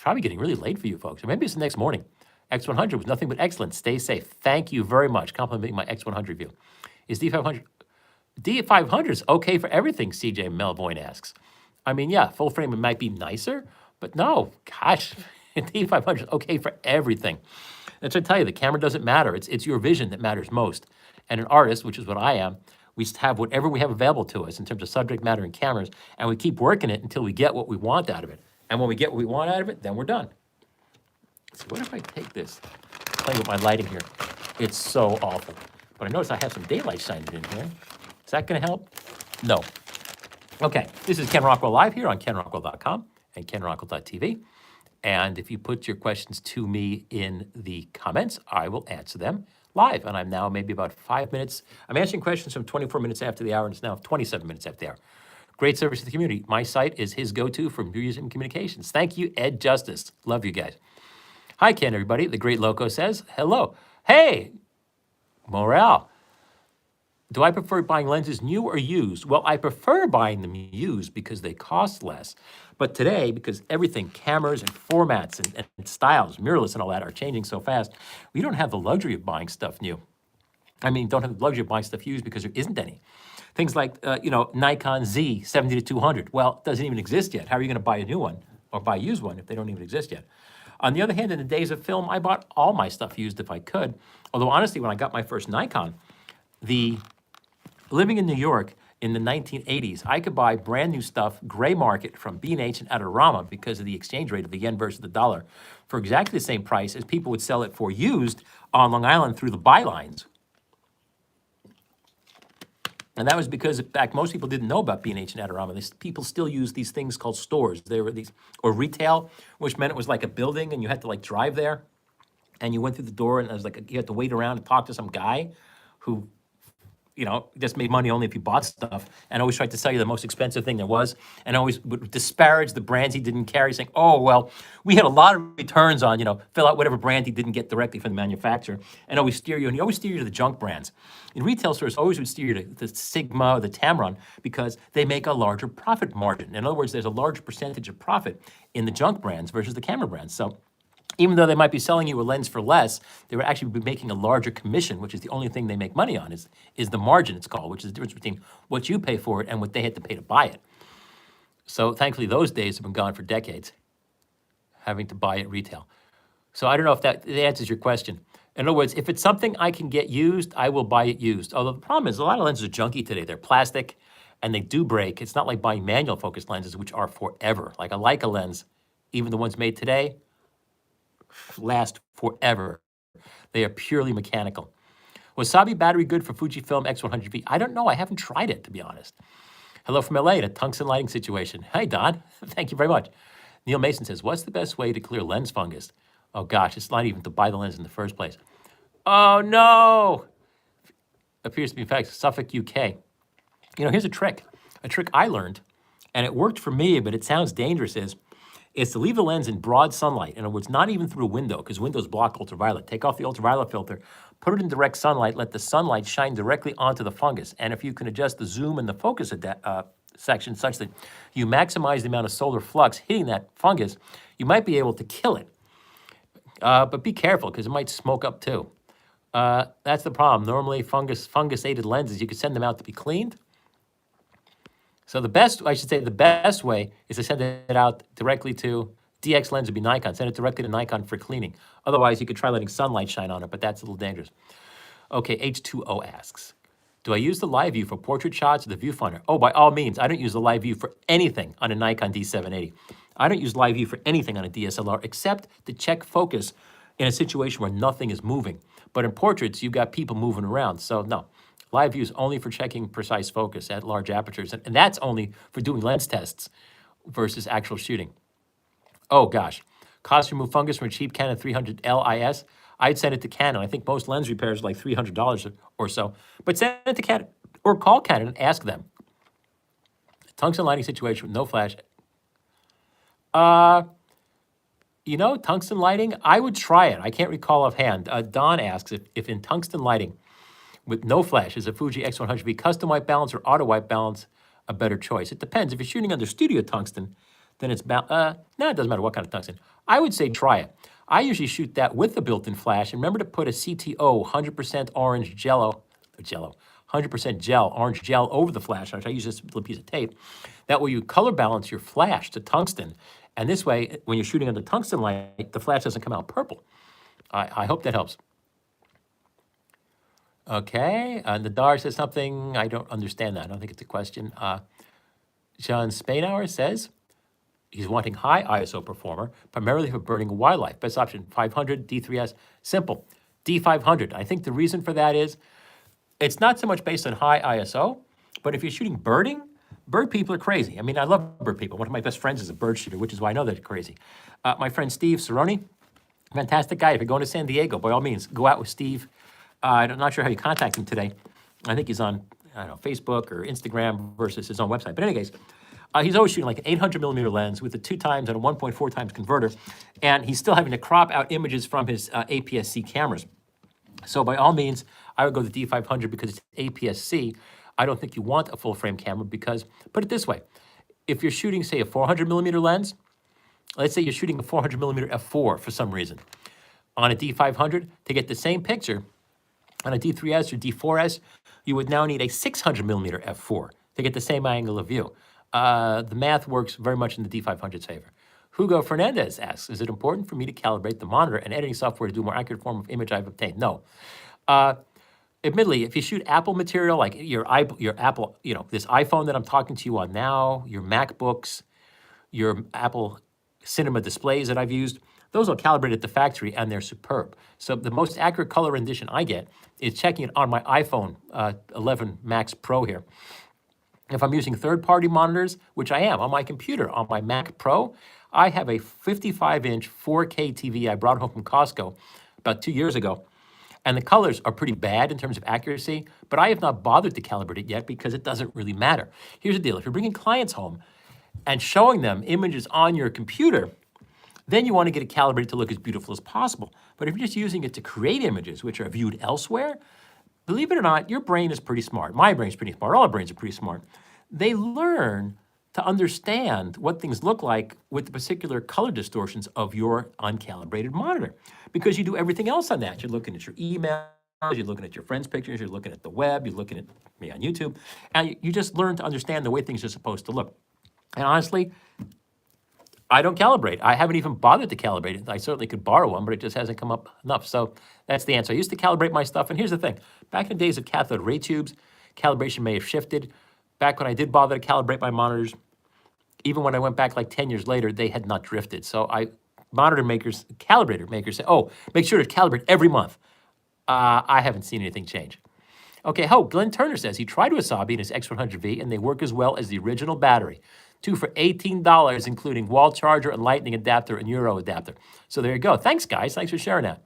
probably getting really late for you folks, or maybe it's the next morning. X100 was nothing but excellent. Stay safe. Thank you very much. Complimenting my X100 review. Is D500 is okay for everything? CJ Melvoin asks. I mean, yeah, full frame it might be nicer, but no, gosh, D500 is okay for everything. That's what I tell you, the camera doesn't matter. It's your vision that matters most. And an artist, which is what I am, we have whatever we have available to us in terms of subject matter and cameras, and we keep working it until we get what we want out of it. And when we get what we want out of it, then we're done. So what if I take this? Playing with my lighting here. It's so awful. But I notice I have some daylight shining in here. Is that going to help? No. Okay, this is Ken Rockwell Live here on kenrockwell.com and kenrockwell.tv. And if you put your questions to me in the comments, I will answer them live. And I'm now maybe about 5 minutes. I'm answering questions from 24 minutes after the hour, and it's now 27 minutes after the hour. Great service to the community. My site is his go-to for museum communications. Thank you, Ed Justice. Love you guys. Hi, Ken, everybody. The Great Loco says, hello. Hey, Morale. Do I prefer buying lenses new or used? Well, I prefer buying them used because they cost less. But today, because everything, cameras and formats and styles, mirrorless and all that are changing so fast, we don't have the luxury of buying stuff new. I mean, don't have the luxury of buying stuff used because there isn't any. Things like, Nikon Z 70 to 200. Well, it doesn't even exist yet. How are you going to buy a new one or buy a used one if they don't even exist yet? On the other hand, in the days of film, I bought all my stuff used if I could. Although, honestly, when I got my first Nikon, the living in New York in the 1980s, I could buy brand new stuff, gray market from B&H and Adorama because of the exchange rate of the yen versus the dollar for exactly the same price as people would sell it for used on Long Island through the bylines. And that was because, in fact, most people didn't know about B&H and Adorama. People still use these things called stores. They were these, or retail, which meant it was like a building and you had to like drive there and you went through the door and it was like you had to wait around and talk to some guy who just made money only if you bought stuff, and always tried to sell you the most expensive thing there was, and always would disparage the brands he didn't carry, saying, oh, well, we had a lot of returns on, fill out whatever brand he didn't get directly from the manufacturer, and always steer you, and he always steer you to the junk brands. In retail stores, always would steer you to the Sigma or the Tamron because they make a larger profit margin. In other words, there's a large percentage of profit in the junk brands versus the camera brands. So even though they might be selling you a lens for less, they would actually be making a larger commission, which is the only thing they make money on, is the margin, it's called, which is the difference between what you pay for it and what they had to pay to buy it. So thankfully, those days have been gone for decades, having to buy it retail. So I don't know if that answers your question. In other words, if it's something I can get used, I will buy it used. Although the problem is a lot of lenses are junky today. They're plastic and they do break. It's not like buying manual focus lenses, which are forever. Like a Leica lens, even the ones made today, last forever. They are purely mechanical. Wasabi battery good for Fujifilm X100V? I don't know. I haven't tried it, to be honest. Hello from LA, in a tungsten lighting situation. Hi, Don. Thank you very much. Neil Mason says, what's the best way to clear lens fungus? Oh, gosh, it's not even to buy the lens in the first place. Oh, no. Appears to be, in fact, Suffolk, UK. Here's a trick I learned, and it worked for me, but it sounds dangerous, is to leave the lens in broad sunlight. In other words, not even through a window, because windows block ultraviolet. Take off the ultraviolet filter, put it in direct sunlight, let the sunlight shine directly onto the fungus. And if you can adjust the zoom and the focus of that section such that you maximize the amount of solar flux hitting that fungus, you might be able to kill it. But be careful, because it might smoke up too. That's the problem. Normally, fungus-aided lenses, you could send them out to be cleaned. So the best way is to send it out directly to DX lens would be Nikon. Send it directly to Nikon for cleaning. Otherwise, you could try letting sunlight shine on it, but that's a little dangerous. Okay, H2O asks, do I use the live view for portrait shots or the viewfinder? Oh, by all means, I don't use the live view for anything on a Nikon D780. I don't use live view for anything on a DSLR except to check focus in a situation where nothing is moving. But in portraits, you've got people moving around, so no. Live view is only for checking precise focus at large apertures, and that's only for doing lens tests versus actual shooting. Oh gosh, cost to remove fungus from a cheap Canon 300L IS. I'd send it to Canon. I think most lens repairs are like $300 or so, but send it to Canon or call Canon and ask them. Tungsten lighting situation with no flash. Tungsten lighting, I would try it. I can't recall offhand. Don asks if in tungsten lighting, with no flash, is a Fuji X100V custom white balance or auto white balance a better choice? It depends. If you're shooting under studio tungsten, then it's no, it doesn't matter what kind of tungsten. I would say try it. I usually shoot that with the built-in flash. And remember to put a CTO 100% orange 100% gel, orange gel over the flash. I use this little piece of tape. That way you color balance your flash to tungsten. And this way, when you're shooting under tungsten light, the flash doesn't come out purple. I hope that helps. Okay, Nadar says something, I don't understand that. I don't think it's a question. John Spainhour says he's wanting high ISO performer, primarily for birding wildlife. Best option, 500, D3S, simple, D500. I think the reason for that is it's not so much based on high ISO, but if you're shooting birding, bird people are crazy. I mean, I love bird people. One of my best friends is a bird shooter, which is why I know they're crazy. My friend Steve Cerrone, fantastic guy. If you're going to San Diego, by all means, go out with Steve. I'm not sure how you contact him today. I think he's on, Facebook or Instagram versus his own website. But in any case, he's always shooting like an 800 millimeter lens with a 2x and a 1.4 times converter. And he's still having to crop out images from his APS-C cameras. So by all means, I would go the D500 because it's APS-C. I don't think you want a full frame camera because, put it this way, if you're shooting, say, a 400 millimeter lens, let's say you're shooting a 400 millimeter f4 for some reason, on a D500, to get the same picture, on a D3S or D4S, you would now need a 600 millimeter f4 to get the same angle of view. The math works very much in the D500's favor. Hugo Fernandez asks, is it important for me to calibrate the monitor and editing software to do a more accurate form of image I've obtained? No. admittedly, if you shoot Apple material, like your Apple, this iPhone that I'm talking to you on now, your MacBooks, your Apple Cinema displays that I've used, those are calibrated at the factory and they're superb. So the most accurate color rendition I get is checking it on my iPhone 11 Max Pro here. If I'm using third-party monitors, which I am on my computer, on my Mac Pro, I have a 55-inch 4K TV I brought home from Costco about 2 years ago. And the colors are pretty bad in terms of accuracy, but I have not bothered to calibrate it yet because it doesn't really matter. Here's the deal. If you're bringing clients home and showing them images on your computer, then you want to get it calibrated to look as beautiful as possible. But if you're just using it to create images which are viewed elsewhere, believe it or not, your brain is pretty smart. My brain's pretty smart. All our brains are pretty smart. They learn to understand what things look like with the particular color distortions of your uncalibrated monitor, because you do everything else on that. You're looking at your email, you're looking at your friends' pictures, you're looking at the web, you're looking at me on YouTube, and you just learn to understand the way things are supposed to look. And honestly, I don't calibrate. I haven't even bothered to calibrate it. I certainly could borrow one, but it just hasn't come up enough. So that's the answer. I used to calibrate my stuff, and here's the thing. Back in the days of cathode ray tubes, calibration may have shifted. Back when I did bother to calibrate my monitors, even when I went back like 10 years later, they had not drifted. So calibrator makers say, oh, make sure to calibrate every month. I haven't seen anything change. Okay, Glenn Turner says he tried Wasabi in his X100V and they work as well as the original battery. 2 for $18, including wall charger, and lightning adapter, and Euro adapter. So there you go. Thanks, guys. Thanks for sharing that.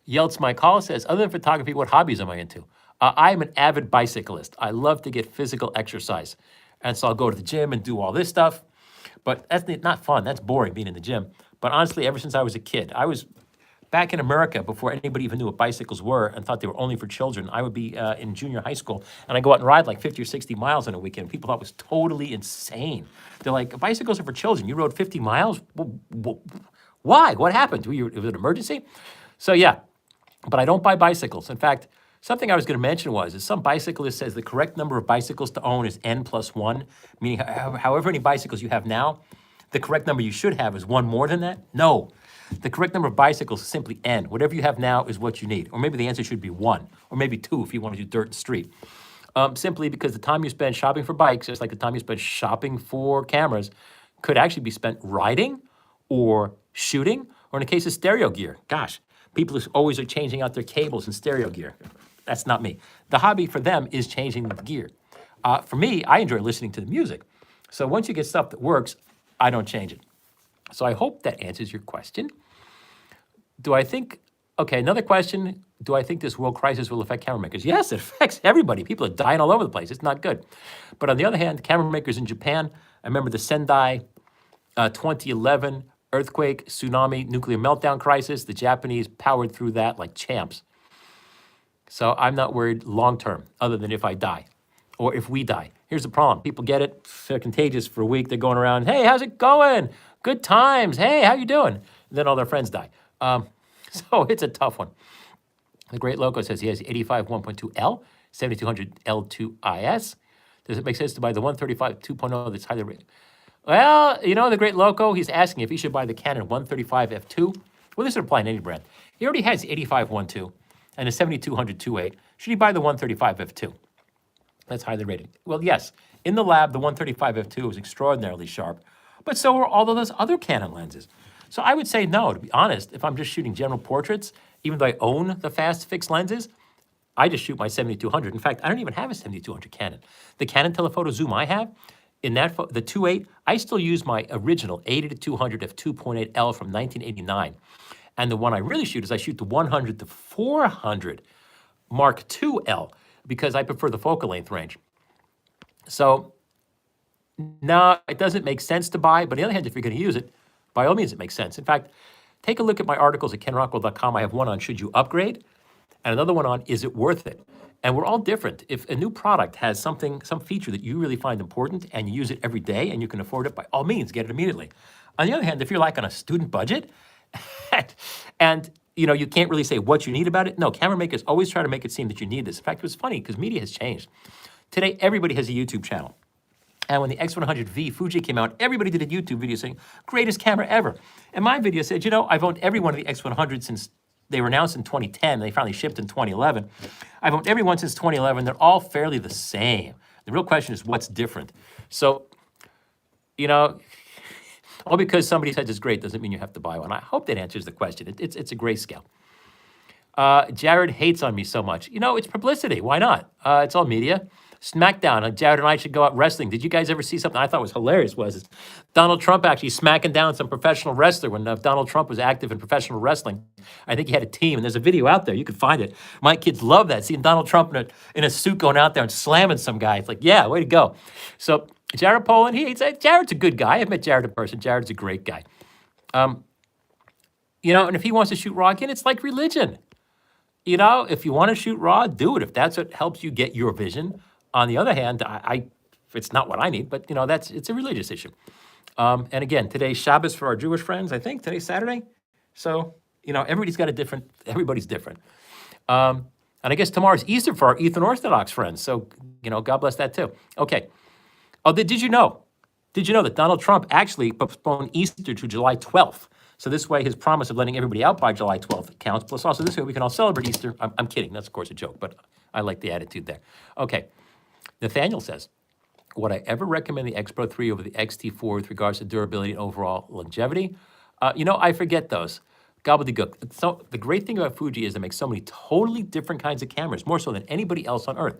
Yelts My Call says, other than photography, what hobbies am I into? I'm an avid bicyclist. I love to get physical exercise. And so I'll go to the gym and do all this stuff. But that's not fun. That's boring, being in the gym. But honestly, ever since I was a kid, I was back in America before anybody even knew what bicycles were and thought they were only for children. I would be in junior high school, and I'd go out and ride like 50 or 60 miles on a weekend. People thought it was totally insane. They're like, bicycles are for children. You rode 50 miles? Why? What happened? Was it an emergency? So yeah, but I don't buy bicycles. In fact, something I was going to mention is some bicyclist says the correct number of bicycles to own is N+1, meaning however many bicycles you have now, the correct number you should have is one more than that? No. The correct number of bicycles is simply N. Whatever you have now is what you need. Or maybe the answer should be 1, or maybe 2 if you want to do dirt and street. Simply because the time you spend shopping for bikes, just like the time you spend shopping for cameras, could actually be spent riding or shooting, or in the case of stereo gear. Gosh, people always are changing out their cables in stereo gear. That's not me. The hobby for them is changing the gear. For me, I enjoy listening to the music. So once you get stuff that works, I don't change it. So I hope that answers your question. Another question, do I think this world crisis will affect camera makers? Yes, it affects everybody. People are dying all over the place. It's not good. But on the other hand, camera makers in Japan, I remember the Sendai 2011 earthquake, tsunami, nuclear meltdown crisis. The Japanese powered through that like champs. So I'm not worried long term, other than if I die or if we die. Here's the problem. People get it. They're contagious for a week. They're going around, hey, how's it going? Good times. Hey, how you doing? And then all their friends die. So it's a tough one. The Great Loco says he has the 85 1.2L, 7200 L2IS. Does it make sense to buy the 135 2.0 that's highly rated? Well, the Great Loco, he's asking if he should buy the Canon 135 f2. Well, this would apply in any brand. He already has the 85 1.2 and a 7200 2.8. Should he buy the 135 f2? That's highly rated. Well, yes. In the lab, the 135 f2 is extraordinarily sharp, but so are all of those other Canon lenses. So I would say no, to be honest. If I'm just shooting general portraits, even though I own the fast fixed lenses, I just shoot my 7200. In fact, I don't even have a 7200 Canon. The Canon telephoto zoom I have, in that the 2.8, I still use my original 80-200 f2.8L from 1989. And the one I really shoot is I shoot the 100-400 Mark IIL because I prefer the focal length range. So no, it doesn't make sense to buy, but on the other hand, if you're going to use it, by all means, it makes sense. In fact, take a look at my articles at kenrockwell.com. I have one on should you upgrade, and another one on is it worth it? And we're all different. If a new product has some feature that you really find important and you use it every day and you can afford it, by all means, get it immediately. On the other hand, if you're like on a student budget and you can't really say what you need about it, no, camera makers always try to make it seem that you need this. In fact, it was funny because media has changed. Today, everybody has a YouTube channel. And when the X100V Fuji came out, everybody did a YouTube video saying, greatest camera ever. And my video said, I've owned every one of the X100s since they were announced in 2010. They finally shipped in 2011. I've owned every one since 2011. They're all fairly the same. The real question is what's different. So, you know, all because somebody says it's great doesn't mean you have to buy one. I hope that answers the question. It's a grayscale. Jared hates on me so much. You know, it's publicity. Why not? It's all media. SmackDown, Jared and I should go out wrestling. Did you guys ever see something I thought was hilarious was Donald Trump actually smacking down some professional wrestler when Donald Trump was active in professional wrestling. I think he had a team, and there's a video out there. You can find it. My kids love that, seeing Donald Trump in a suit going out there and slamming some guy. It's like, yeah, way to go. So Jared Poland, Jared's a good guy. I've met Jared in person. Jared's a great guy. You know, and if he wants to shoot raw again, it's like religion. You know, if you want to shoot raw, do it. If that's what helps you get your vision. On the other hand, it's not what I need, but you know, it's a religious issue. And again, today's Shabbos for our Jewish friends. I think today's Saturday, so you know, everybody's different. And I guess tomorrow's Easter for our Eastern Orthodox friends. So you know, God bless that too. Okay. Oh, did you know? Did you know that Donald Trump actually postponed Easter to July 12th? So this way, his promise of letting everybody out by July 12th counts. Plus, also this way, we can all celebrate Easter. I'm kidding. That's of course a joke, but I like the attitude there. Okay. Nathaniel says, would I ever recommend the X Pro 3 over the XT4 with regards to durability and overall longevity? You know, I forget those. Gobbledygook. So the great thing about Fuji is they make so many totally different kinds of cameras, more so than anybody else on earth.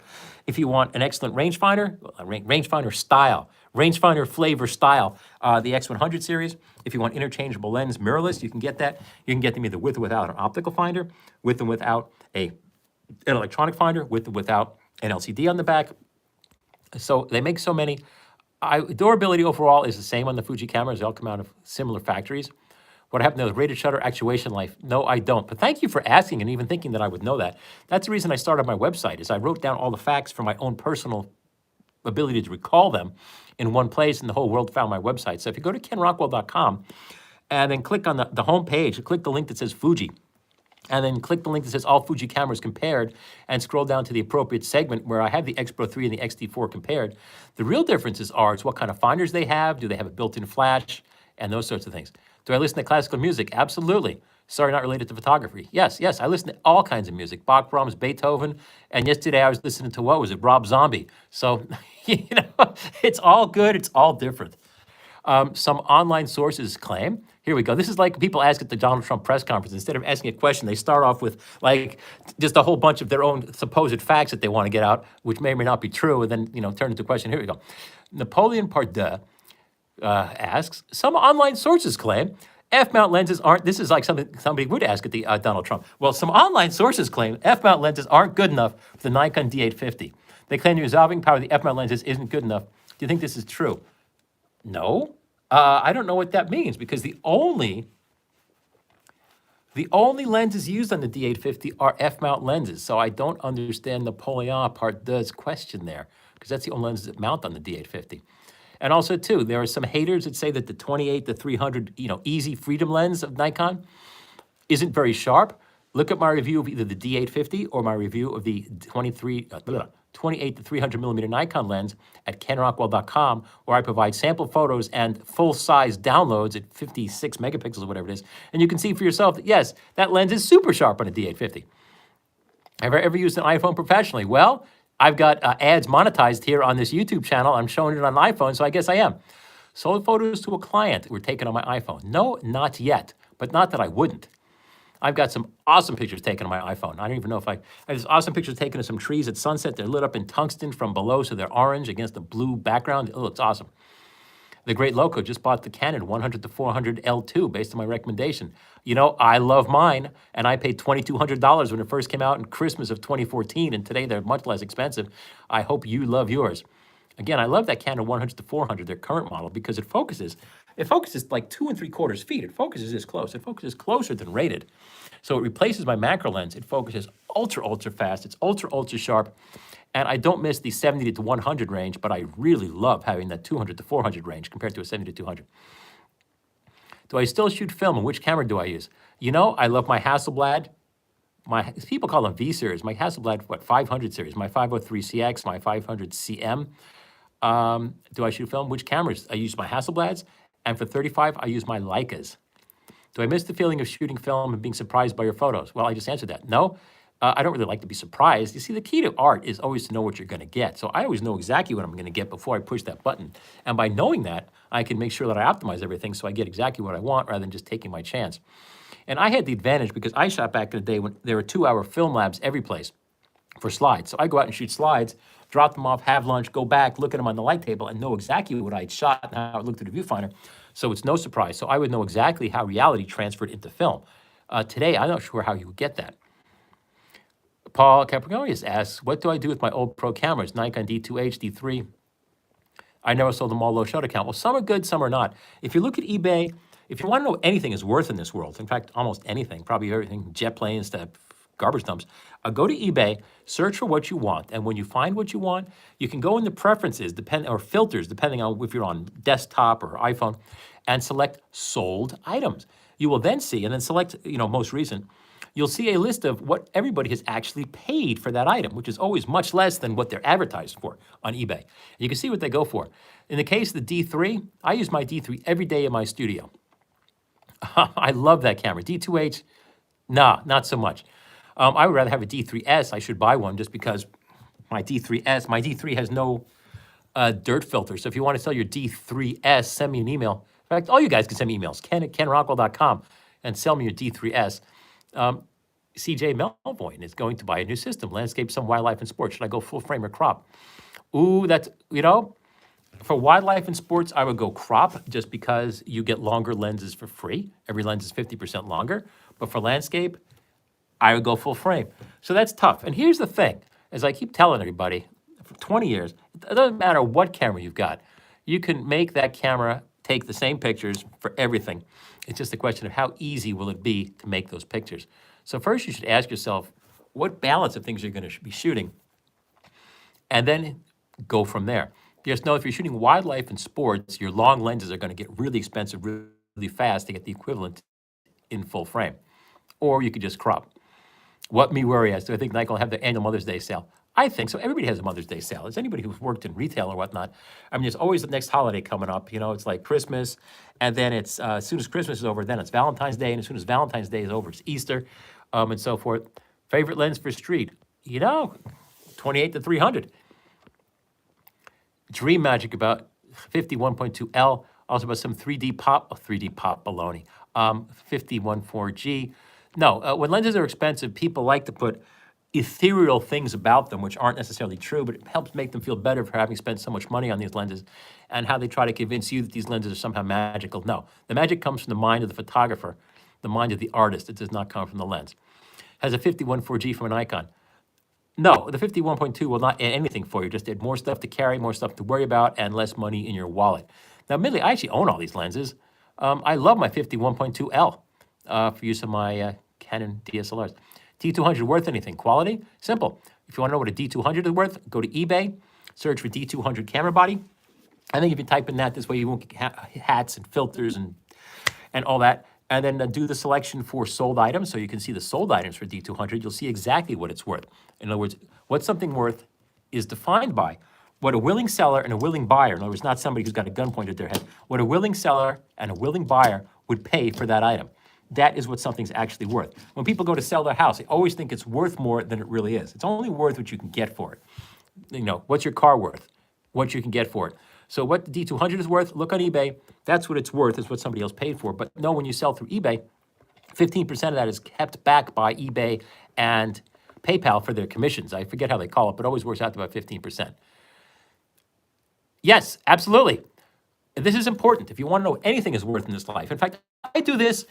If you want an excellent rangefinder, rangefinder style, rangefinder flavor style, the X100 series. If you want interchangeable lens, mirrorless, you can get that. You can get them either with or without an optical finder, with and without an electronic finder, with and without an LCD on the back. So they make so many. Durability overall is the same on the Fuji cameras. They all come out of similar factories. What happened to the rated shutter actuation life? No, I don't. But thank you for asking and even thinking that I would know that. That's the reason I started my website, is I wrote down all the facts for my own personal ability to recall them in one place, and the whole world found my website. So if you go to kenrockwell.com and then click on the home page, click the link that says Fuji, and then click the link that says all Fuji cameras compared and scroll down to the appropriate segment where I have the X Pro 3 and the XT4 compared. The real differences are it's what kind of finders they have, do they have a built-in flash, and those sorts of things. Do I listen to classical music? Absolutely. Sorry, not related to photography. Yes, I listen to all kinds of music, Bach, Brahms, Beethoven, and yesterday I was listening to, what was it, Rob Zombie. So, you know, it's all good, it's all different. Some online sources claim, here we go. This is like people ask at the Donald Trump press conference. Instead of asking a question, they start off with like just a whole bunch of their own supposed facts that they want to get out, which may or may not be true, and then, you know, turn into a question. Here we go. Napoleon Pardeux asks, some online sources claim F-mount lenses aren't, this is like something somebody would ask at the Donald Trump. Well, some online sources claim F-mount lenses aren't good enough for the Nikon D850. They claim the resolving power of the F-mount lenses isn't good enough. Do you think this is true? No. I don't know what that means, because the only lenses used on the D850 are F-mount lenses. So I don't understand Napoleon Pardeux's question there, because that's the only lenses that mount on the D850. And also, too, there are some haters that say that the 28 to 300, you know, easy freedom lens of Nikon isn't very sharp. Look at my review of either the D850 or my review of the 28 to 300 millimeter Nikon lens at kenrockwell.com, where I provide sample photos and full-size downloads at 56 megapixels or whatever it is. And you can see for yourself that, yes, that lens is super sharp on a D850. Have I ever used an iPhone professionally? Well, I've got ads monetized here on this YouTube channel. I'm showing it on an iPhone, so I guess I am. Sold photos to a client were taken on my iPhone. No, not yet, but not that I wouldn't. I've got some awesome pictures taken on my iPhone. I don't even know if I have this awesome pictures taken of some trees at sunset. They're lit up in tungsten from below, so they're orange against the blue background. It looks awesome. The Great Loco just bought the Canon 100 to 400 L2 based on my recommendation. You know, I love mine, and I paid $2,200 when it first came out in Christmas of 2014, and today they're much less expensive. I hope you love yours. Again, I love that Canon 100 to 400, their current model, because it focuses like 2 3/4 feet. It focuses this close. It focuses closer than rated. So it replaces my macro lens. It focuses ultra fast. It's ultra sharp. And I don't miss the 70 to 100 range, but I really love having that 200 to 400 range compared to a 70 to 200. Do I still shoot film, and which camera do I use? You know, I love my Hasselblad. People call them V-series. My Hasselblad, 500 series, my 503CX, my 500CM. Do I shoot film? Which cameras? I use my Hasselblads, and for 35, I use my Leicas. Do I miss the feeling of shooting film and being surprised by your photos? Well, I just answered that. No, I don't really like to be surprised. You see, the key to art is always to know what you're going to get. So I always know exactly what I'm going to get before I push that button. And by knowing that, I can make sure that I optimize everything so I get exactly what I want rather than just taking my chance. And I had the advantage because I shot back in the day when there were 2-hour film labs every place for slides. So I go out and shoot slides, drop them off, have lunch, go back, look at them on the light table, and know exactly what I'd shot and how it looked through the viewfinder. So it's no surprise. So I would know exactly how reality transferred into film. Today, I'm not sure how you would get that. Paul Capriorius asks, what do I do with my old pro cameras, Nikon D2H, D3? I never sold them all low shutter count. Well, some are good, some are not. If you look at eBay, if you want to know anything is worth in this world, in fact, almost anything, probably everything, jet planes to garbage dumps, go to eBay, search for what you want, and when you find what you want, you can go into preferences or filters, depending on if you're on desktop or iPhone, and select sold items. You will then see, and then select, most recent, you'll see a list of what everybody has actually paid for that item, which is always much less than what they're advertised for on eBay. You can see what they go for. In the case of the D3, I use my D3 every day in my studio. I love that camera. D2H, nah, not so much. I would rather have a D3S. I should buy one just because my D3 has no dirt filter. So if you want to sell your D3S, send me an email. In fact, all you guys can send me emails, ken@kenrockwell.com, and sell me your D3S. CJ Melvoin is going to buy a new system, landscape, some wildlife, and sports. Should I go full frame or crop? Ooh, that's, for wildlife and sports, I would go crop just because you get longer lenses for free. Every lens is 50% longer. But for landscape, I would go full frame. So that's tough. And here's the thing, as I keep telling everybody, for 20 years, it doesn't matter what camera you've got. You can make that camera take the same pictures for everything. It's just a question of how easy will it be to make those pictures. So first you should ask yourself, what balance of things you're going to be shooting? And then go from there. Just know if you're shooting wildlife and sports, your long lenses are going to get really expensive really fast to get the equivalent in full frame. Or you could just crop. What me worry as, do I think Nikon will have their annual Mother's Day sale? I think so. Everybody has a Mother's Day sale. As anybody who's worked in retail or whatnot, I mean, there's always the next holiday coming up. It's like Christmas, and then it's as soon as Christmas is over, then it's Valentine's Day, and as soon as Valentine's Day is over, it's Easter, and so forth. Favorite lens for street? 28 to 300. Dream magic about 51.2L, also about some 3D pop baloney. 51.4G. No, when lenses are expensive, people like to put ethereal things about them, which aren't necessarily true, but it helps make them feel better for having spent so much money on these lenses, and how they try to convince you that these lenses are somehow magical. No, the magic comes from the mind of the photographer, the mind of the artist. It does not come from the lens. Has a 51.4G from a Nikon. No, the 51.2 will not add anything for you. Just add more stuff to carry, more stuff to worry about, and less money in your wallet. Now, admittedly, I actually own all these lenses. I love my 51.2L for use of my Canon DSLRs. D200 worth anything? Quality? Simple. If you want to know what a D200 is worth, go to eBay, search for D200 camera body. I think if you type in that, this way you won't get hats and filters and all that. And then do the selection for sold items, so you can see the sold items for D200. You'll see exactly what it's worth. In other words, what something worth is defined by what a willing seller and a willing buyer, in other words, not somebody who's got a gun pointed at their head, what a willing seller and a willing buyer would pay for that item. That is what something's actually worth. When people go to sell their house, they always think it's worth more than it really is. It's only worth what you can get for it. What's your car worth? What you can get for it. So what the D200 is worth, look on eBay. That's what it's worth, is what somebody else paid for. But no, when you sell through eBay, 15% of that is kept back by eBay and PayPal for their commissions. I forget how they call it, but it always works out to about 15%. Yes, absolutely. This is important. If you want to know what anything is worth in this life. In fact, I do this.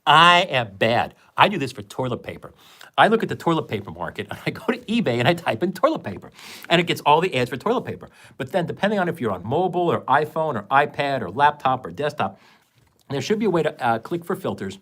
I am bad. I do this for toilet paper. I look at the toilet paper market, and I go to eBay, and I type in toilet paper, and it gets all the ads for toilet paper. But then depending on if you're on mobile or iPhone or iPad or laptop or desktop, there should be a way to click for filters.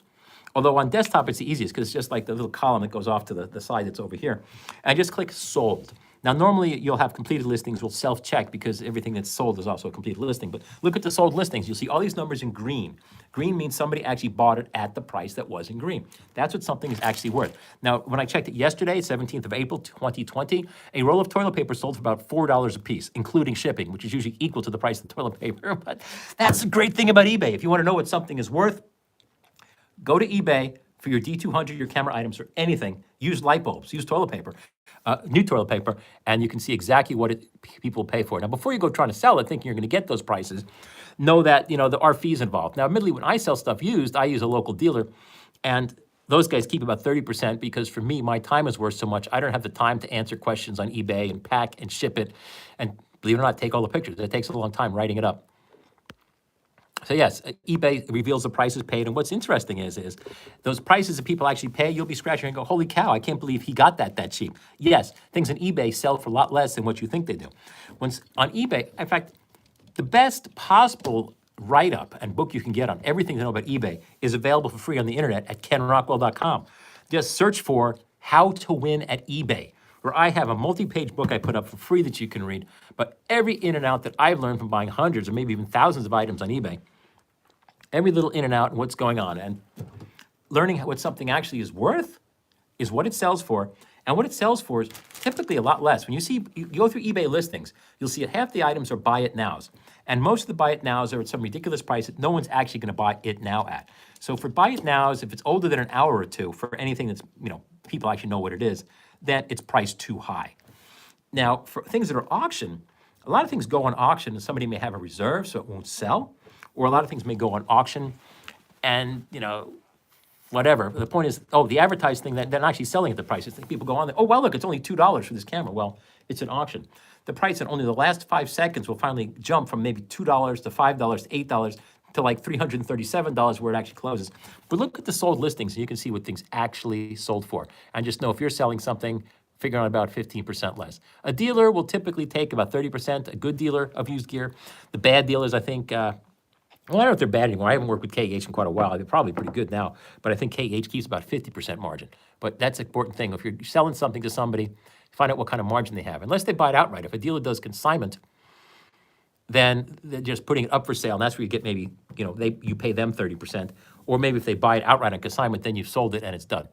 Although on desktop, it's the easiest because it's just like the little column that goes off to the side that's over here. And just click sold. Now, normally you'll have completed listings will self-check because everything that's sold is also a completed listing. But look at the sold listings. You'll see all these numbers in green. Green means somebody actually bought it at the price that was in green. That's what something is actually worth. Now, when I checked it yesterday, 17th of April, 2020, a roll of toilet paper sold for about $4 a piece, including shipping, which is usually equal to the price of toilet paper. But that's the great thing about eBay. If you want to know what something is worth, Go to eBay for your D200, your camera items, or anything. Use light bulbs, use toilet paper, new toilet paper, and you can see exactly what people pay for it. Now, before you go trying to sell it, thinking you're going to get those prices, know that there are fees involved. Now, admittedly, when I sell stuff used, I use a local dealer, and those guys keep about 30% because for me, my time is worth so much. I don't have the time to answer questions on eBay and pack and ship it, and believe it or not, take all the pictures. It takes a long time writing it up. So yes, eBay reveals the prices paid, and what's interesting is those prices that people actually pay, you'll be scratching and go, holy cow, I can't believe he got that cheap. Yes, things on eBay sell for a lot less than what you think they do. On eBay, in fact, the best possible write-up and book you can get on everything to know about eBay is available for free on the internet at kenrockwell.com. Just search for How to Win at eBay, where I have a multi-page book I put up for free that you can read, but every in and out that I've learned from buying hundreds or maybe even thousands of items on eBay, every little in and out and what's going on, and learning what something actually is worth is what it sells for, and what it sells for is typically a lot less. When you go through eBay listings, you'll see that half the items are buy it nows, and most of the buy it nows are at some ridiculous price that no one's actually going to buy it now at. So for buy it nows, if it's older than an hour or two, for anything that's people actually know what it is, then it's priced too high. Now, for things that are auction, a lot of things go on auction and somebody may have a reserve so it won't sell, or a lot of things may go on auction and, whatever. The point is, the advertised thing, that they're not actually selling at the price. It's like people go on there, oh, well, look, it's only $2 for this camera. Well, it's an auction. The price in only the last 5 seconds will finally jump from maybe $2 to $5 to $8 to like $337 where it actually closes. But look at the sold listings and you can see what things actually sold for. And just know if you're selling something, figure out about 15% less. A dealer will typically take about 30%, a good dealer of used gear. The bad dealers, I think, well, I don't know if they're bad anymore. I haven't worked with KH in quite a while. They're probably pretty good now, but I think KH keeps about 50% margin. But that's an important thing. If you're selling something to somebody, find out what kind of margin they have. Unless they buy it outright. If a dealer does consignment, then they're just putting it up for sale, and that's where you get maybe, you pay them 30%. Or maybe if they buy it outright on consignment, then you've sold it and it's done.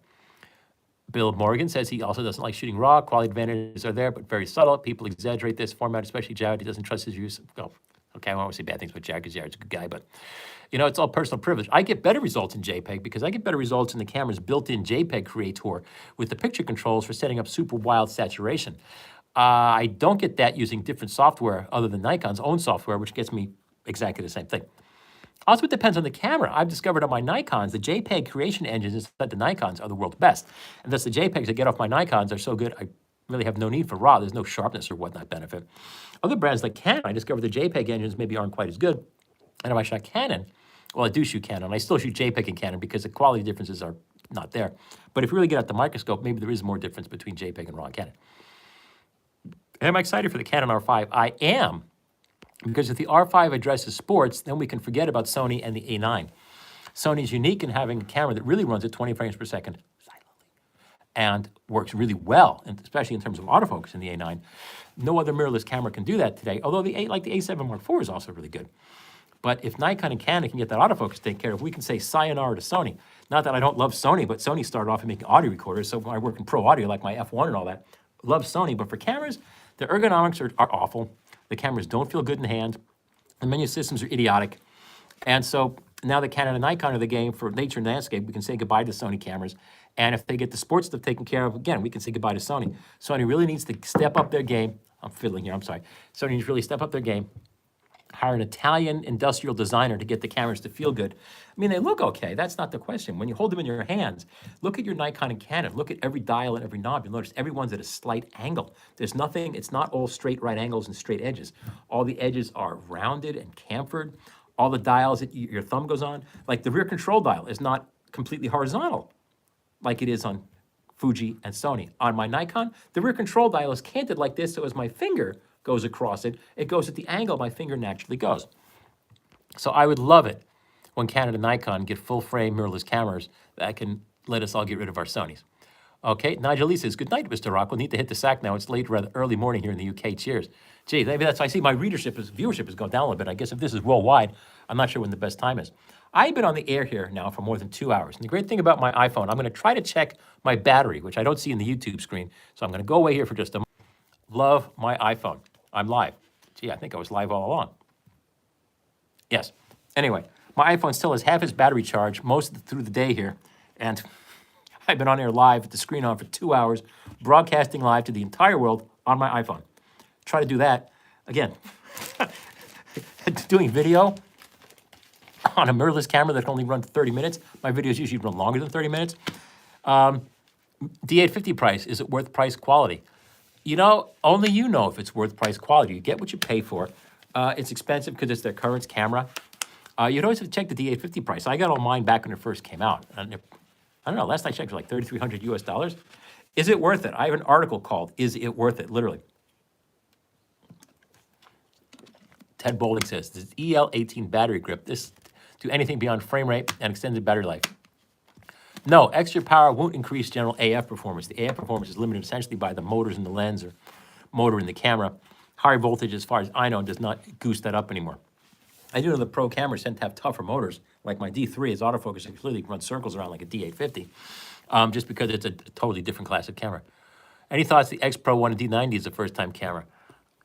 Bill Morgan says he also doesn't like shooting raw. Quality advantages are there, but very subtle. People exaggerate this format, especially Jared. He doesn't trust his use. Well, okay, I won't say bad things about Jared because Jared's a good guy, but it's all personal privilege. I get better results in JPEG because I get better results in the camera's built-in JPEG Creator with the picture controls for setting up super wild saturation. I don't get that using different software other than Nikon's own software, which gets me exactly the same thing. Also, it depends on the camera. I've discovered on my Nikons, the JPEG creation engines inside the Nikons are the world's best. And thus the JPEGs I get off my Nikons are so good, I really have no need for RAW. There's no sharpness or whatnot benefit. Other brands like Canon, I discovered the JPEG engines maybe aren't quite as good. And if I shot Canon, well, I do shoot Canon. I still shoot JPEG in Canon because the quality differences are not there. But if you really get out the microscope, maybe there is more difference between JPEG and RAW in Canon. Am I excited for the Canon R5? I am, because if the R5 addresses sports, then we can forget about Sony and the A9. Sony's unique in having a camera that really runs at 20 frames per second silently and works really well, and especially in terms of autofocus in the A9. No other mirrorless camera can do that today, although the A7 Mark IV is also really good. But if Nikon and Canon can get that autofocus taken care of, we can say sayonara to Sony. Not that I don't love Sony, but Sony started off in making audio recorders, so I work in pro audio like my F1 and all that. Love Sony, but for cameras, the ergonomics are awful. The cameras don't feel good in hand. The menu systems are idiotic. And so now the Canon and Nikon are the game for nature and landscape. We can say goodbye to Sony cameras. And if they get the sports stuff taken care of, again, we can say goodbye to Sony. Sony really needs to step up their game. I'm fiddling here, I'm sorry. Sony needs to really step up their game. Hire an Italian industrial designer to get the cameras to feel good. I mean, they look okay. That's not the question. When you hold them in your hands, look at your Nikon and Canon. Look at every dial and every knob. You'll notice everyone's at a slight angle. There's nothing, it's not all straight right angles and straight edges. All the edges are rounded and chamfered. All the dials that your thumb goes on, like the rear control dial is not completely horizontal like it is on Fuji and Sony. On my Nikon, the rear control dial is canted like this, so as my finger goes across it, it goes at the angle my finger naturally goes. So I would love it when Canon and Nikon get full-frame mirrorless cameras that can let us all get rid of our Sonys. Okay, Nigel Lee says, good night, Mr. Rockwell. Need to hit the sack now. It's late, rather early morning here in the UK. Cheers. Gee, maybe that's why I see my viewership has gone down a little bit. I guess if this is worldwide, I'm not sure when the best time is. I've been on the air here now for more than 2 hours. And the great thing about my iPhone, I'm going to try to check my battery, which I don't see in the YouTube screen. So I'm going to go away here for just a moment. Love my iPhone. I'm live. Gee, I think I was live all along. Yes. Anyway, My iPhone still has half its battery charge through the day here, and I've been on air live with the screen on for 2 hours, broadcasting live to the entire world on my iPhone. Try to do that again. Doing video on a mirrorless camera that can only run 30 minutes. My videos usually run longer than 30 minutes. D850 price, is it worth price quality? You know, only you know if it's worth price quality. You get what you pay for. It's expensive because it's their current camera. You'd always have to check the D850 price. I got all mine back when it first came out. And I don't know, last I checked it was like $3,300 US. Is it worth it? I have an article called, Is It Worth It? Literally. Ted Bowling says, does EL18 battery grip this do anything beyond frame rate and extended battery life? No, extra power won't increase general AF performance. The AF performance is limited essentially by the motors in the lens or motor in the camera. High voltage, as far as I know, does not goose that up anymore. I do know the pro cameras tend to have tougher motors, like my D3 is autofocus and clearly runs circles around like a D850, just because it's a totally different class of camera. Any thoughts the X Pro 1 and D90 is a first-time camera?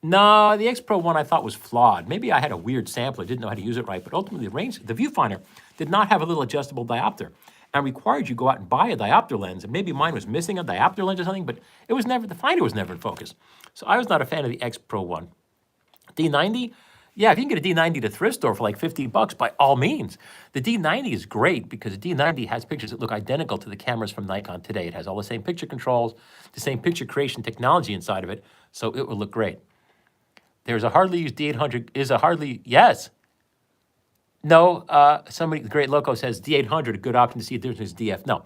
No, the X Pro 1 I thought was flawed. Maybe I had a weird sampler, didn't know how to use it right, but ultimately the viewfinder did not have a little adjustable diopter and required you go out and buy a diopter lens, and maybe mine was missing a diopter lens or something, but it was never, the finder was never in focus. So I was not a fan of the X Pro 1. D90, yeah, if you can get a D90 at a thrift store for like $50, by all means. The D90 is great because the D90 has pictures that look identical to the cameras from Nikon today. It has all the same picture controls, the same picture creation technology inside of it, so it will look great. There's a hardly used D800, yes. No, somebody, the Great Loco says D800, a good option to see a difference in DF. No.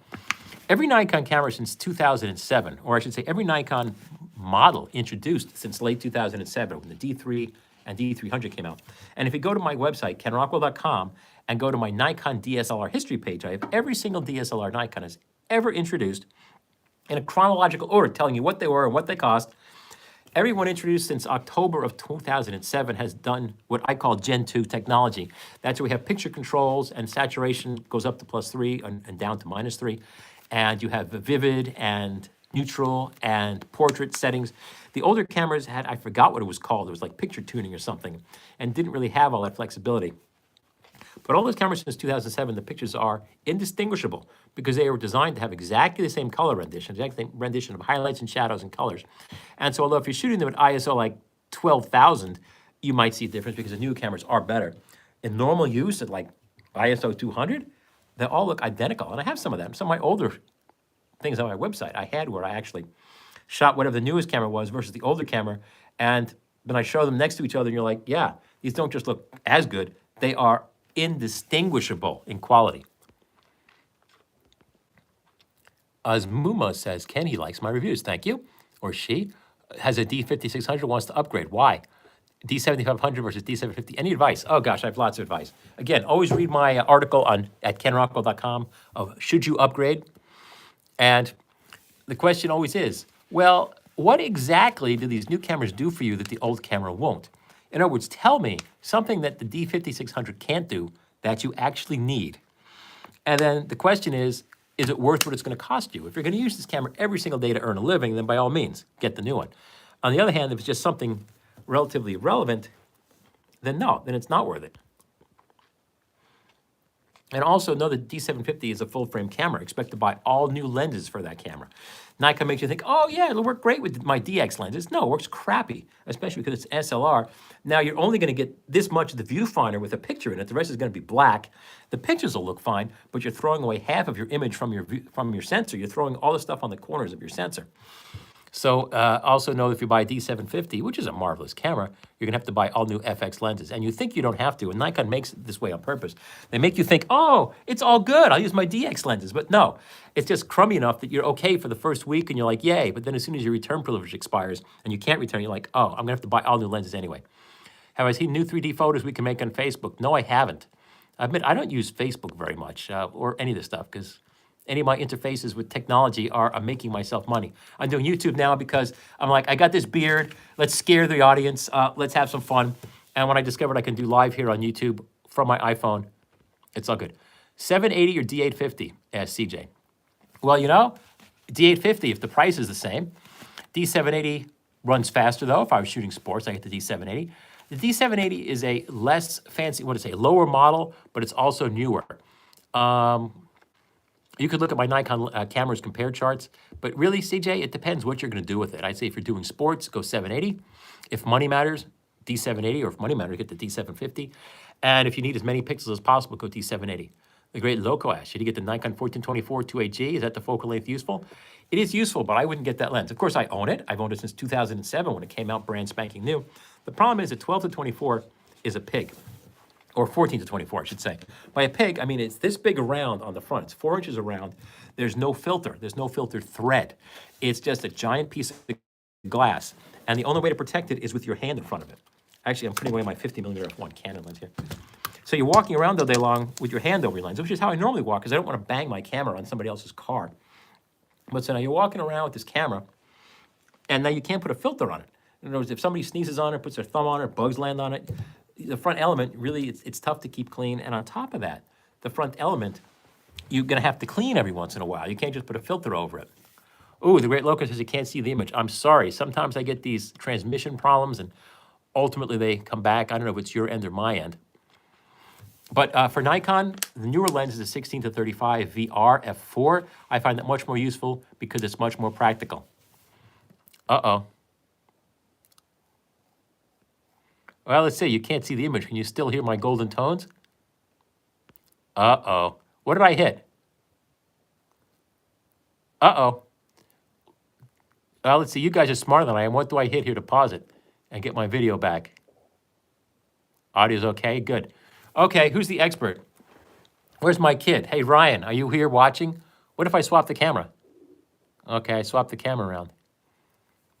Every Nikon camera since 2007, or I should say every Nikon model introduced since late 2007 when the D3 and D300 came out. And if you go to my website, kenrockwell.com, and go to my Nikon DSLR history page, I have every single DSLR Nikon has ever introduced in a chronological order, telling you what they were and what they cost. Everyone introduced since October of 2007 has done what I call Gen 2 technology. That's where we have picture controls and saturation goes up to +3 and down to -3. And you have the vivid and neutral and portrait settings. The older cameras had, I forgot what it was called. It was like picture tuning or something, and didn't really have all that flexibility. But all those cameras since 2007, the pictures are indistinguishable because they were designed to have exactly the same color rendition, exactly the same rendition of highlights and shadows and colors. And so although if you're shooting them at ISO like 12,000, you might see a difference because the new cameras are better. In normal use at like ISO 200, they all look identical. And I have some of them. Some of my older things on my website I had where I actually shot whatever the newest camera was versus the older camera. And then I show them next to each other and you're like, yeah, these don't just look as good. They are indistinguishable in quality. Azmuma says, Ken, he likes my reviews. Thank you. Or she has a D5600, wants to upgrade. Why? D7500 versus D750. Any advice? Oh gosh, I have lots of advice. Again, always read my article at kenrockwell.com of should you upgrade? And the question always is, well, what exactly do these new cameras do for you that the old camera won't? In other words, tell me something that the D5600 can't do that you actually need. And then the question is it worth what it's going to cost you? If you're going to use this camera every single day to earn a living, then by all means, get the new one. On the other hand, if it's just something relatively irrelevant, then no, then it's not worth it. And also know that D750 is a full-frame camera. Expect to buy all new lenses for that camera. Nikon makes you think, oh yeah, it'll work great with my DX lenses. No, it works crappy, especially because it's SLR. Now you're only going to get this much of the viewfinder with a picture in it. The rest is going to be black. The pictures will look fine, but you're throwing away half of your image from your sensor. You're throwing all the stuff on the corners of your sensor. So also know if you buy a D750, which is a marvelous camera, you're going to have to buy all new FX lenses. And you think you don't have to, and Nikon makes it this way on purpose. They make you think, oh, it's all good. I'll use my DX lenses. But no, it's just crummy enough that you're okay for the first week and you're like, yay. But then as soon as your return privilege expires and you can't return, you're like, oh, I'm going to have to buy all new lenses anyway. Have I seen new 3D photos we can make on Facebook? No, I haven't. I admit I don't use Facebook very much or any of this stuff because any of my interfaces with technology are I'm making myself money. I'm doing YouTube now because I'm like, I got this beard. Let's scare the audience. Let's have some fun. And when I discovered I can do live here on YouTube from my iPhone, it's all good. 780 or D850? Asked CJ. Well, you know, D850 if the price is the same. D780 runs faster though. If I was shooting sports, I get the D780. The D780 is a less fancy, what to say, lower model, but it's also newer. You could look at my Nikon cameras compare charts, but really, CJ, it depends what you're going to do with it. I'd say if you're doing sports, go 780. If money matters, D780, or if money matters, get the D750. And if you need as many pixels as possible, go D780. The great Loco asked, should you get the Nikon 1424 28G? Is that the focal length useful? It is useful, but I wouldn't get that lens. Of course, I own it. I've owned it since 2007 when it came out brand spanking new. The problem is that 12 to 24 is a pig. Or 14 to 24, I should say. By a pig, I mean it's this big around on the front. It's 4 inches around. There's no filter. There's no filtered thread. It's just a giant piece of glass. And the only way to protect it is with your hand in front of it. Actually, I'm putting away my 50mm f1 Canon lens here. So you're walking around all day long with your hand over your lens, which is how I normally walk, because I don't want to bang my camera on somebody else's car. But so now you're walking around with this camera, and now you can't put a filter on it. In other words, if somebody sneezes on it, puts their thumb on it, bugs land on it, the front element, really, it's tough to keep clean. And on top of that, the front element, you're going to have to clean every once in a while. You can't just put a filter over it. Ooh, the great Locust says you can't see the image. I'm sorry. Sometimes I get these transmission problems, and ultimately they come back. I don't know if it's your end or my end. But for Nikon, the newer lens is a 16 to 35 VR f4. I find that much more useful because it's much more practical. Uh-oh. Well, let's see. You can't see the image. Can you still hear my golden tones? Uh-oh. What did I hit? Uh-oh. Well, let's see. You guys are smarter than I am. What do I hit here to pause it and get my video back? Audio's okay? Good. Okay, who's the expert? Where's my kid? Hey, Ryan, are you here watching? What if I swap the camera? Okay, I swapped the camera around.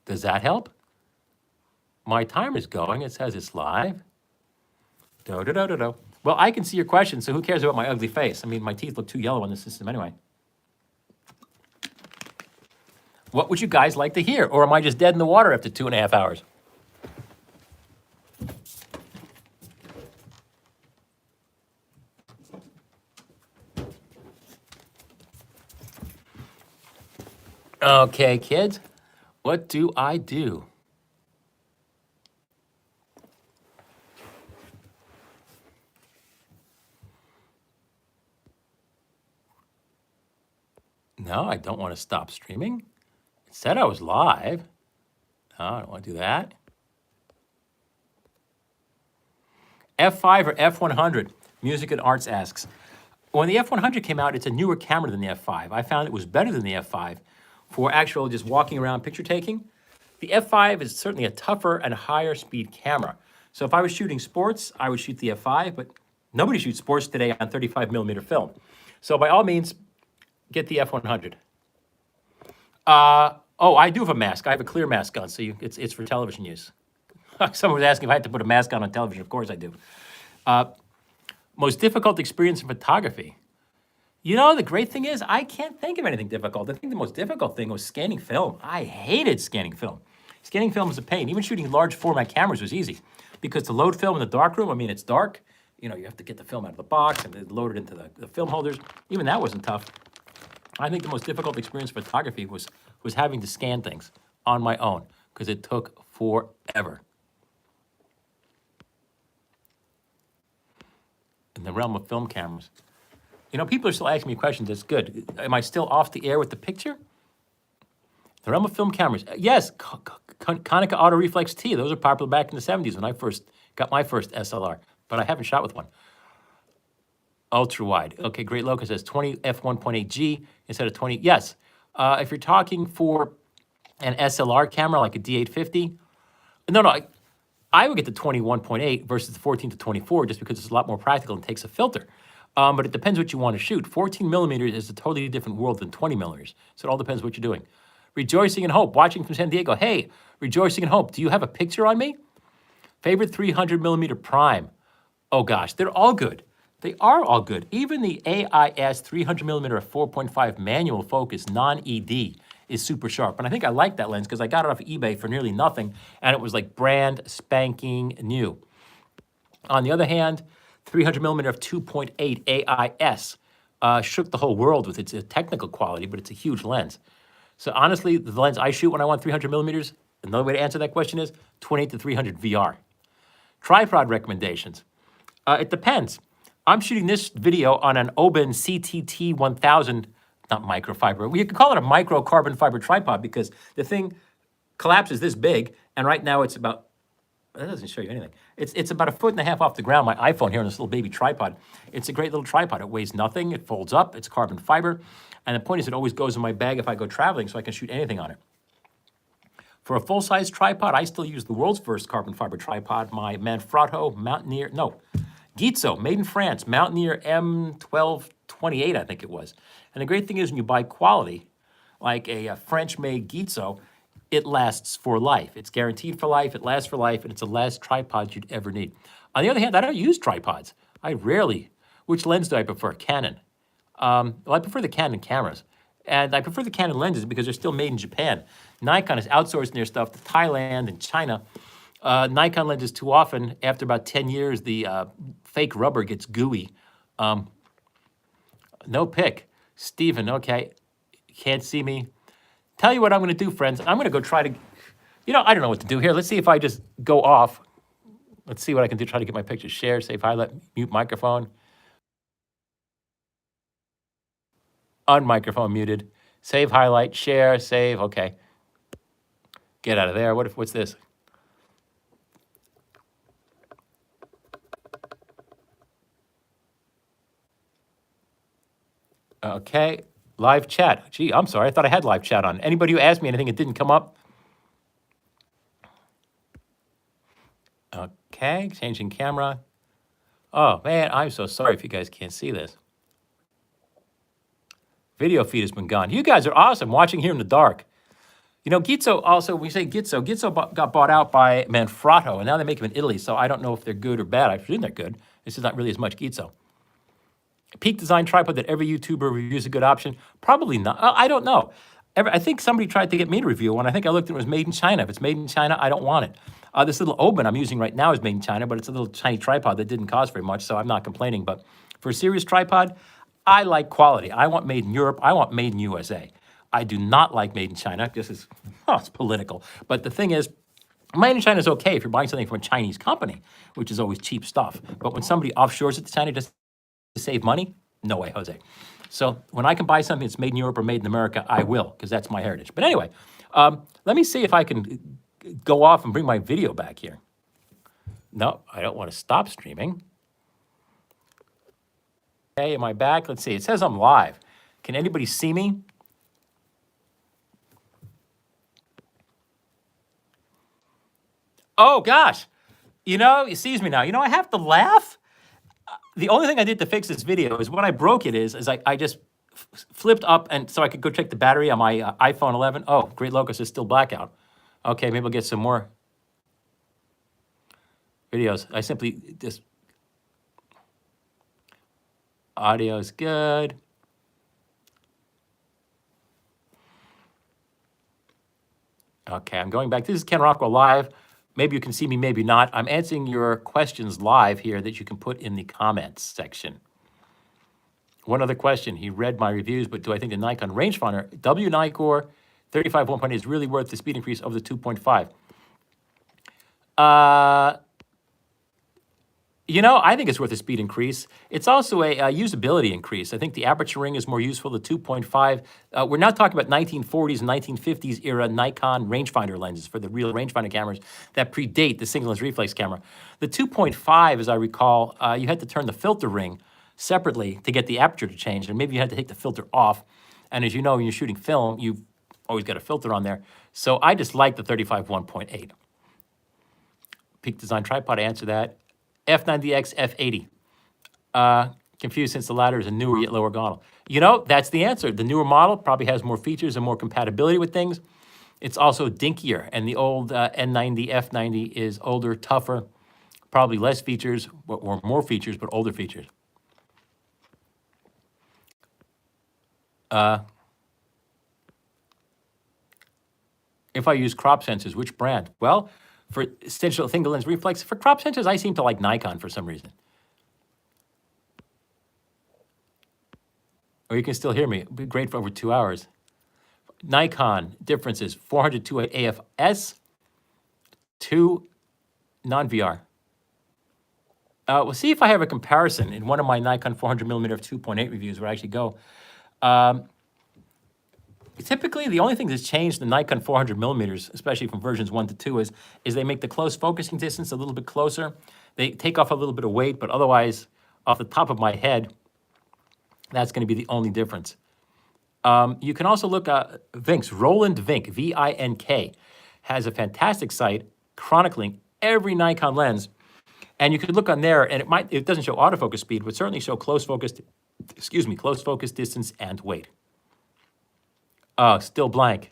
Does that help? My timer's going. It says it's live. Do-do-do-do-do. Well, I can see your question, so who cares about my ugly face? I mean, my teeth look too yellow on the system anyway. What would you guys like to hear? Or am I just dead in the water after 2.5 hours? Okay, kids, what do I do? No, I don't want to stop streaming. It said I was live. No, I don't want to do that. F5 or F100? Music and Arts asks. When the F100 came out, it's a newer camera than the F5. I found it was better than the F5 for actual just walking around picture taking. The F5 is certainly a tougher and higher speed camera. So if I was shooting sports, I would shoot the F5, but nobody shoots sports today on 35mm film. So by all means, get the F100. Oh, I do have a mask. I have a clear mask on, so it's for television use. Someone was asking if I had to put a mask on television. Of course I do. Most difficult experience in photography. You know, the great thing is I can't think of anything difficult. I think the most difficult thing was scanning film. I hated scanning film. Scanning film is a pain. Even shooting large format cameras was easy because to load film in the darkroom, I mean, it's dark. You know, you have to get the film out of the box and then load it into the film holders. Even that wasn't tough. I think the most difficult experience in photography was having to scan things on my own because it took forever. In the realm of film cameras. You know, people are still asking me questions. That's good. Am I still off the air with the picture? The realm of film cameras. Yes, Konica Auto Reflex T. Those were popular back in the 70s when I first got my first SLR, but I haven't shot with one. Ultra wide. Okay, Great Locust says 20 f1.8G instead of 20. Yes, if you're talking for an SLR camera like a D850, no, I would get the 21.8 versus the 14 to 24 just because it's a lot more practical and takes a filter. But it depends what you want to shoot. 14mm is a totally different world than 20mm. So it all depends what you're doing. Rejoicing in Hope, watching from San Diego. Hey, Rejoicing in Hope, do you have a picture on me? Favorite 300mm prime? Oh gosh, they're all good. They are all good. Even the AIS 300mm 4.5 manual focus non-ED is super sharp. And I think I like that lens because I got it off eBay for nearly nothing and it was like brand spanking new. On the other hand, 300mm f 2.8 AIS shook the whole world with its technical quality, but it's a huge lens. So honestly, the lens I shoot when I want 300mm, another way to answer that question is 28 to 300 VR. Tripod recommendations. It depends. I'm shooting this video on an Oben CTT 1000, not microfiber. We could call it a micro carbon fiber tripod because the thing collapses this big, and right now it's about, that doesn't show you anything. It's about 1.5 feet off the ground, my iPhone here on this little baby tripod. It's a great little tripod. It weighs nothing. It folds up. It's carbon fiber. And the point is it always goes in my bag if I go traveling so I can shoot anything on it. For a full-size tripod, I still use the world's first carbon fiber tripod, my Manfrotto Gizzo, made in France, Mountaineer M1228, I think it was. And the great thing is when you buy quality, like a French-made Gizzo, it lasts for life. It's guaranteed for life, it lasts for life, and it's the last tripod you'd ever need. On the other hand, I don't use tripods. I rarely. Which lens do I prefer? Canon. Well, I prefer the Canon cameras. And I prefer the Canon lenses because they're still made in Japan. Nikon is outsourcing their stuff to Thailand and China. Nikon lenses too often, after about 10 years, the fake rubber gets gooey. No pick. Steven, okay, can't see me. Tell you what I'm going to do, friends. I'm going to go try to, I don't know what to do here. Let's see if I just go off. Let's see what I can do. Try to get my picture. Share, save, highlight, mute microphone. Unmicrophone muted. Save, highlight, share, save. Okay. Get out of there. What's this? Okay. Live chat. Gee, I'm sorry. I thought I had live chat on. Anybody who asked me anything, it didn't come up. Okay. Changing camera. Oh, man, I'm so sorry if you guys can't see this. Video feed has been gone. You guys are awesome watching here in the dark. Gizzo also, we say Gizzo got bought out by Manfrotto, and now they make them in Italy, so I don't know if they're good or bad. I presume they're good. This is not really as much Gizzo. Peak design tripod that every YouTuber reviews a good option? Probably not. I don't know. I think somebody tried to get me to review one. I think I looked and it was made in China. If it's made in China, I don't want it. This little Oben I'm using right now is made in China, but it's a little tiny tripod that didn't cost very much, so I'm not complaining. But for a serious tripod, I like quality. I want made in Europe. I want made in USA. I do not like made in China. It's political. But the thing is, made in China is okay if you're buying something from a Chinese company, which is always cheap stuff. But when somebody offshores it to China just to save money, no way, Jose. So when I can buy something that's made in Europe or made in America, I will, because that's my heritage. But anyway, let me see if I can go off and bring my video back here. No, I don't want to stop streaming. Okay, am I back? Let's see. It says I'm live. Can anybody see me? Oh, gosh. He sees me now. I have to laugh. The only thing I did to fix this video is when I broke it is I just flipped up and so I could go check the battery on my iPhone 11. Oh, Great Locust is still blackout. Okay, maybe I'll get some more videos. I simply just... Audio is good. Okay, I'm going back. This is Ken Rockwell live. Maybe you can see me, maybe not. I'm answering your questions live here that you can put in the comments section. One other question. He read my reviews, but do I think the Nikon rangefinder W9 35 1.8 is really worth the speed increase of the 2.5? I think it's worth a speed increase. It's also a usability increase. I think the aperture ring is more useful. The 2.5, we're not talking about 1940s and 1950s era Nikon rangefinder lenses for the real rangefinder cameras that predate the single lens reflex camera. The 2.5, as I recall, you had to turn the filter ring separately to get the aperture to change, and maybe you had to take the filter off. And as you know, when you're shooting film, you've always got a filter on there. So I just like the 35 1.8. Peak design tripod, I answer that. F90X, F80. Confused since the latter is a newer yet lower model. That's the answer. The newer model probably has more features and more compatibility with things. It's also dinkier, and the old N90, F90 is older, tougher, probably less features, or more features, but older features. If I use crop sensors, which brand? Well, for essential single lens reflex, for crop sensors, I seem to like Nikon for some reason. Or you can still hear me. It'd be great for over 2 hours. Nikon differences: 400 2.8 AFS, 2 non-VR. We'll see if I have a comparison in one of my Nikon 400mm f2.8 reviews where I actually go. Typically, the only thing that's changed the Nikon 400mm, especially from versions 1 to 2, is they make the close focusing distance a little bit closer. They take off a little bit of weight, but otherwise, off the top of my head, that's going to be the only difference. You can also look at Vink's, Roland Vink, V-I-N-K, has a fantastic site chronicling every Nikon lens. And you could look on there, and it doesn't show autofocus speed, but certainly show close focus distance and weight. Oh, still blank.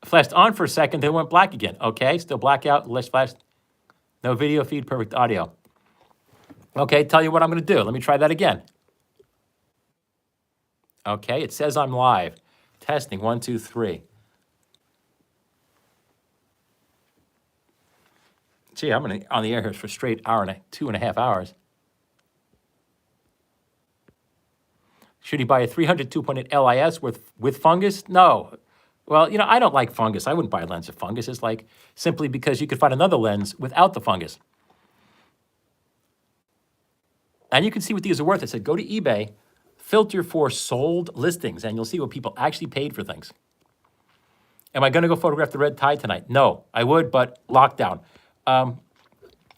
Flashed on for a second, then went black again. Okay, still blackout, less flash. No video feed, perfect audio. Okay, tell you what I'm going to do. Let me try that again. Okay, it says I'm live. Testing, 1, 2, 3. Gee, I'm on the air here for a straight hour and 2.5 hours. Should he buy a 300 2.8 LIS with fungus? No. Well, you know, I don't like fungus. I wouldn't buy a lens with fungus. It's like simply because you could find another lens without the fungus. And you can see what these are worth. I said, go to eBay, filter for sold listings, and you'll see what people actually paid for things. Am I going to go photograph the red tide tonight? No, I would, but lockdown.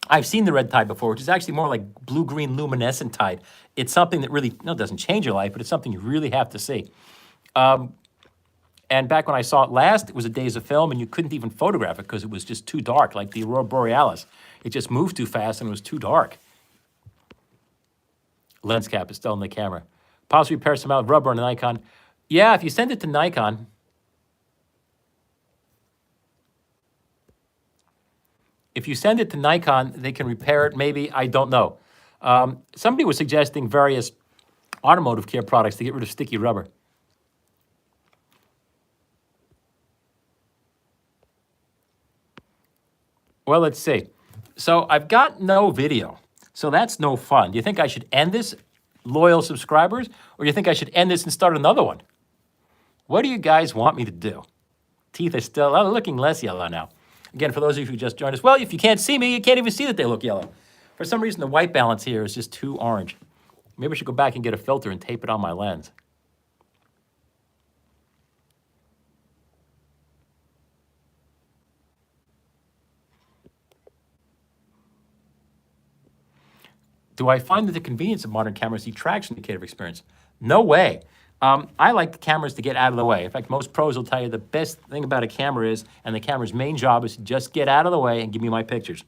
I've seen the red tide before, which is actually more like blue-green luminescent tide. It's something that really, no, doesn't change your life, but it's something you really have to see. And back when I saw it last, it was a days of film, and you couldn't even photograph it because it was just too dark, like the Aurora Borealis. It just moved too fast, and it was too dark. Lens cap is still in the camera. Possibly repair some out of rubber on a Nikon. Yeah, if you send it to Nikon, they can repair it, maybe. I don't know. Somebody was suggesting various automotive care products to get rid of sticky rubber. Well, let's see. So I've got no video, so that's no fun. Do you think I should end this, loyal subscribers, or do you think I should end this and start another one? What do you guys want me to do? Teeth are still looking less yellow now. Again, for those of you who just joined us, well, if you can't see me, you can't even see that they look yellow. For some reason, the white balance here is just too orange. Maybe I should go back and get a filter and tape it on my lens. Do I find that the convenience of modern cameras detracts from the creative experience? No way. I like the cameras to get out of the way. In fact, most pros will tell you the best thing about a camera is, and the camera's main job is to just get out of the way and give me my pictures.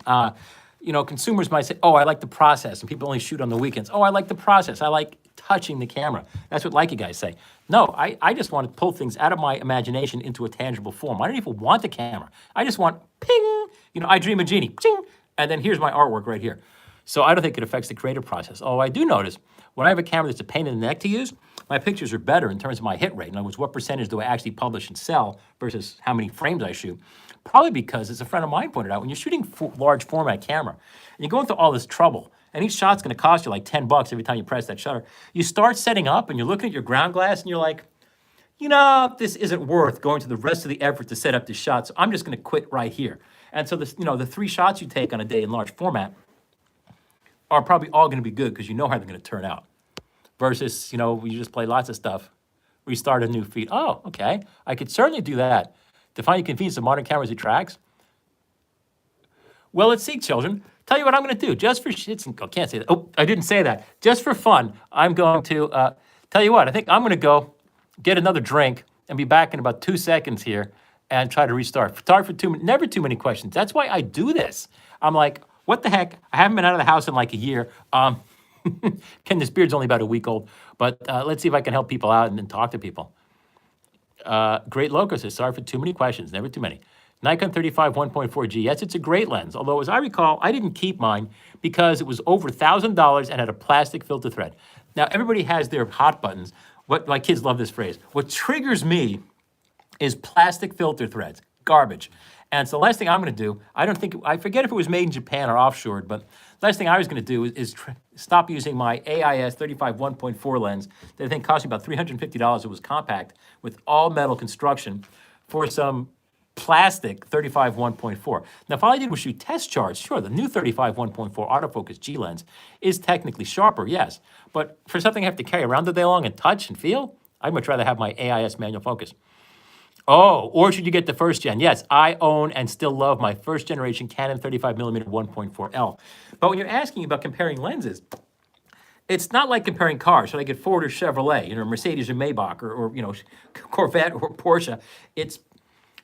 You know, consumers might say, oh, I like the process, and people only shoot on the weekends. Oh, I like the process. I like touching the camera. That's what like you guys say. No, I just want to pull things out of my imagination into a tangible form. I don't even want the camera. I just want ping, you know, I dream a genie, ching, and then here's my artwork right here. So I don't think it affects the creative process. Oh, I do notice when I have a camera that's a pain in the neck to use, my pictures are better in terms of my hit rate. In other words, what percentage do I actually publish and sell versus how many frames I shoot? Probably because, as a friend of mine pointed out, when you're shooting large format camera, and you're going through all this trouble, and each shot's going to cost you like $10 every time you press that shutter, you start setting up and you're looking at your ground glass and you're like, you know, this isn't worth going to the rest of the effort to set up this shot, so I'm just going to quit right here. And so this, you know, the 3 shots you take on a day in large format are probably all going to be good because you know how they're going to turn out. Versus, you know, you just play lots of stuff, restart a new feed. Oh, okay, I could certainly do that. Define the convenience of modern cameras attracts. Well, let's see, children. Tell you what I'm going to do. Just for shits and... I can't say that. Oh, I didn't say that. Just for fun, I'm going to... tell you what, I think I'm going to go get another drink and be back in about 2 seconds here and try to restart. Start for 2 minutes. Never too many questions. That's why I do this. I'm like, what the heck? I haven't been out of the house in like a year. Ken, this beard's only about a week old. But let's see if I can help people out and then talk to people. Great Loco says, sorry for too many questions. Never too many. Nikon 35 1.4G. Yes, it's a great lens. Although, as I recall, I didn't keep mine because it was over $1,000 and had a plastic filter thread. Now, everybody has their hot buttons. What my kids love this phrase. What triggers me is plastic filter threads. Garbage. And so the last thing I'm going to do, I forget if it was made in Japan or offshored, but the last thing I was going to do is stop using my AIS 35 1.4 lens that I think cost me about $350. It was compact with all metal construction for some plastic 35 1.4. Now, if all I did was shoot test charts, sure, the new 35 1.4 autofocus G lens is technically sharper, yes. But for something I have to carry around all day long and touch and feel, I'd much rather have my AIS manual focus. Oh, or should you get the first gen? Yes, I own and still love my first generation Canon 35mm 1.4L. But when you're asking about comparing lenses, it's not like comparing cars. Should I get Ford or Chevrolet, Mercedes or Maybach, or Corvette or Porsche? It's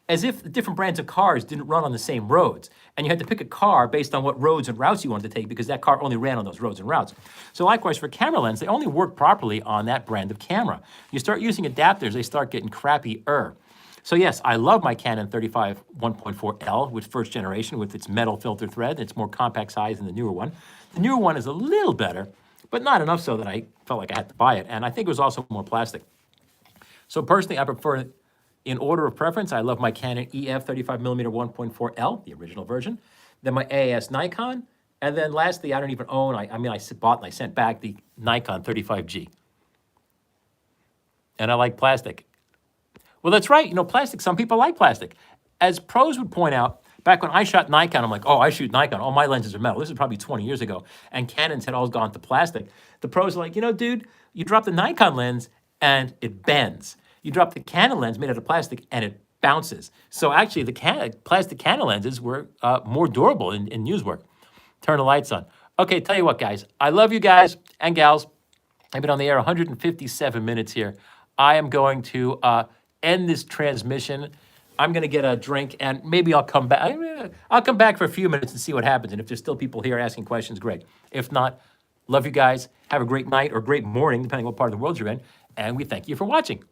as if the different brands of cars didn't run on the same roads. And you had to pick a car based on what roads and routes you wanted to take because that car only ran on those roads and routes. So likewise for camera lens, they only work properly on that brand of camera. You start using adapters, they start getting crappy-er. So yes, I love my Canon 35 1.4L with first generation with its metal filter thread. It's more compact size than the newer one. The newer one is a little better, but not enough so that I felt like I had to buy it. And I think it was also more plastic. So personally, I prefer, in order of preference, I love my Canon EF 35mm 1.4L, the original version, then my AAS Nikon, and then lastly, I don't even own, I bought and I sent back the Nikon 35G. And I like plastic. Well, that's right. Plastic, some people like plastic. As pros would point out, back when I shot Nikon, I'm like, oh, I shoot Nikon. All my lenses are metal. This is probably 20 years ago. And Canons had all gone to plastic. The pros are like, dude, you drop the Nikon lens and it bends. You drop the Canon lens made out of plastic and it bounces. So actually, the plastic Canon lenses were more durable in use work. Turn the lights on. Okay, tell you what, guys. I love you guys and gals. I've been on the air 157 minutes here. I am going to end this transmission. I'm going to get a drink, and maybe I'll come back. I'll come back for a few minutes and see what happens. And if there's still people here asking questions, great. If not, love you guys. Have a great night or great morning, depending on what part of the world you're in. And we thank you for watching.